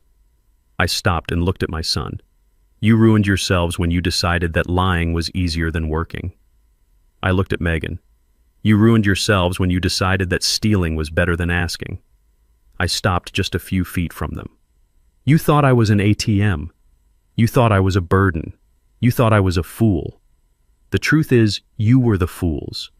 A: I stopped and looked at my son. "You ruined yourselves when you decided that lying was easier than working." I looked at Megan. "You ruined yourselves when you decided that stealing was better than asking." I stopped just a few feet from them. "You thought I was an ATM. You thought I was a burden. You thought I was a fool. The truth is, you were the fools.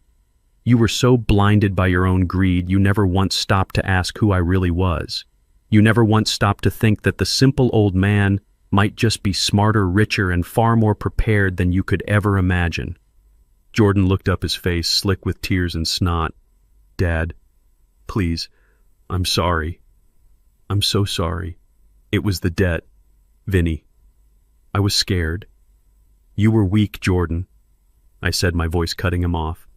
A: You were so blinded by your own greed, you never once stopped to ask who I really was. You never once stopped to think that the simple old man might just be smarter, richer, and far more prepared than you could ever imagine." Jordan looked up, his face slick with tears and snot. "Dad, please, I'm sorry. I'm so sorry. It was the debt, Vinny. I was scared." "You were weak, Jordan," I said, my voice cutting him off.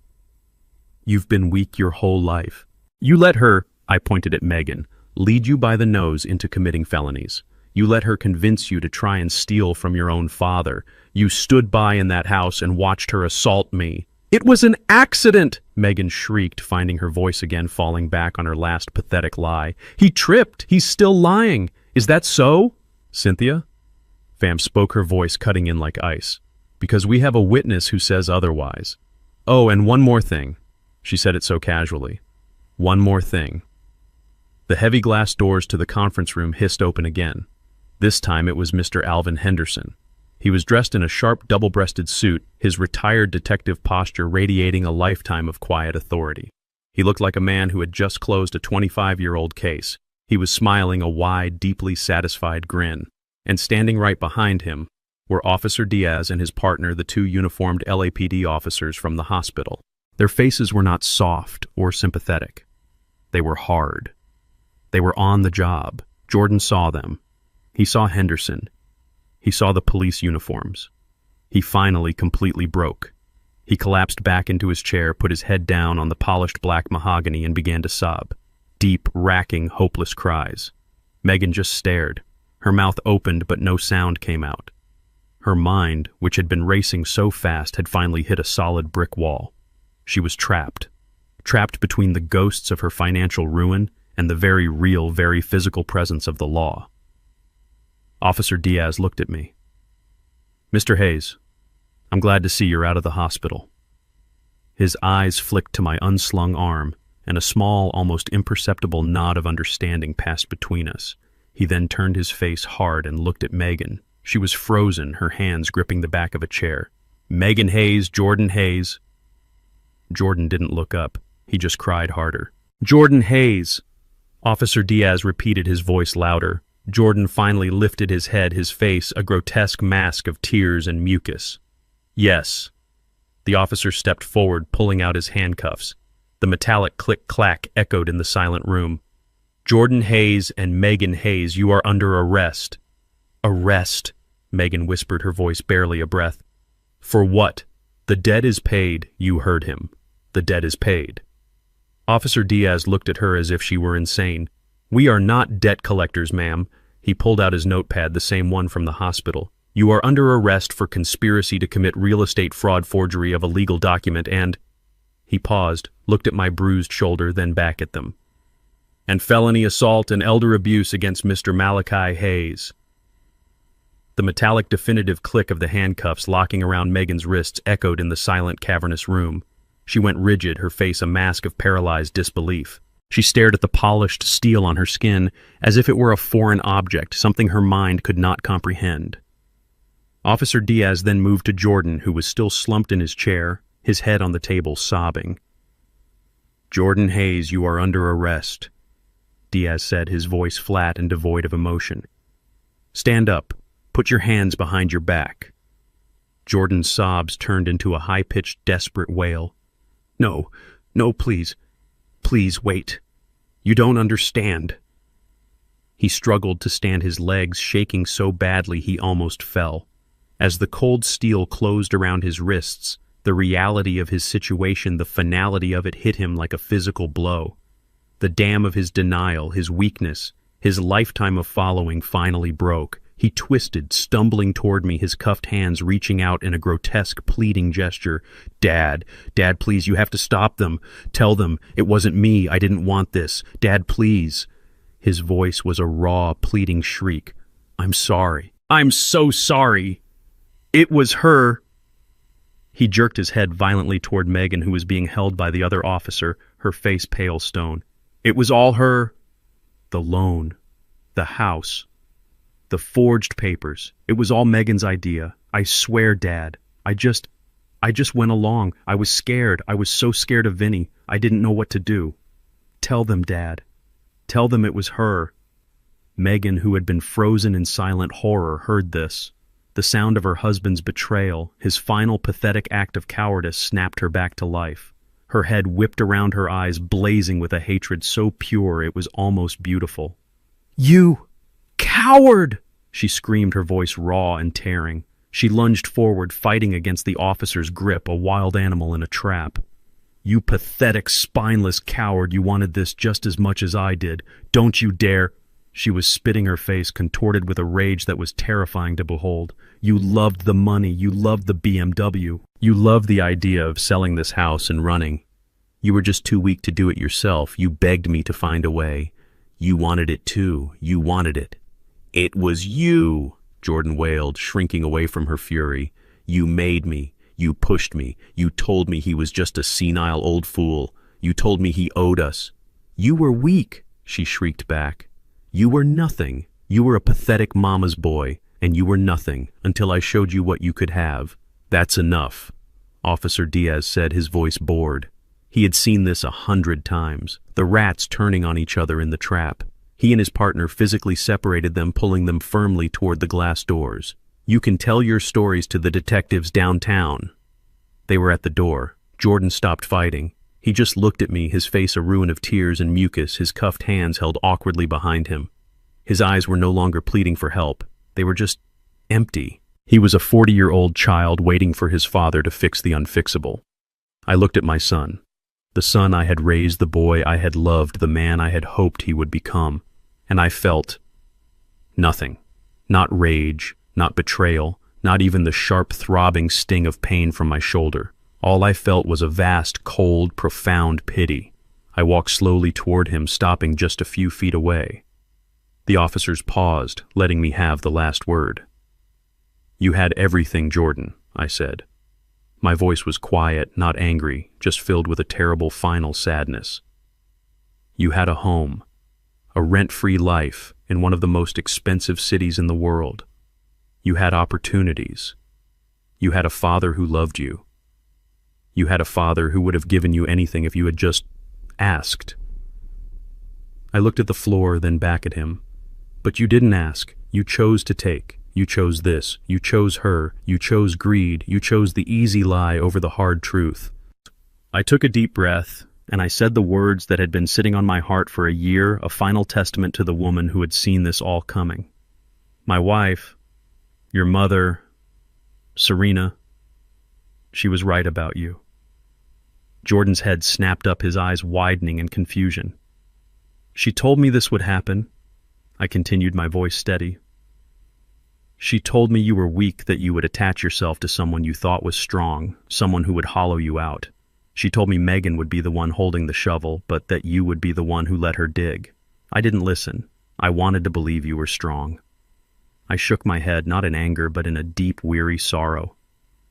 A: "You've been weak your whole life. You let her," I pointed at Megan, "lead you by the nose into committing felonies. You let her convince you to try and steal from your own father. You stood by in that house and watched her assault me." "It was an accident!" Megan shrieked, finding her voice again, falling back on her last pathetic lie. "He tripped. He's still lying. Is that so?" "Cynthia?" Fam spoke, her voice cutting in like ice. because we have a witness who says otherwise. Oh, and one more thing. She said it so casually. One more thing. The heavy glass doors to the conference room hissed open again. This time it was Mr. Alvin Henderson. He was dressed in a sharp double-breasted suit, his retired detective posture radiating a lifetime of quiet authority. He looked like a man who had just closed a 25-year-old case. He was smiling a wide, deeply satisfied grin. And standing right behind him were Officer Diaz and his partner, the two uniformed LAPD officers from the hospital. Their faces were not soft or sympathetic. They were hard. They were on the job. Jordan saw them. He saw Henderson. He saw the police uniforms. He finally completely broke. He collapsed back into his chair, put his head down on the polished black mahogany, and began to sob. Deep, racking, hopeless cries. Megan just stared. Her mouth opened, but no sound came out. Her mind, which had been racing so fast, had finally hit a solid brick wall. She was trapped. Trapped between the ghosts of her financial ruin and the very real, very physical presence of the law. Officer Diaz looked at me. Mr. Hayes, I'm glad to see you're out of the hospital. His eyes flicked to my unslung arm, and a small, almost imperceptible nod of understanding passed between us. He then turned his face hard and looked at Megan. She was frozen, her hands gripping the back of a chair. Megan Hayes, Jordan Hayes. Jordan didn't look up. He just cried harder. Jordan Hayes! Officer Diaz repeated, his voice louder. Jordan finally lifted his head, his face a grotesque mask of tears and mucus. Yes. The officer stepped forward, pulling out his handcuffs. The metallic click-clack echoed in the silent room. Jordan Hayes and Megan Hayes, you are under arrest. Arrest, Megan whispered, her voice barely a breath. For what? The debt is paid, you heard him. The debt is paid. Officer Diaz looked at her as if she were insane. We are not debt collectors, ma'am. He pulled out his notepad, the same one from the hospital. You are under arrest for conspiracy to commit real estate fraud, forgery of a legal document, and... He paused, looked at my bruised shoulder, then back at them. And felony assault and elder abuse against Mr. Malachi Hayes. The metallic definitive click of the handcuffs locking around Megan's wrists echoed in the silent, cavernous room. She went rigid, her face a mask of paralyzed disbelief. She stared at the polished steel on her skin as if it were a foreign object, something her mind could not comprehend. Officer Diaz then moved to Jordan, who was still slumped in his chair, his head on the table, sobbing. Jordan Hayes, you are under arrest, Diaz said, his voice flat and devoid of emotion. Stand up. Put your hands behind your back. Jordan's sobs turned into a high-pitched, desperate wail. No, no, please. Please, wait. You don't understand. He struggled to stand, his legs shaking so badly he almost fell. As the cold steel closed around his wrists, the reality of his situation, the finality of it, hit him like a physical blow. The dam of his denial, his weakness, his lifetime of following finally broke. He twisted, stumbling toward me, his cuffed hands reaching out in a grotesque, pleading gesture. Dad, Dad, please, you have to stop them. Tell them, it wasn't me, I didn't want this. Dad, please. His voice was a raw, pleading shriek. I'm sorry. I'm so sorry. It was her. He jerked his head violently toward Megan, who was being held by the other officer, her face pale stone. It was all her. The loan. The house. The forged papers. It was all Megan's idea. I swear, Dad. I just went along. I was scared. I was so scared of Vinny. I didn't know what to do. Tell them, Dad. Tell them it was her. Megan, who had been frozen in silent horror, heard this. The sound of her husband's betrayal, his final pathetic act of cowardice, snapped her back to life. Her head whipped around, her eyes blazing with a hatred so pure it was almost beautiful. You coward! She screamed, her voice raw and tearing. She lunged forward, fighting against the officer's grip, a wild animal in a trap. You pathetic, spineless coward, you wanted this just as much as I did. Don't you dare! She was spitting, her face contorted with a rage that was terrifying to behold. You loved the money, you loved the BMW. You loved the idea of selling this house and running. You were just too weak to do it yourself. You begged me to find a way. You wanted it too. You wanted it. It was you, Jordan wailed, shrinking away from her fury. You made me. You pushed me. You told me he was just a senile old fool. You told me he owed us. You were weak, she shrieked back. You were nothing. You were a pathetic mama's boy, and you were nothing until I showed you what you could have. That's enough, Officer Diaz said, his voice bored. He had seen this 100 times, the rats turning on each other in the trap. He and his partner physically separated them, pulling them firmly toward the glass doors. You can tell your stories to the detectives downtown. They were at the door. Jordan stopped fighting. He just looked at me, his face a ruin of tears and mucus, his cuffed hands held awkwardly behind him. His eyes were no longer pleading for help. They were just empty. He was a 40-year-old child waiting for his father to fix the unfixable. I looked at my son. The son I had raised, the boy I had loved, the man I had hoped he would become. And I felt nothing. Not rage, not betrayal, not even the sharp throbbing sting of pain from my shoulder. All I felt was a vast, cold, profound pity. I walked slowly toward him, stopping just a few feet away. The officers paused, letting me have the last word. You had everything, Jordan, I said. My voice was quiet, not angry, just filled with a terrible final sadness. You had a home, a rent-free life in one of the most expensive cities in the world. You had opportunities. You had a father who loved you. You had a father who would have given you anything if you had just asked. I looked at the floor, then back at him. But you didn't ask. You chose to take. You chose this. You chose her. You chose greed. You chose the easy lie over the hard truth. I took a deep breath, and I said the words that had been sitting on my heart for a year, a final testament to the woman who had seen this all coming. My wife, your mother, Serena, she was right about you. Jordan's head snapped up, his eyes widening in confusion. She told me this would happen. I continued, my voice steady. She told me you were weak, that you would attach yourself to someone you thought was strong, someone who would hollow you out. She told me Megan would be the one holding the shovel, but that you would be the one who let her dig. I didn't listen. I wanted to believe you were strong. I shook my head, not in anger, but in a deep, weary sorrow.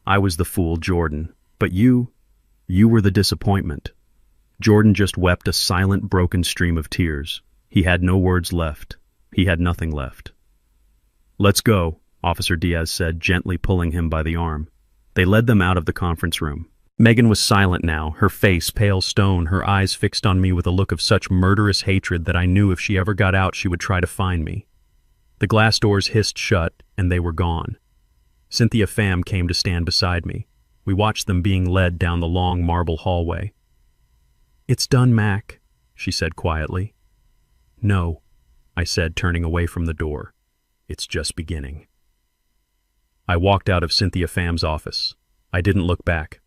A: I was the fool, Jordan. But you were the disappointment. Jordan just wept a silent, broken stream of tears. He had no words left. He had nothing left. Let's go, Officer Diaz said, gently pulling him by the arm. They led them out of the conference room. Megan was silent now, her face pale stone, her eyes fixed on me with a look of such murderous hatred that I knew if she ever got out she would try to find me. The glass doors hissed shut, and they were gone. Cynthia Pham came to stand beside me. We watched them being led down the long marble hallway. It's done, Mac, she said quietly. No, I said, turning away from the door. It's just beginning. I walked out of Cynthia Pham's office. I didn't look back.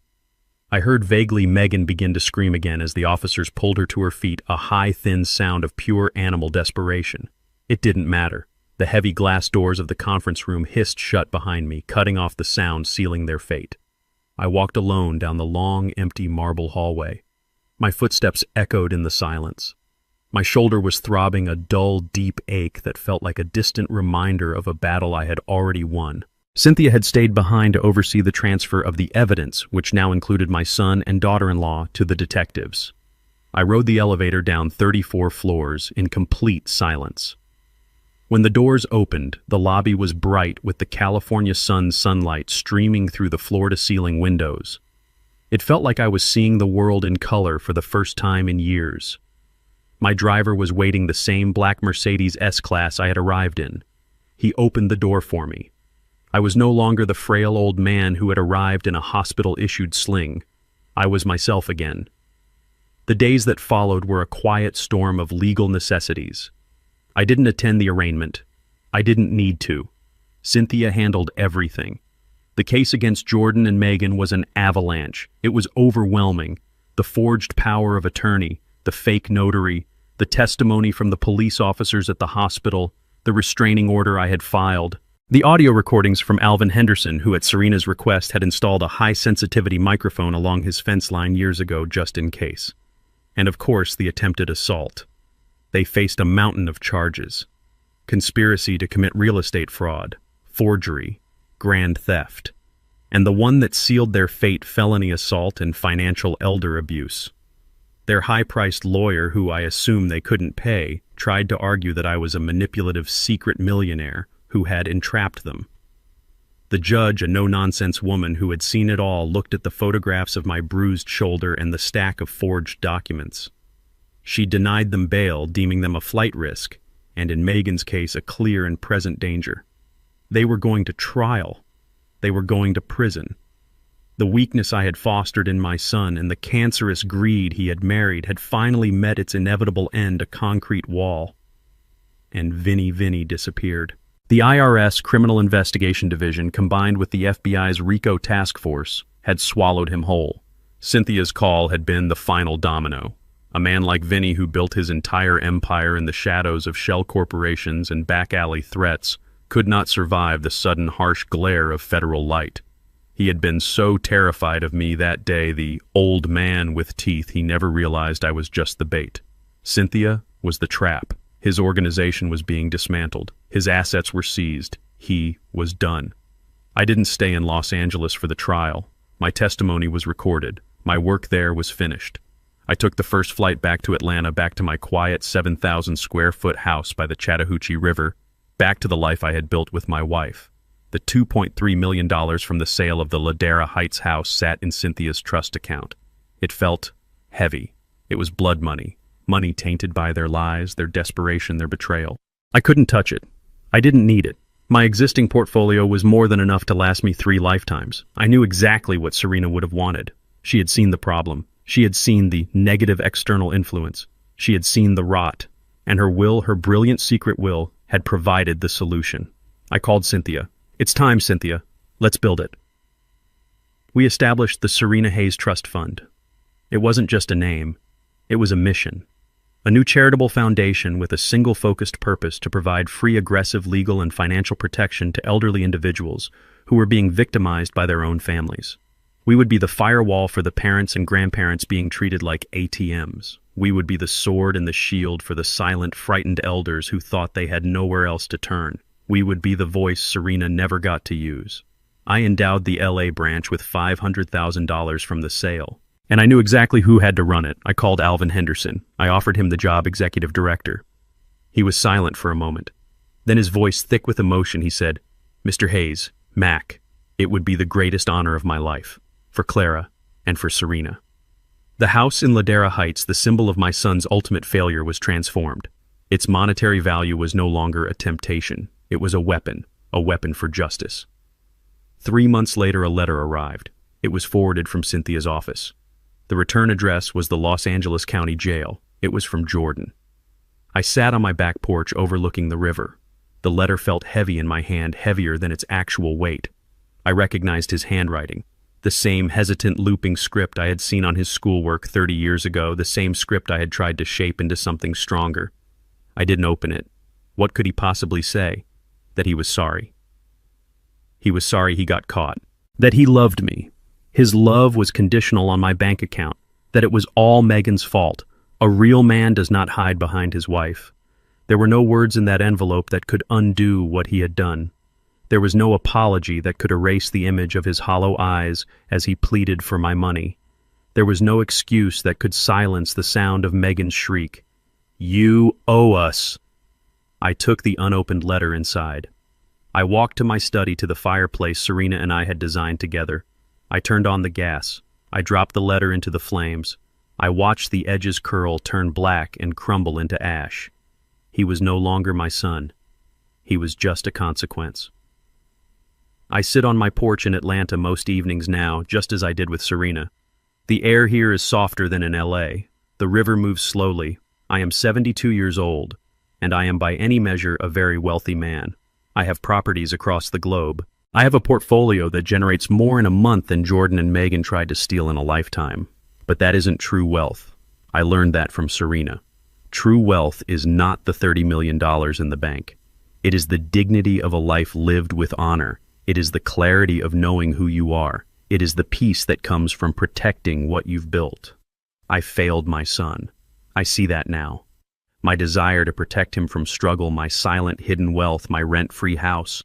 A: I heard vaguely Megan begin to scream again as the officers pulled her to her feet, a high, thin sound of pure animal desperation. It didn't matter. The heavy glass doors of the conference room hissed shut behind me, cutting off the sound, sealing their fate. I walked alone down the long, empty marble hallway. My footsteps echoed in the silence. My shoulder was throbbing a dull, deep ache that felt like a distant reminder of a battle I had already won. Cynthia had stayed behind to oversee the transfer of the evidence, which now included my son and daughter-in-law, to the detectives. I rode the elevator down 34 floors in complete silence. When the doors opened, the lobby was bright with the California sun's sunlight streaming through the floor-to-ceiling windows. It felt like I was seeing the world in color for the first time in years. My driver was waiting, the same black Mercedes S-Class I had arrived in. He opened the door for me. I was no longer the frail old man who had arrived in a hospital-issued sling. I was myself again. The days that followed were a quiet storm of legal necessities. I didn't attend the arraignment. I didn't need to. Cynthia handled everything. The case against Jordan and Megan was an avalanche. It was overwhelming. The forged power of attorney, the fake notary, the testimony from the police officers at the hospital, the restraining order I had filed. The audio recordings from Alvin Henderson, who at Serena's request had installed a high-sensitivity microphone along his fence line years ago just in case. And of course, the attempted assault. They faced a mountain of charges. Conspiracy to commit real estate fraud, forgery, grand theft. and the one that sealed their fate: felony assault and financial elder abuse. Their high-priced lawyer, who I assume they couldn't pay, tried to argue that I was a manipulative secret millionaire who had entrapped them. The judge, a no-nonsense woman who had seen it all, looked at the photographs of my bruised shoulder and the stack of forged documents. She denied them bail, deeming them a flight risk, and in Megan's case, a clear and present danger. They were going to trial. They were going to prison. The weakness I had fostered in my son and the cancerous greed he had married had finally met its inevitable end, a concrete wall. And Vinny disappeared. The IRS Criminal Investigation Division, combined with the FBI's RICO task force, had swallowed him whole. Cynthia's call had been the final domino. A man like Vinny, who built his entire empire in the shadows of shell corporations and back-alley threats, could not survive the sudden harsh glare of federal light. He had been so terrified of me that day, the old man with teeth, he never realized I was just the bait. Cynthia was the trap. His organization was being dismantled. His assets were seized. He was done. I didn't stay in Los Angeles for the trial. My testimony was recorded. My work there was finished. I took the first flight back to Atlanta, back to my quiet 7,000-square-foot house by the Chattahoochee River, back to the life I had built with my wife. The $2.3 million from the sale of the Ladera Heights house sat in Cynthia's trust account. It felt heavy. It was blood money. Money tainted by their lies, their desperation, their betrayal. I couldn't touch it. I didn't need it. My existing portfolio was more than enough to last me 3 lifetimes. I knew exactly what Serena would have wanted. She had seen the problem. She had seen the negative external influence. She had seen the rot. And her will, her brilliant secret will, had provided the solution. I called Cynthia. "It's time, Cynthia. Let's build it." We established the Serena Hayes Trust Fund. It wasn't just a name. It was a mission. A new charitable foundation with a single focused purpose to provide free, aggressive legal and financial protection to elderly individuals who were being victimized by their own families. We would be the firewall for the parents and grandparents being treated like ATMs. We would be the sword and the shield for the silent, frightened elders who thought they had nowhere else to turn. We would be the voice Serena never got to use. I endowed the LA branch with $500,000 from the sale. And I knew exactly who had to run it. I called Alvin Henderson. I offered him the job executive director. He was silent for a moment. Then his voice thick with emotion, he said, "Mr. Hayes, Mac, it would be the greatest honor of my life. For Clara and for Serena." The house in Ladera Heights, the symbol of my son's ultimate failure, was transformed. Its monetary value was no longer a temptation. It was a weapon for justice. 3 months later, a letter arrived. It was forwarded from Cynthia's office. The return address was the Los Angeles County Jail. It was from Jordan. I sat on my back porch overlooking the river. The letter felt heavy in my hand, heavier than its actual weight. I recognized his handwriting. The same hesitant, looping script I had seen on his schoolwork 30 years ago, the same script I had tried to shape into something stronger. I didn't open it. What could he possibly say? That he was sorry. He was sorry he got caught. That he loved me. His love was conditional on my bank account. That it was all Megan's fault. A real man does not hide behind his wife. There were no words in that envelope that could undo what he had done. There was no apology that could erase the image of his hollow eyes as he pleaded for my money. There was no excuse that could silence the sound of Megan's shriek. "You owe us." I took the unopened letter inside. I walked to my study, to the fireplace Serena and I had designed together. I turned on the gas. I dropped the letter into the flames. I watched the edges curl, turn black, and crumble into ash. He was no longer my son. He was just a consequence. I sit on my porch in Atlanta most evenings now, just as I did with Serena. The air here is softer than in LA. The river moves slowly. I am 72 years old, and I am by any measure a very wealthy man. I have properties across the globe. I have a portfolio that generates more in a month than Jordan and Megan tried to steal in a lifetime. But that isn't true wealth. I learned that from Serena. True wealth is not the $30 million in the bank. It is the dignity of a life lived with honor. It is the clarity of knowing who you are. It is the peace that comes from protecting what you've built. I failed my son. I see that now. My desire to protect him from struggle, my silent hidden wealth, my rent-free house.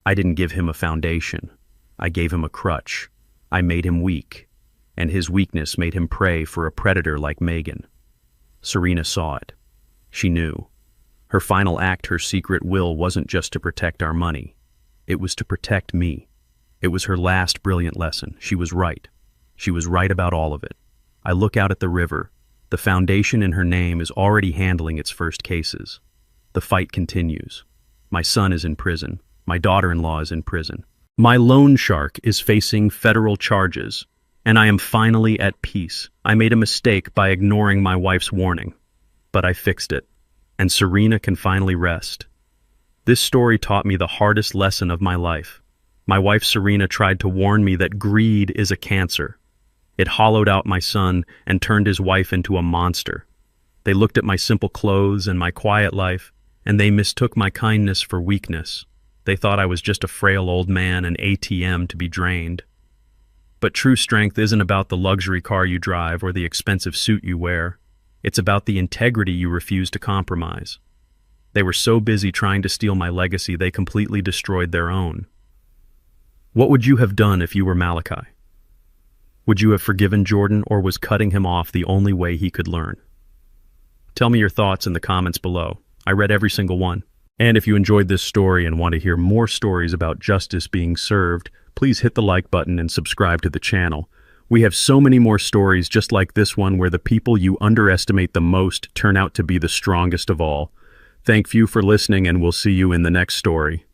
A: I didn't give him a foundation. I gave him a crutch. I made him weak, and his weakness made him prey for a predator like Megan. Serena saw it. She knew. Her final act, her secret will, wasn't just to protect our money. It was to protect me. It was her last brilliant lesson. She was right. She was right about all of it. I look out at the river. The foundation in her name is already handling its first cases. The fight continues. My son is in prison. My daughter-in-law is in prison. My loan shark is facing federal charges, and I am finally at peace. I made a mistake by ignoring my wife's warning, but I fixed it, and Serena can finally rest. This story taught me the hardest lesson of my life. My wife Serena tried to warn me that greed is a cancer. It hollowed out my son and turned his wife into a monster. They looked at my simple clothes and my quiet life, and they mistook my kindness for weakness. They thought I was just a frail old man, an ATM to be drained. But true strength isn't about the luxury car you drive or the expensive suit you wear. It's about the integrity you refuse to compromise. They were so busy trying to steal my legacy, they completely destroyed their own. What would you have done if you were Malachi? Would you have forgiven Jordan, or was cutting him off the only way he could learn? Tell me your thoughts in the comments below. I read every single one. And if you enjoyed this story and want to hear more stories about justice being served, please hit the like button and subscribe to the channel. We have so many more stories just like this one where the people you underestimate the most turn out to be the strongest of all. Thank you for listening, and we'll see you in the next story.